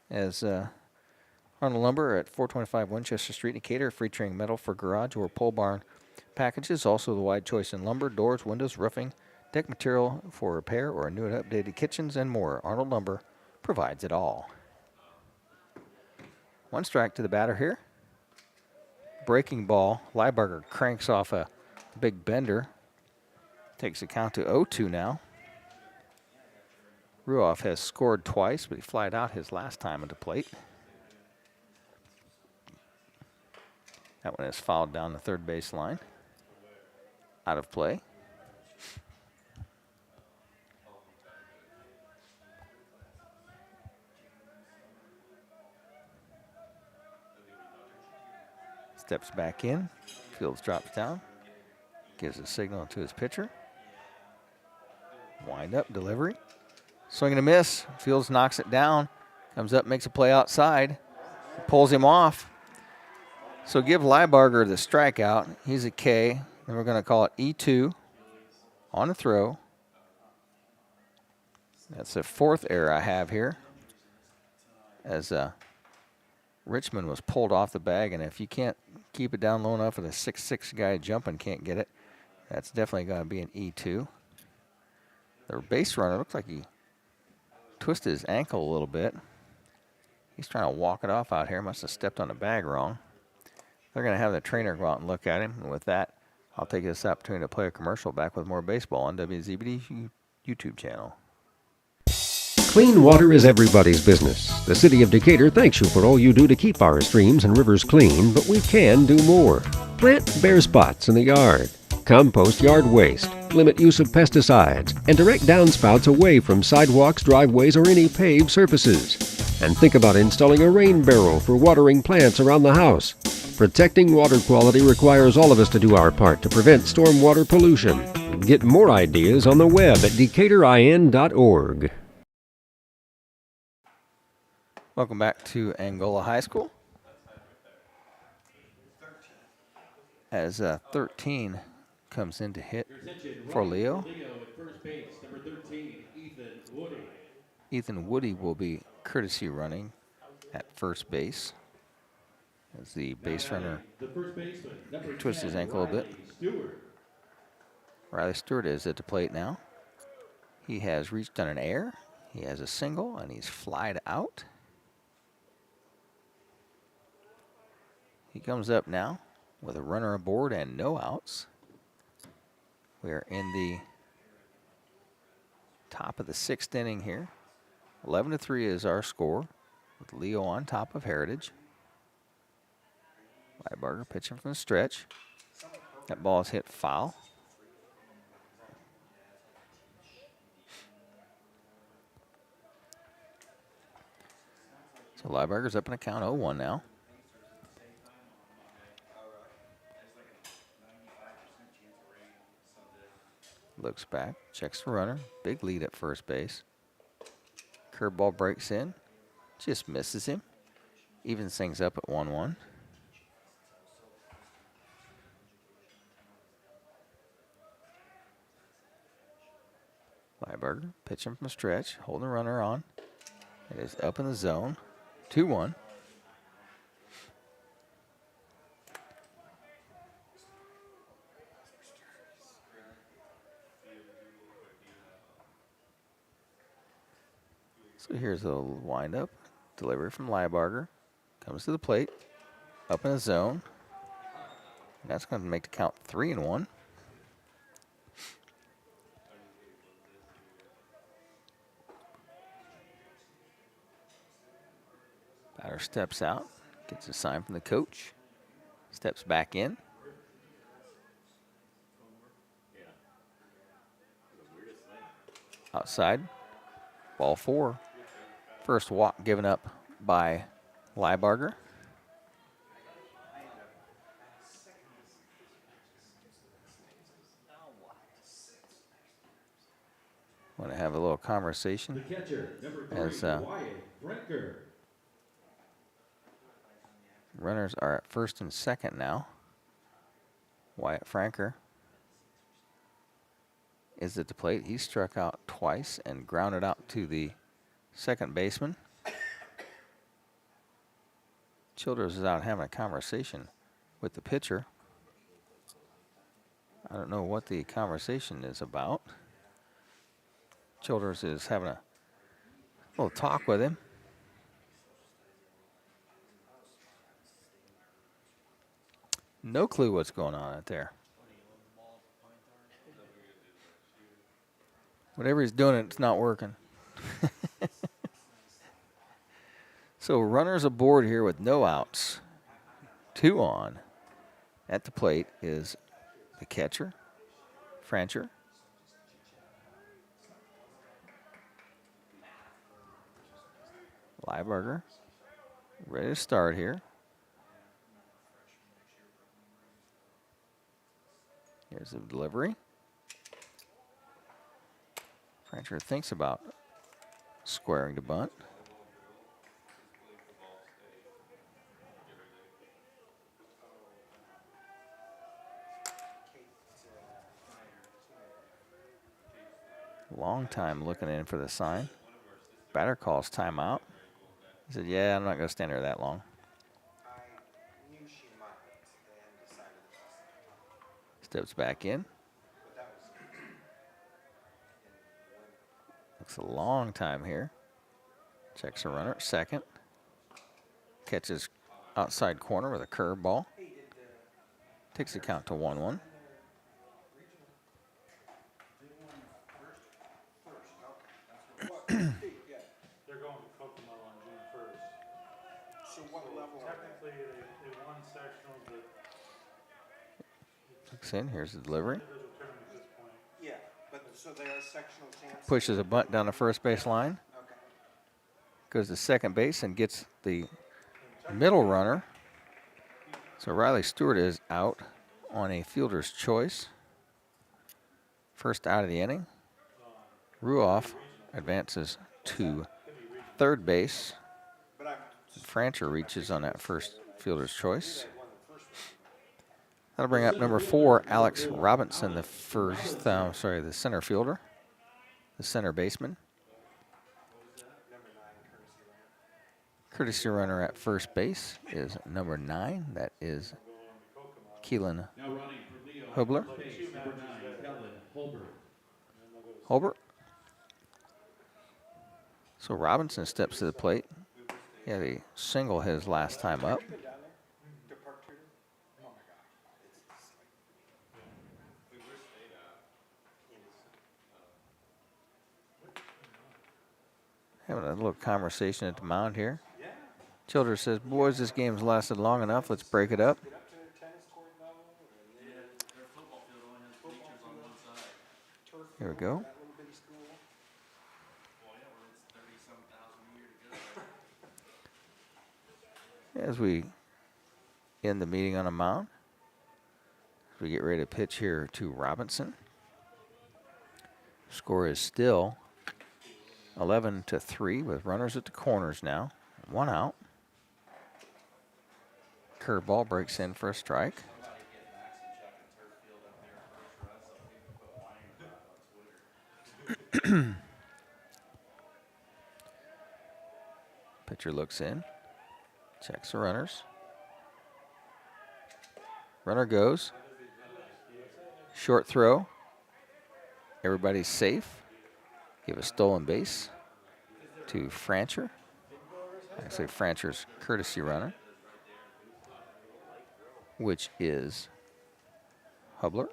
as Arnold Lumber at 425 Winchester Street, Decatur, featuring metal for garage or pole barn packages. Also the wide choice in lumber, doors, windows, roofing, deck material for repair or new and updated kitchens, and more. Arnold Lumber provides it all. 1 strike to the batter here. Breaking ball. Liebarger cranks off a big bender. Takes the count to 0-2 now. Ruoff has scored twice, but he flied out his last time at the plate. That one is fouled down the third base line. Out of play. Steps back in. Fields drops down. Gives a signal to his pitcher. Wind up, delivery. Swing and a miss. Fields knocks it down. Comes up, makes a play outside. Pulls him off. So give Liebarger the strikeout. He's a K. And we're going to call it E2 on the throw. That's the 4th error I have here, as Richmond was pulled off the bag. And if you can't keep it down low enough and a 6'6" guy jumping can't get it, that's definitely going to be an E2. The base runner looks like he twisted his ankle a little bit. He's trying to walk it off out here. Must have stepped on the bag wrong. They're going to have the trainer go out and look at him. And with that, I'll take this opportunity to play a commercial. Back with more baseball on WZBD YouTube channel. Clean water is everybody's business. The City of Decatur thanks you for all you do to keep our streams and rivers clean, but we can do more. Plant bare spots in the yard. Compost yard waste. Limit use of pesticides. And direct downspouts away from sidewalks, driveways, or any paved surfaces. And think about installing a rain barrel for watering plants around the house. Protecting water quality requires all of us to do our part to prevent stormwater pollution. Get more ideas on the web at decaturin.org. Welcome back to Angola High School. As 13 comes in to hit for Leo. At first base, number 13, Ethan Woody. Ethan Woody will be courtesy running at first base, as the base runner twists his ankle a bit. Riley Stewart is at the plate now. He has reached on an air. He has a single, and he's flied out. He comes up now with a runner aboard and no outs. We are in the top of the 6th inning here. 11-3 is our score, with Leo on top of Heritage. Liebarger pitching from the stretch. That ball is hit foul. So Liebarger's up in a count 0-1 now. Looks back, checks the runner. Big lead at first base. Curveball breaks in, just misses him. Evens things up at 1-1. Liebarger pitching from the stretch, holding the runner on. It is up in the zone, 2-1. So here's a windup. Delivery from Liebarger. Comes to the plate. Up in the zone. And that's going to make the count 3-1. Batter steps out. Gets a sign from the coach. Steps back in. Outside. Ball 4. First walk given up by Liebarger. Want to have a little conversation The catcher, number 3, as Wyatt Franker. runners are at first and second now. Wyatt Franker is at the plate. He struck out twice and grounded out to the second baseman. Childers is out having a conversation with the pitcher. I don't know what the conversation is about. Childers is having a little talk with him. No clue what's going on out there. Whatever he's doing, it's not working. So runners aboard here with no outs. 2 on. At the plate is the catcher, Francher. Liebarger ready to start here. Here's the delivery. Francher thinks about squaring to bunt. Long time looking in for the sign. Batter calls timeout. He said, yeah, I'm not going to stand there that long. Steps back in. Looks a long time here. Checks the runner at second. Catches outside corner with a curveball. Takes the count to 1-1. They're going to Kokomo on June 1st. So what level? Technically, they won sectionals, but Looks in. Here's the delivery. yeah, but so they are sectional champs. Pushes a bunt down the first base line. Okay. Goes to second base and gets the middle runner. So Riley Stewart is out on a fielder's choice. First out of the inning. Ruoff advances to third base. Francher reaches on that first fielder's choice. That'll bring up number 4, Alex Robinson, the the center fielder, the center baseman. Courtesy runner at first base is number 9. That is Keelan Hobler. Holbert. So Robinson steps to the plate. He had a single his last time up. Having a little conversation at the mound here. Childress says, boys, this game's lasted long enough. Let's break it up. Here we go. As we end the meeting on a mound, as we get ready to pitch here to Robinson. Score is still 11-3 with runners at the corners now. 1 out. Curveball breaks in for a strike. Pitcher looks in, checks the runners. Runner goes. Short throw. Everybody's safe. Give a stolen base to Francher. Actually, Francher's courtesy runner, which is Hubler.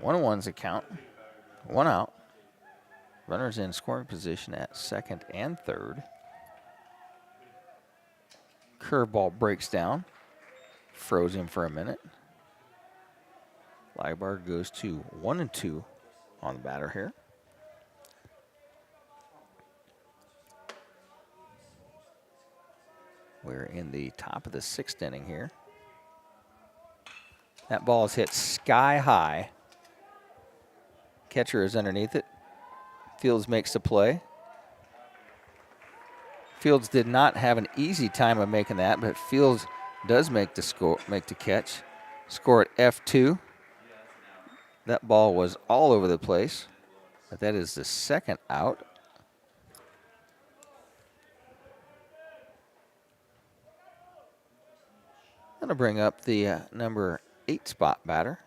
1-1's the count. 1 out. Runners in scoring position at second and third. Curveball breaks down. Froze him for a minute. Libar goes to 1-2 on the batter here. We're in the top of the 6th inning here. That ball is hit sky high. Catcher is underneath it. Fields makes the play. Fields did not have an easy time of making that, but Fields does make the catch. Score at F2. That ball was all over the place, but that is the 2nd out. That'll bring up the number 8 spot batter,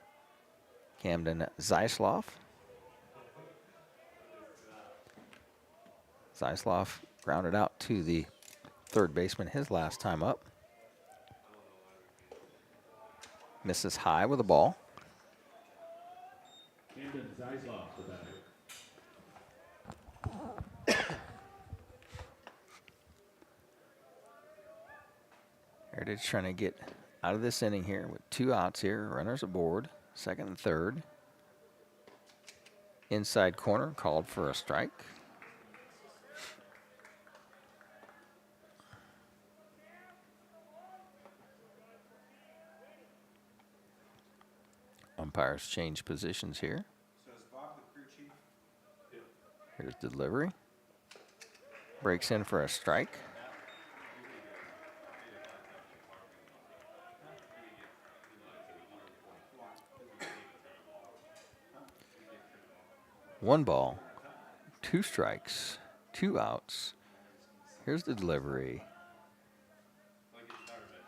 Camden Zeisloff. Zeisloff grounded out to the third baseman his last time up. Misses high with the ball. Camden Zeisloff, the batter. Heritage trying to get out of this inning here with 2 outs here. Runners aboard, 2nd and 3rd. Inside corner called for a strike. Umpires change positions here. Here's delivery. Breaks in for a strike. One ball, 2 strikes, 2 outs. Here's the delivery.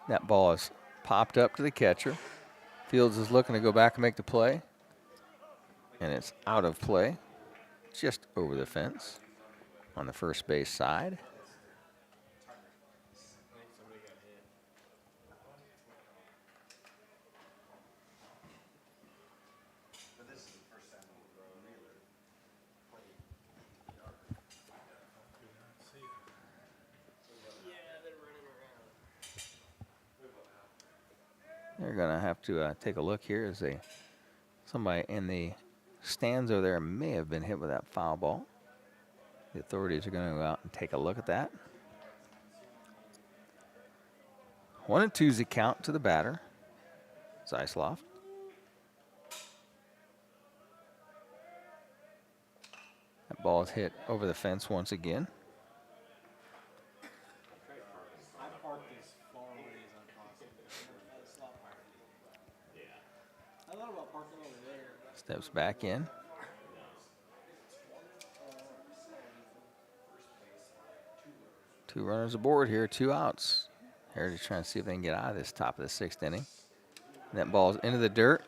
That ball is popped up to the catcher. Fields is looking to go back and make the play. And it's out of play. Just over the fence on the first base side. They're going to have to take a look here as somebody in the stands over there may have been hit with that foul ball. The authorities are going to go out and take a look at that. 1-2's the count to the batter, Zeisloff. That ball is hit over the fence once again. Steps back in. Two runners aboard here, 2 outs. Heritage trying to see if they can get out of this top of the 6th inning. That ball's into the dirt.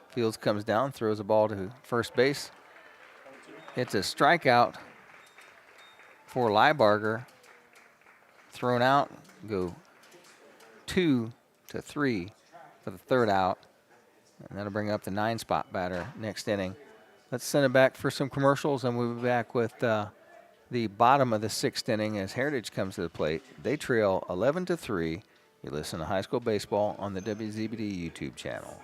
Fields comes down, throws the ball to first base. It's a strikeout for Liebarger. Thrown out, go 2-3 for the 3rd out. And that'll bring up the 9 spot batter next inning, Let's send it back for some commercials, and we'll be back with the bottom of the 6th inning as Heritage comes to the plate. They trail 11-3. You listen to High School Baseball on the WZBD YouTube channel.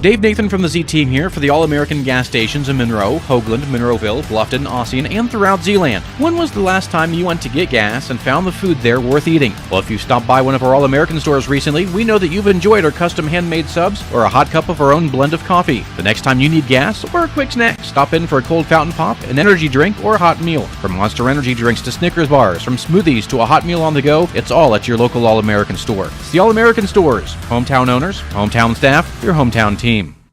Dave Nathan from the Z Team here for the All-American gas stations in Monroe, Hoagland, Monroeville, Bluffton, Ossian, and throughout Zeeland. When was the last time you went to get gas and found the food there worth eating? Well, if you stopped by one of our All-American stores recently, we know that you've enjoyed our custom handmade subs or a hot cup of our own blend of coffee. The next time you need gas or a quick snack, stop in for a cold fountain pop, an energy drink, or a hot meal. From Monster energy drinks to Snickers bars, from smoothies to a hot meal on the go, it's all at your local All-American store. It's the All-American stores. Hometown owners, hometown staff, your hometown team.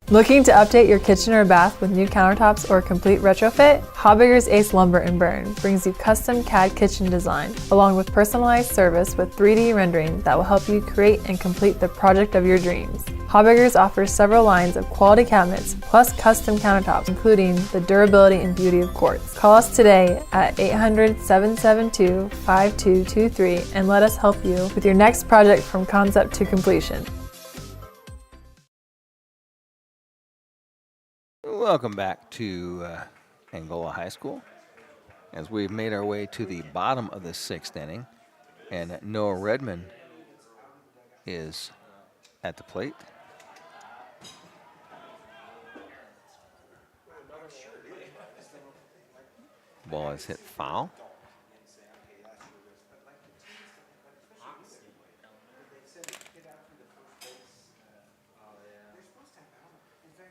Looking to update your kitchen or bath with new countertops or a complete retrofit? Hobbiger's Ace Lumber in Bern brings you custom CAD kitchen design, along with personalized service with 3D rendering that will help you create and complete the project of your dreams. Hobbiger's offers several lines of quality cabinets plus custom countertops, including the durability and beauty of quartz. Call us today at 800-772-5223 and let us help you with your next project from concept to completion. Welcome back to Angola High School as we've made our way to the bottom of the 6th inning, and Noah Redmond is at the plate. Ball is hit foul.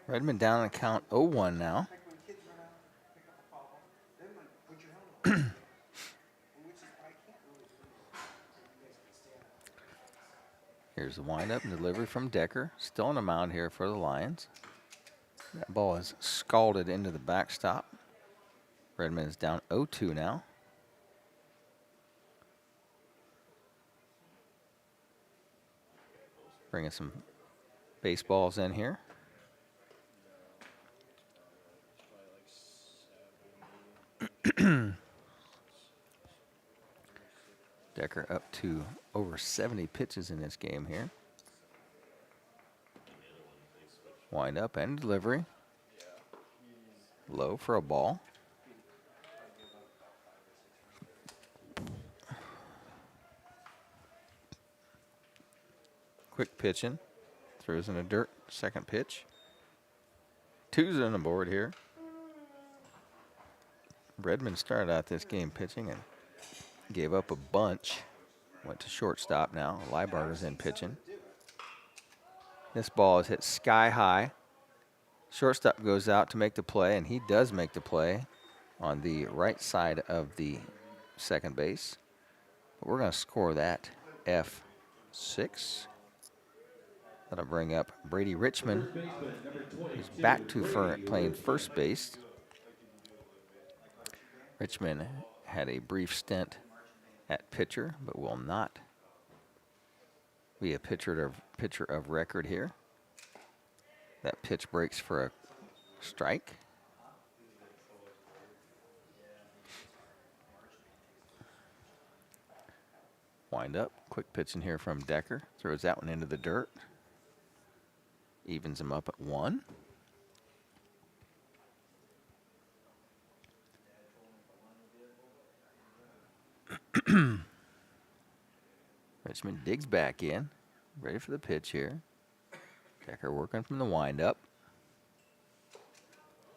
Redmond down on count 0-1 now. Here's the windup and delivery from Decker. Still on the mound here for the Lions. That ball is scalded into the backstop. Redmond is down 0-2 now. Bringing some baseballs in here. Decker up to over 70 pitches in this game here. Wind up and delivery. Low for a ball. Quick pitching. Throws in a dirt. Second pitch. Two's on the board here. Redmond started out this game pitching and gave up a bunch. Went to shortstop now. Leibarger's in pitching. This ball is hit sky high. Shortstop goes out to make the play, and he does make the play on the right side of the second base. But we're going to score that F6. That'll bring up Brady Richmond, who's back to playing first base. Richmond had a brief stint at pitcher, but will not be a pitcher of record here. That pitch breaks for a strike. Wind up, quick pitch in here from Decker. Throws that one into the dirt. Evens him up at 1. Richmond digs back in, ready for the pitch here. Decker working from the windup.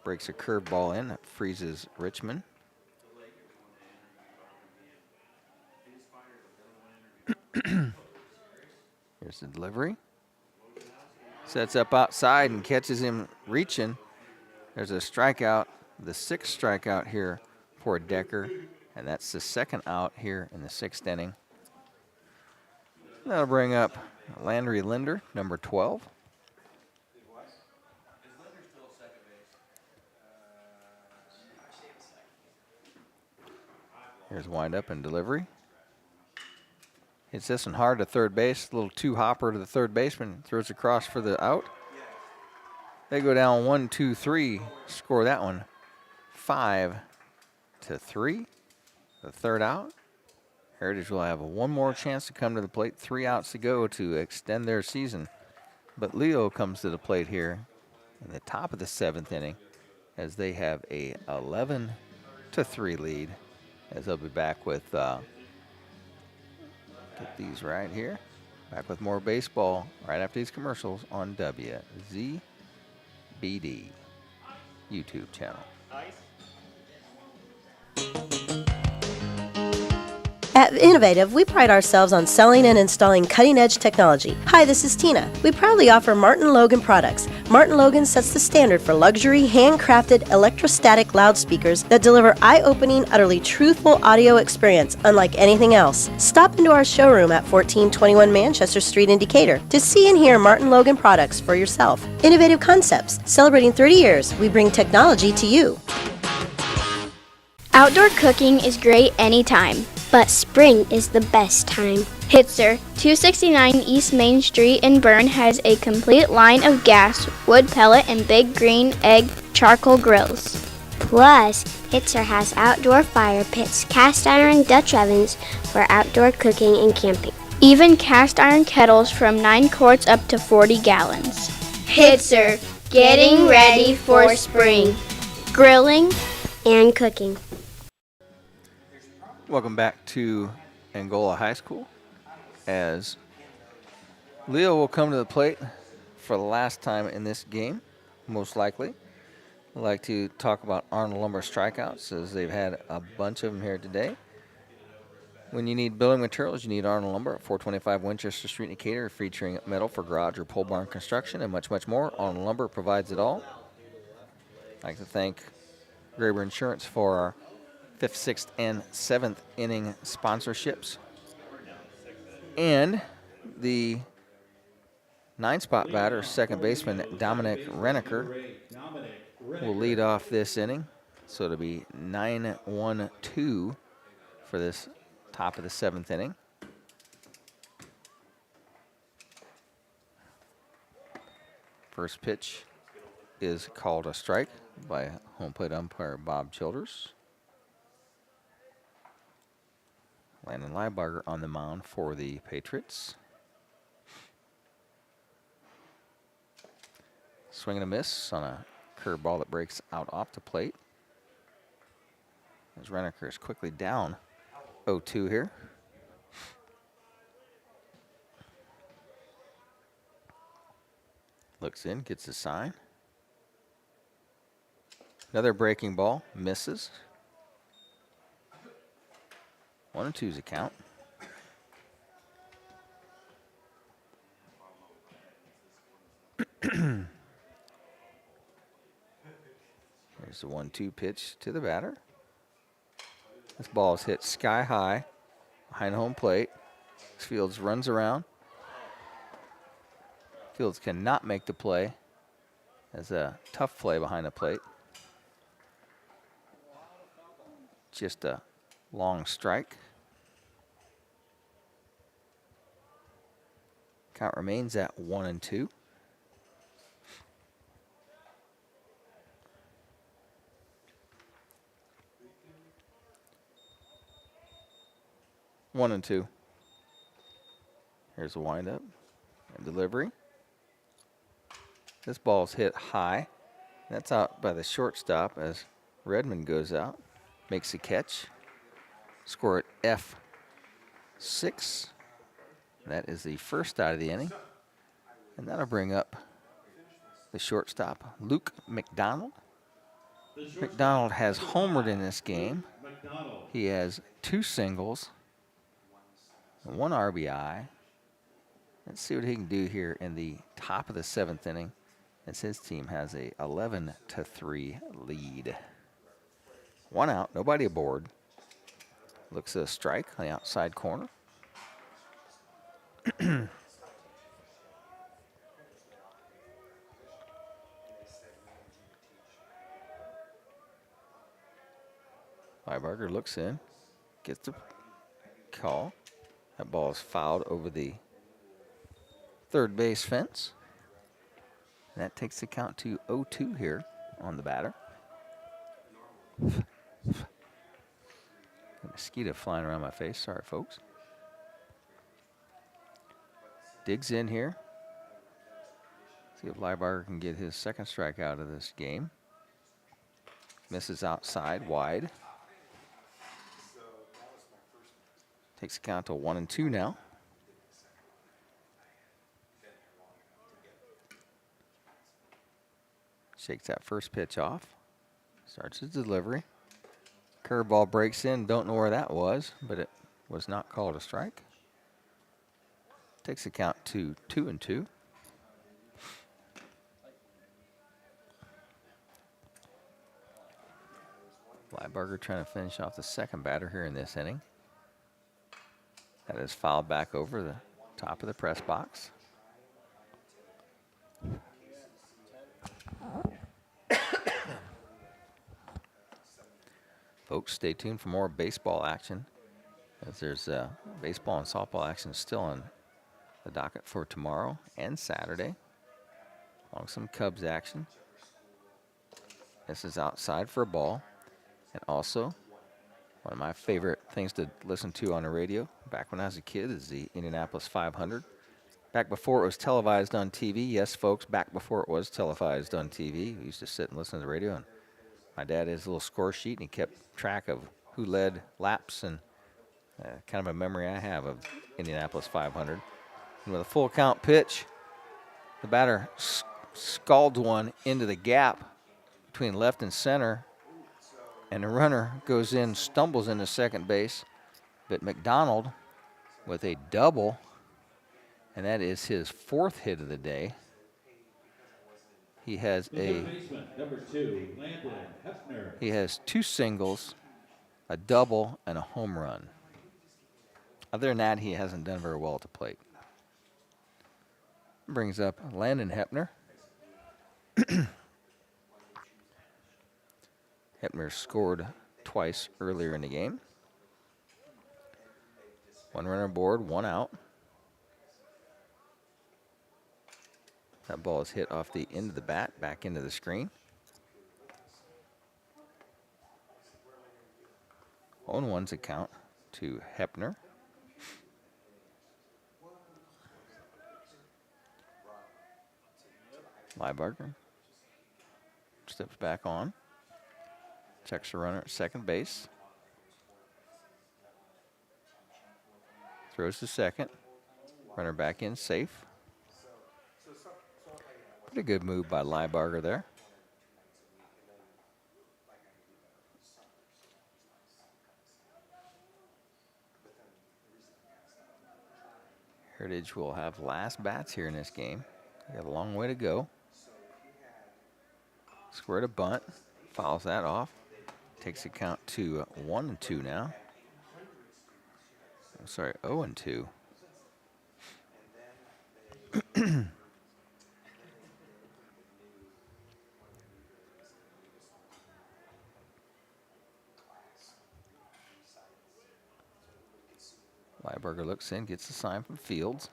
Breaks a curveball in, that freezes Richmond. Here's the delivery. Sets up outside and catches him reaching. There's a strikeout, the 6th strikeout here for Decker. And that's the 2nd out here in the 6th inning. That'll bring up Landry Linder, number 12. Here's wind up and delivery. Hits this one hard to third base. A little too hopper to the third baseman. Throws across for the out. They go down 1-2-3. Score that one 5-3. The 3rd out. Heritage will have one more chance to come to the plate. 3 outs to go to extend their season. But Leo comes to the plate here in the top of the 7th inning as they have a 11-3 lead. As they'll be back with, get these right here, back with more baseball right after these commercials on WZBD YouTube channel. At Innovative, we pride ourselves on selling and installing cutting-edge technology. Hi, this is Tina. We proudly offer Martin Logan products. Martin Logan sets the standard for luxury, handcrafted, electrostatic loudspeakers that deliver eye-opening, utterly truthful audio experience unlike anything else. Stop into our showroom at 1421 Manchester Street in Decatur to see and hear Martin Logan products for yourself. Innovative Concepts. Celebrating 30 years, we bring technology to you. Outdoor cooking is great anytime, but spring is the best time. Hitzer, 269 East Main Street in Bern has a complete line of gas, wood pellet, and big green egg charcoal grills. Plus, Hitzer has outdoor fire pits, cast iron Dutch ovens for outdoor cooking and camping. Even cast iron kettles from 9 quarts up to 40 gallons. Hitzer, getting ready for spring. Grilling and cooking. Welcome back to Angola High School as Leo will come to the plate for the last time in this game, most likely. I'd like to talk about Arnold Lumber strikeouts as they've had a bunch of them here today. When you need building materials, you need Arnold Lumber at 425 Winchester Street in Decatur, featuring metal for garage or pole barn construction and much, much more. Arnold Lumber provides it all. I'd like to thank Brewer Insurance for our 5th, 6th, and 7th inning sponsorships. And the 9-spot batter, second baseman Dominic Renneker, will lead off this inning. So it'll be 9-1-2 for this top of the 7th inning. First pitch is called a strike by home plate umpire Bob Childers. Landon Liebarger on the mound for the Patriots. Swing and a miss on a curveball that breaks out off the plate. As Renneker is quickly down 0-2 here. Looks in, gets a sign. Another breaking ball, misses. 1-2 is a count. There's the 1-2 pitch to the batter. This ball is hit sky high behind home plate. Fields runs around. Fields cannot make the play. As a tough play behind the plate. Just a long strike. Count remains at 1-2. One and two. Here's a windup and delivery. This ball's hit high. That's out by the shortstop as Redmond goes out, makes a catch. Score at F6. That is the first out of the inning. And that'll bring up the shortstop, Luke McDonald. McDonald has homered in this game. He has 2 singles, 1 RBI. Let's see what he can do here in the top of the 7th inning, as his team has a 11-3 lead. 1 out, nobody aboard. Looks at a strike on the outside corner. Liebarger looks in, gets the call. That ball is fouled over the third base fence. And that takes the count to 0-2 here on the batter. A mosquito flying around my face. Sorry, folks. Digs in here. See if Liebarger can get his second strike out of this game. Misses outside, wide. Takes the count to 1-2 now. Shakes that first pitch off. Starts his delivery. Curveball breaks in. Don't know where that was, but it was not called a strike. Takes the count to 2-2. Liebarger trying to finish off the second batter here in this inning. That is fouled back over the top of the press box. Folks, stay tuned for more baseball action, as there's baseball and softball action still on the docket for tomorrow and Saturday, along with some Cubs action. This is outside for a ball, and also one of my favorite things to listen to on the radio back when I was a kid is the Indianapolis 500. Back before it was televised on TV. Yes, folks, back before it was televised on TV. We used to sit and listen to the radio, and my dad has a little score sheet, and he kept track of who led laps, and kind of a memory I have of Indianapolis 500. And with a full count pitch, the batter scalds one into the gap between left and center, and the runner goes in, stumbles into second base, but McDonald with a double, and that is his fourth hit of the day. He has number 2, Landon Hefner. He has 2 singles, a double, and a home run. Other than that, he hasn't done very well at the plate. Brings up Landon Hepner. Hepner scored twice earlier in the game. 1 runner aboard, 1 out. That ball is hit off the end of the bat, back into the screen. 0-1's a count to Hepner. Liebarger steps back on. Checks the runner at second base. Throws to second. Runner back in, safe. Pretty good move by Liebarger there. Heritage will have last bats here in this game. They got a long way to go. Squared a bunt, fouls that off. Takes the count to 1-2 now. I'm sorry, 0-2. Liebarger looks in, gets the sign from Fields.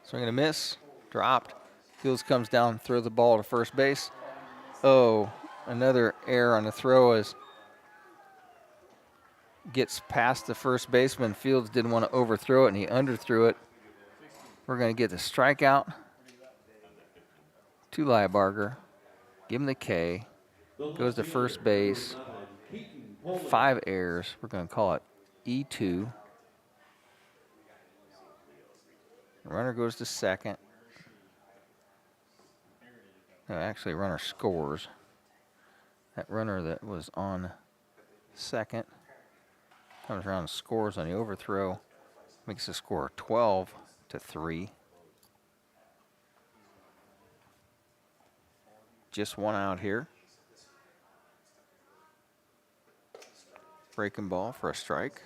Swing and a miss, dropped. Fields comes down, throws the ball to first base. Oh, another error on the throw as gets past the first baseman. Fields didn't want to overthrow it, and he underthrew it. We're going to get the strikeout to Liebarger. Give him the K. Goes to first base. 5 errors. We're going to call it E2. Runner goes to second. No, actually, runner scores. That runner that was on second comes around and scores on the overthrow. Makes the score 12-3. Just 1 out here. Breaking ball for a strike.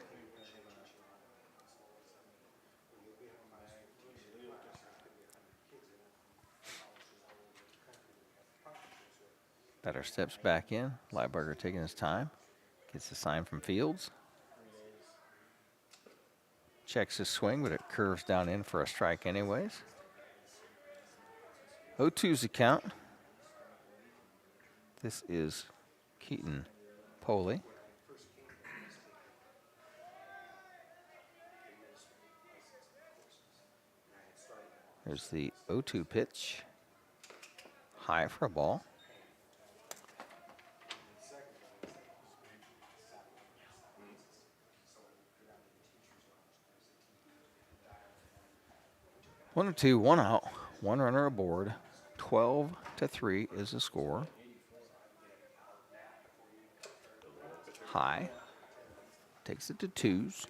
Batter steps back in. Liebarger taking his time. Gets the sign from Fields. Checks his swing, but it curves down in for a strike anyways. 0-2's the count. This is Keaton Poley. There's the 0-2 pitch. High for a ball. One and two, one out, one runner aboard. 12-3 is the score. High. Takes it to twos.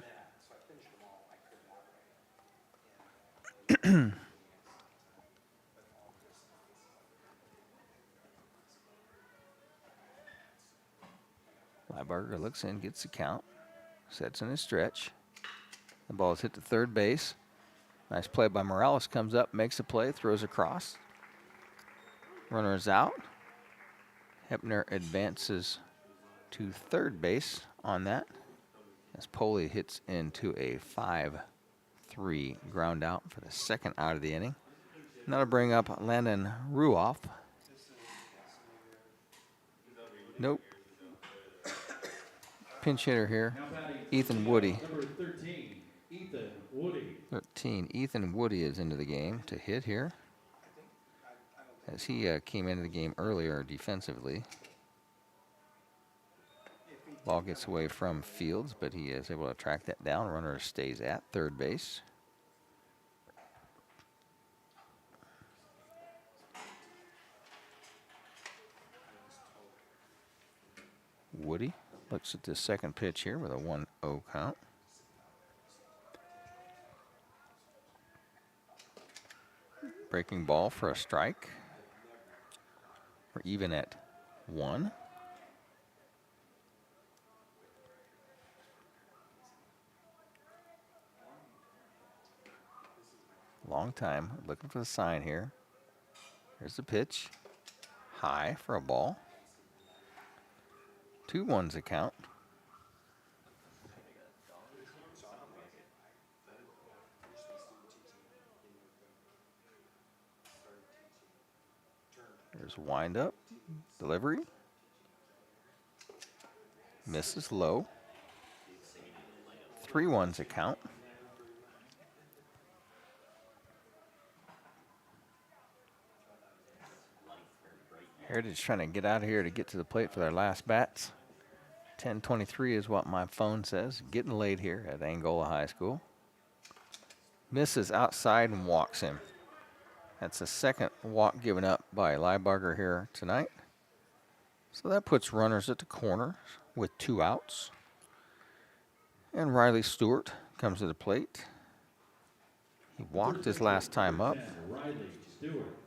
Lieberger looks in, gets the count, sets in his stretch. The ball is hit to third base. Nice play by Morales, comes up, makes a play, throws across. Runner is out. Hepner advances to third base on that, as Poley hits into a 5-3 ground out for the second out of the inning. Now to bring up Landon Ruoff. Nope. Pinch hitter here, Ethan Woody. Number 13, Ethan Woody. 13, Ethan Woody is into the game to hit here, as he came into the game earlier defensively. Ball gets away from Fields, but he is able to track that down. Runner stays at third base. Woody looks at the second pitch here with a 1-0 count. Breaking ball for a strike. We're even at 1. Long time looking for the sign here. Here's the pitch. High for a ball. 2-1's the count. There's wind up. Delivery. Misses low. 3-1's the count. Heritage trying to get out of here to get to the plate for their last bats. 10:23 is what my phone says. Getting late here at Angola High School. Misses outside and walks him. That's the second walk given up by Lieberger here tonight. So that puts runners at the corner with 2 outs. And Riley Stewart comes to the plate. He walked his last time up. Riley Stewart.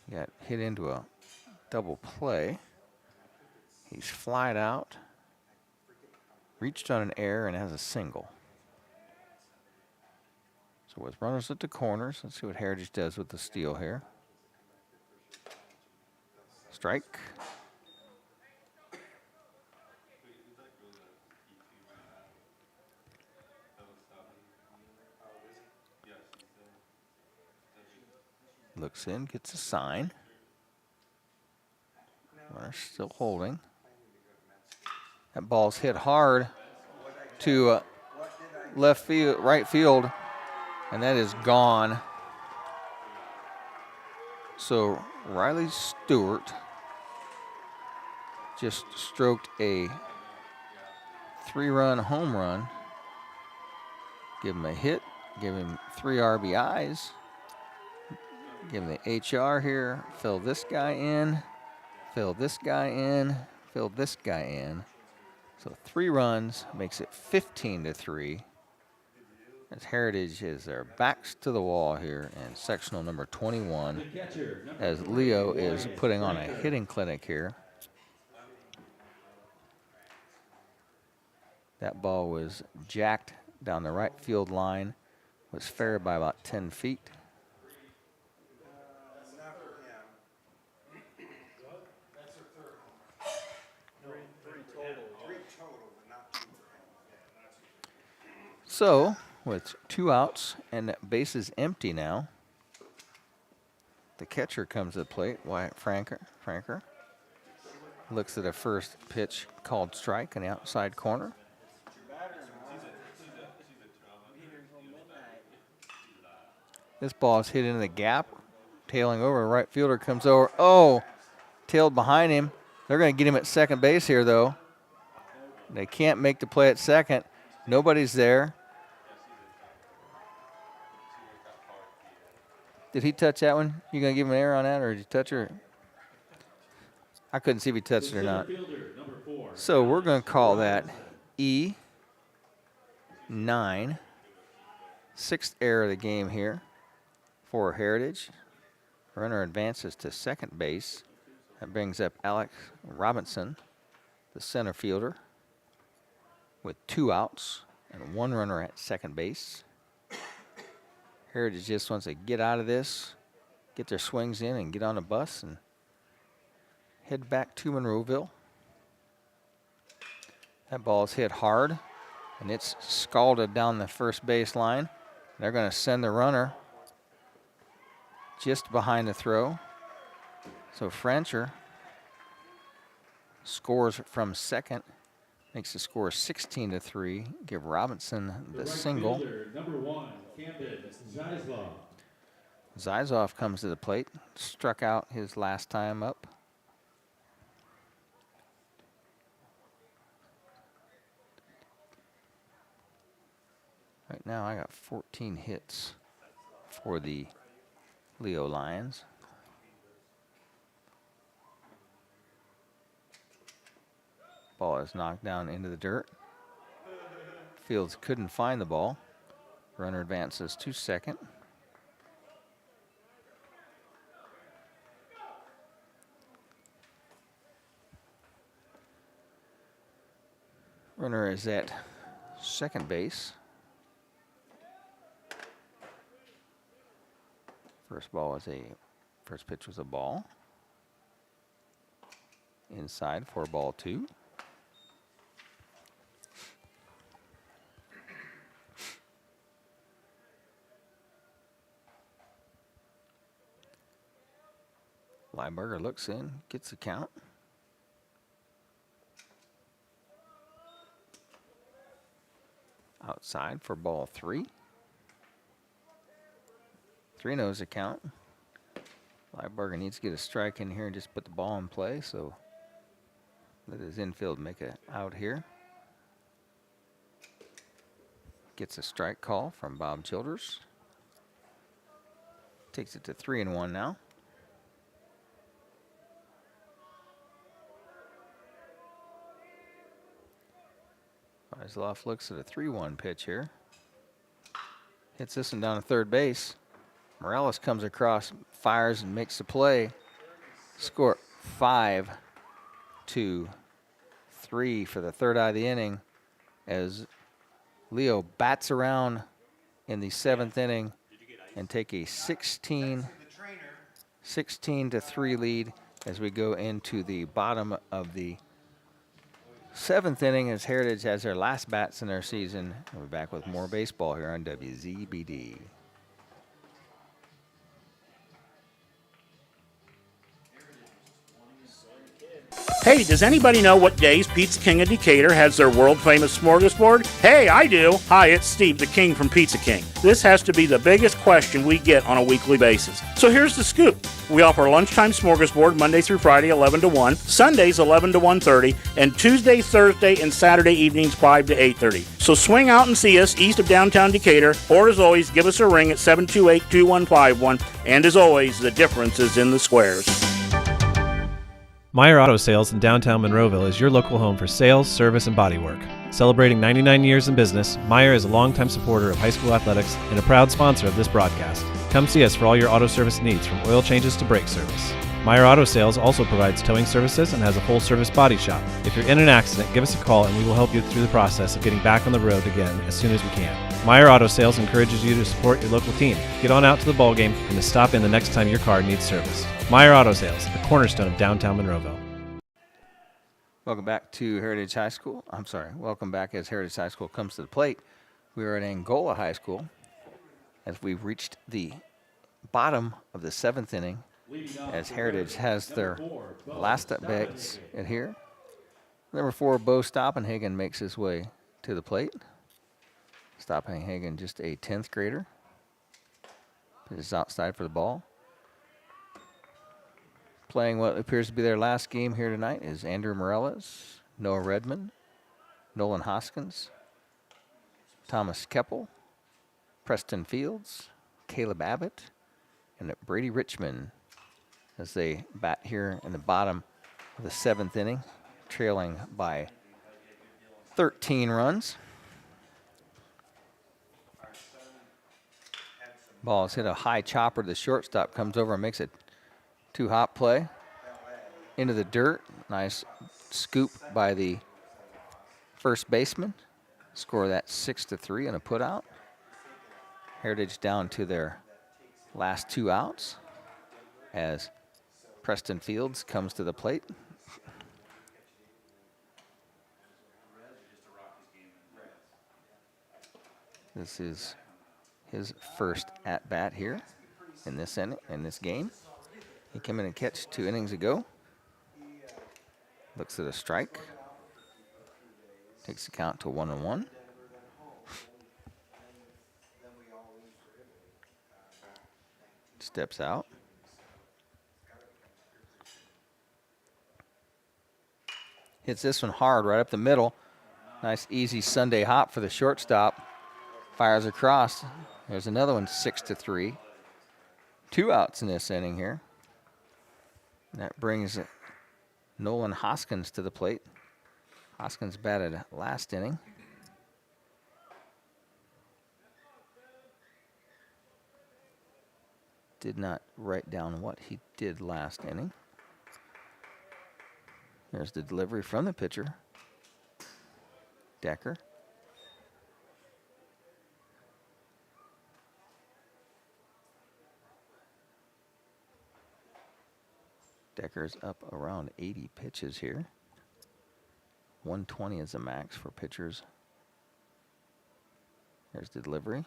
He got hit into a double play. He's flied out, reached on an error, and has a single. So with runners at the corners, let's see what Heritage does with the steal here. Strike. Looks in, gets a sign. Runner still holding. That ball's hit hard to left field, right field, and that is gone. So Riley Stewart just stroked a 3-run home run. Give him a hit, give him 3 RBIs, give him the HR here, fill this guy in, fill this guy in, fill this guy in. So 3 runs makes it 15-3. As Heritage has their backs to the wall here in sectional number 21, as Leo is putting on a hitting clinic here. That ball was jacked down the right field line, was fair by about 10 feet. So, with 2 outs and bases empty now, the catcher comes to the plate, Wyatt Franker. Looks at a first pitch called strike in the outside corner. This ball is hit into the gap, tailing over. Right fielder comes over. Oh, tailed behind him. They're going to get him at second base here, though. They can't make the play at second. Nobody's there. Did he touch that one? You going to give him an error on that, or did you touch her? I couldn't see if he touched it or not. So we're going to call that E9. Sixth error of the game here for Heritage. Runner advances to second base. That brings up Alex Robinson, the center fielder, with 2 outs and 1 runner at second base. Heritage just wants to get out of this, get their swings in, and get on the bus and head back to Monroeville. That ball is hit hard, and it's scalded down the first base line. They're going to send the runner just behind the throw. So Francher scores from second, makes the score 16-3. Give Robinson the single. Fielder, number 1, Camden Zizlov. Zizlov comes to the plate, struck out his last time up. Right now I got 14 hits for the Leo Lions. Ball is knocked down into the dirt. Fields couldn't find the ball. Runner advances to second. Runner is at second base. First pitch was a ball. Inside for ball 2. Lieberger looks in, gets the count. Outside for ball 3. 3-0's the count. Lieberger needs to get a strike in here and just put the ball in play, so let his infield make it out here. Gets a strike call from Bob Childers. Takes it to 3-1 now. Zizlov looks at a 3-1 pitch here. Hits this one down to third base. Morales comes across, fires, and makes the play. Score 5-3 for the third out of the inning as Leo bats around in the 7th inning and take a 16-3 lead as we go into the bottom of the 7th inning as Heritage has their last bats in their season. We're back with more baseball here on WZBD. Hey, does anybody know what days Pizza King of Decatur has their world-famous smorgasbord? Hey, I do. Hi, it's Steve, the King from Pizza King. This has to be the biggest question we get on a weekly basis. So here's the scoop. We offer lunchtime smorgasbord Monday through Friday, 11 to 1, Sundays, 11 to 1:30, and Tuesday, Thursday, and Saturday evenings, 5 to 8:30. So swing out and see us east of downtown Decatur, or as always, give us a ring at 728-2151. And as always, the difference is in the squares. Meyer Auto Sales in downtown Monroeville is your local home for sales, service, and bodywork. Celebrating 99 years in business, Meyer is a longtime supporter of high school athletics and a proud sponsor of this broadcast. Come see us for all your auto service needs, from oil changes to brake service. Meyer Auto Sales also provides towing services and has a full-service body shop. If you're in an accident, give us a call and we will help you through the process of getting back on the road again as soon as we can. Meyer Auto Sales encourages you to support your local team. Get on out to the ball game and to stop in the next time your car needs service. Meyer Auto Sales, the cornerstone of downtown Monroeville. Welcome back to Heritage High School. Welcome back as Heritage High School comes to the plate. We are at Angola High School as we've reached the bottom of the 7th inning as Heritage has their last at bats in here. Number 4, Bo Stoppenhagen makes his way to the plate. Stoppenhagen, just a 10th grader. is outside for the ball. Playing what appears to be their last game here tonight is Andrew Morales, Noah Redmond, Nolan Hoskins, Thomas Keppel, Preston Fields, Caleb Abbott, and Brady Richmond as they bat here in the bottom of the 7th inning, trailing by 13 runs. Ball has hit a high chopper to the shortstop, comes over and makes a 2-hop play into the dirt. Nice scoop by the first baseman. Score that 6-3 and a put out. Heritage down to their last 2 outs as Preston Fields comes to the plate. This is his first at-bat here in this game. He came in and catch 2 innings ago. Looks at a strike. Takes the count to 1-1. Steps out. Hits this one hard right up the middle. Nice easy Sunday hop for the shortstop. Fires across. There's another one, 6-3. 2 outs in this inning here. That brings Nolan Hoskins to the plate. Hoskins batted last inning. Did not write down what he did last inning. There's the delivery from the pitcher, Decker. Decker's up around 80 pitches here. 120 is the max for pitchers. There's the delivery.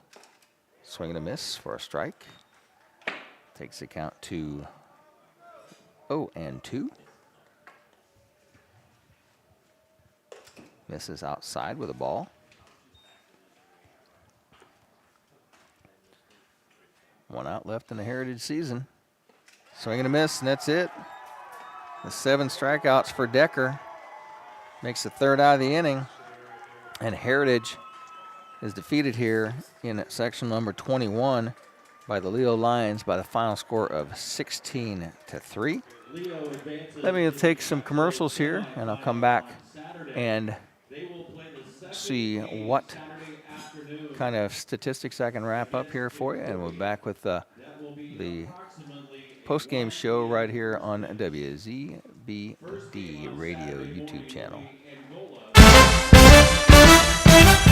Swing and a miss for a strike. Takes the count to 0-2. Misses outside with a ball. One out left in the Heritage season. Swing and a miss, and that's it. The 7 strikeouts for Decker. Makes the 3rd out of the inning. And Heritage is defeated here in sectional number 21 by the Leo Lions by the final score of 16-3. Let me take some commercials here, and I'll come back and see what kind of statistics I can wrap up here for you. And we're back with the post-game show right here on WZBD Radio YouTube channel.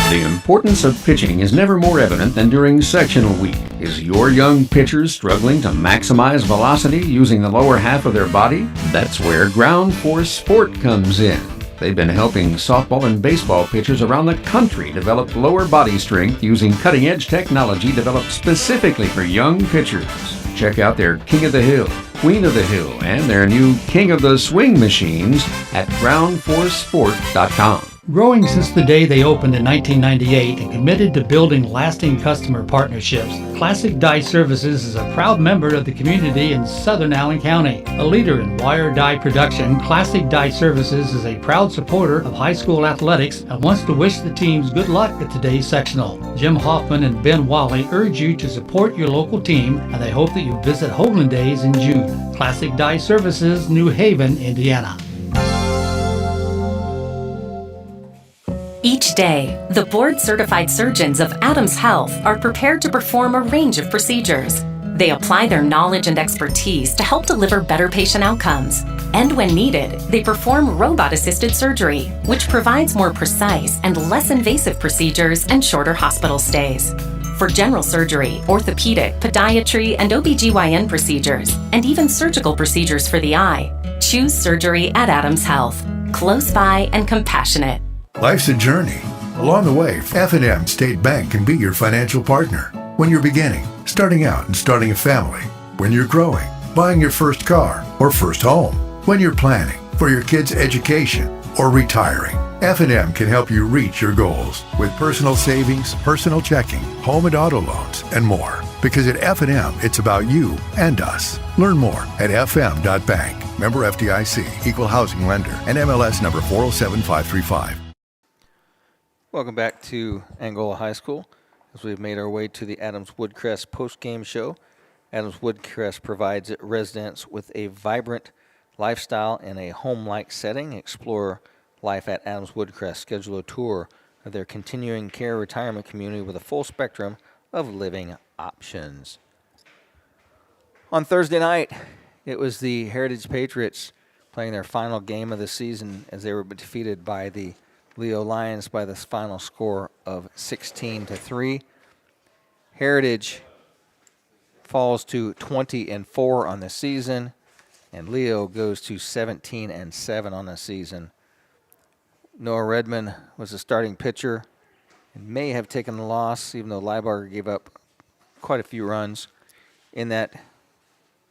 The importance of pitching is never more evident than during sectional week. Is your young pitcher struggling to maximize velocity using the lower half of their body? That's where Ground Force Sport comes in. They've been helping softball and baseball pitchers around the country develop lower body strength using cutting-edge technology developed specifically for young pitchers. Check out their King of the Hill, Queen of the Hill, and their new King of the Swing machines at groundforcesport.com. Growing since the day they opened in 1998 and committed to building lasting customer partnerships, Classic Dye Services is a proud member of the community in southern Allen County. A leader in wire dye production, Classic Dye Services is a proud supporter of high school athletics and wants to wish the teams good luck at today's sectional. Jim Hoffman and Ben Wally urge you to support your local team, and they hope that you visit Hoagland Days in June. Classic Dye Services, New Haven, Indiana. Each day, the board-certified surgeons of Adams Health are prepared to perform a range of procedures. They apply their knowledge and expertise to help deliver better patient outcomes. And when needed, they perform robot-assisted surgery, which provides more precise and less invasive procedures and shorter hospital stays. For general surgery, orthopedic, podiatry, and OBGYN procedures, and even surgical procedures for the eye, choose surgery at Adams Health. Close by and compassionate. Life's a journey. Along the way, F&M State Bank can be your financial partner. When you're beginning, starting out and starting a family. When you're growing, buying your first car or first home. When you're planning for your kids' education or retiring. F&M can help you reach your goals with personal savings, personal checking, home and auto loans, and more. Because at F&M, it's about you and us. Learn more at fm.bank. Member FDIC, Equal Housing Lender, and MLS number 407535. Welcome back to Angola High School as we've made our way to the Adams Woodcrest post-game show. Adams Woodcrest provides residents with a vibrant lifestyle in a home-like setting. Explore life at Adams Woodcrest. Schedule a tour of their continuing care retirement community with a full spectrum of living options. On Thursday night, it was the Heritage Patriots playing their final game of the season as they were defeated by the Leo Lions by the final score of 16-3. Heritage falls to 20-4 on the season, and Leo goes to 17-7 on the season. Noah Redmond was the starting pitcher and may have taken the loss, even though Leibarger gave up quite a few runs. In that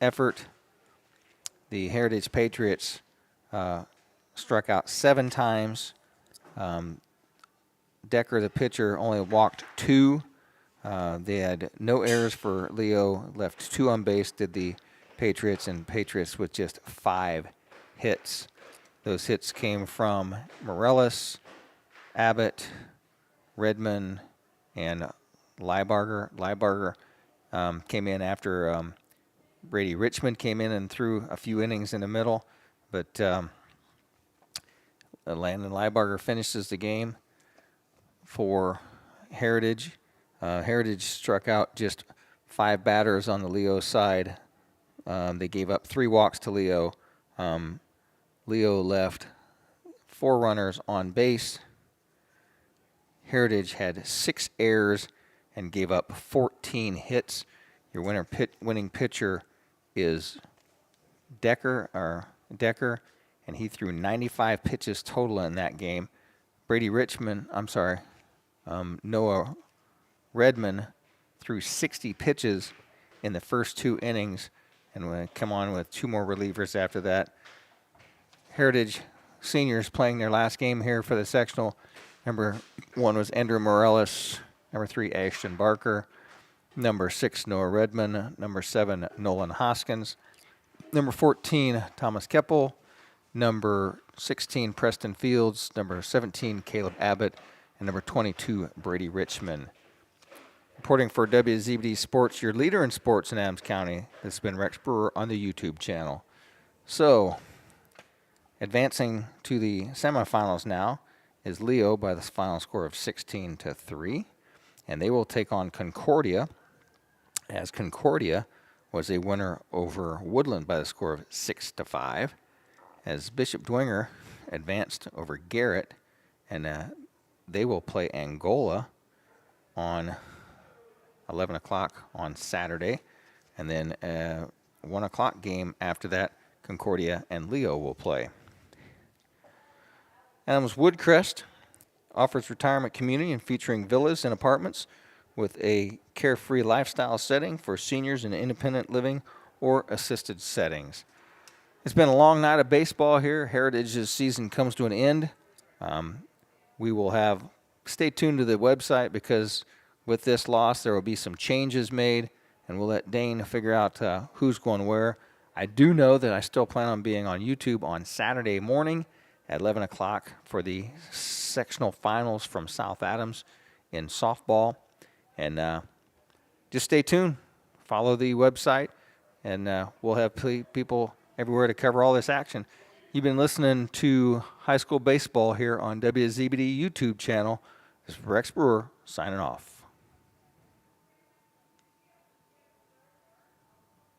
effort, the Heritage Patriots struck out 7 times. Decker, the pitcher, only walked 2. They had no errors for Leo, left 2 on base, did the Patriots, and Patriots with just 5 hits. Those hits came from Morellis, Abbott, Redmond, and Leibarger. Leibarger came in after Brady Richmond came in and threw a few innings in the middle, but Landon Leibarger finishes the game for Heritage. Heritage struck out just 5 batters on the Leo side. They gave up 3 walks to Leo. Leo left 4 runners on base. Heritage had 6 errors and gave up 14 hits. Your winning pitcher is Decker, and he threw 95 pitches total in that game. Noah Redmond threw 60 pitches in the first 2 innings, and we'll come on with 2 more relievers after that. Heritage seniors playing their last game here for the sectional. Number 1 was Andrew Morellis. Number 3, Ashton Barker. Number 6, Noah Redmond. Number 7, Nolan Hoskins. Number 14, Thomas Keppel. Number 16, Preston Fields. Number 17, Caleb Abbott. And number 22, Brady Richmond. Reporting for WZBD Sports, your leader in sports in Adams County, this has been Rex Brewer on the YouTube channel. So, advancing to the semifinals now is Leo by the final score of 16-3, and they will take on Concordia, as Concordia was a winner over Woodland by the score of 6-5, as Bishop Dwenger advanced over Garrett, and they will play Angola on 11 o'clock on Saturday, and then 1 o'clock game after that, Concordia and Leo will play. Adams Woodcrest offers retirement community and featuring villas and apartments with a carefree lifestyle setting for seniors in independent living or assisted settings. It's been a long night of baseball here. Heritage's season comes to an end. We will stay tuned to the website because with this loss there will be some changes made, and we'll let Dane figure out who's going where. I do know that I still plan on being on YouTube on Saturday morning at 11 o'clock for the sectional finals from South Adams in softball. And just stay tuned. Follow the website, and we'll have people everywhere to cover all this action. You've been listening to high school baseball here on WZBD YouTube channel. This is Rex Brewer signing off.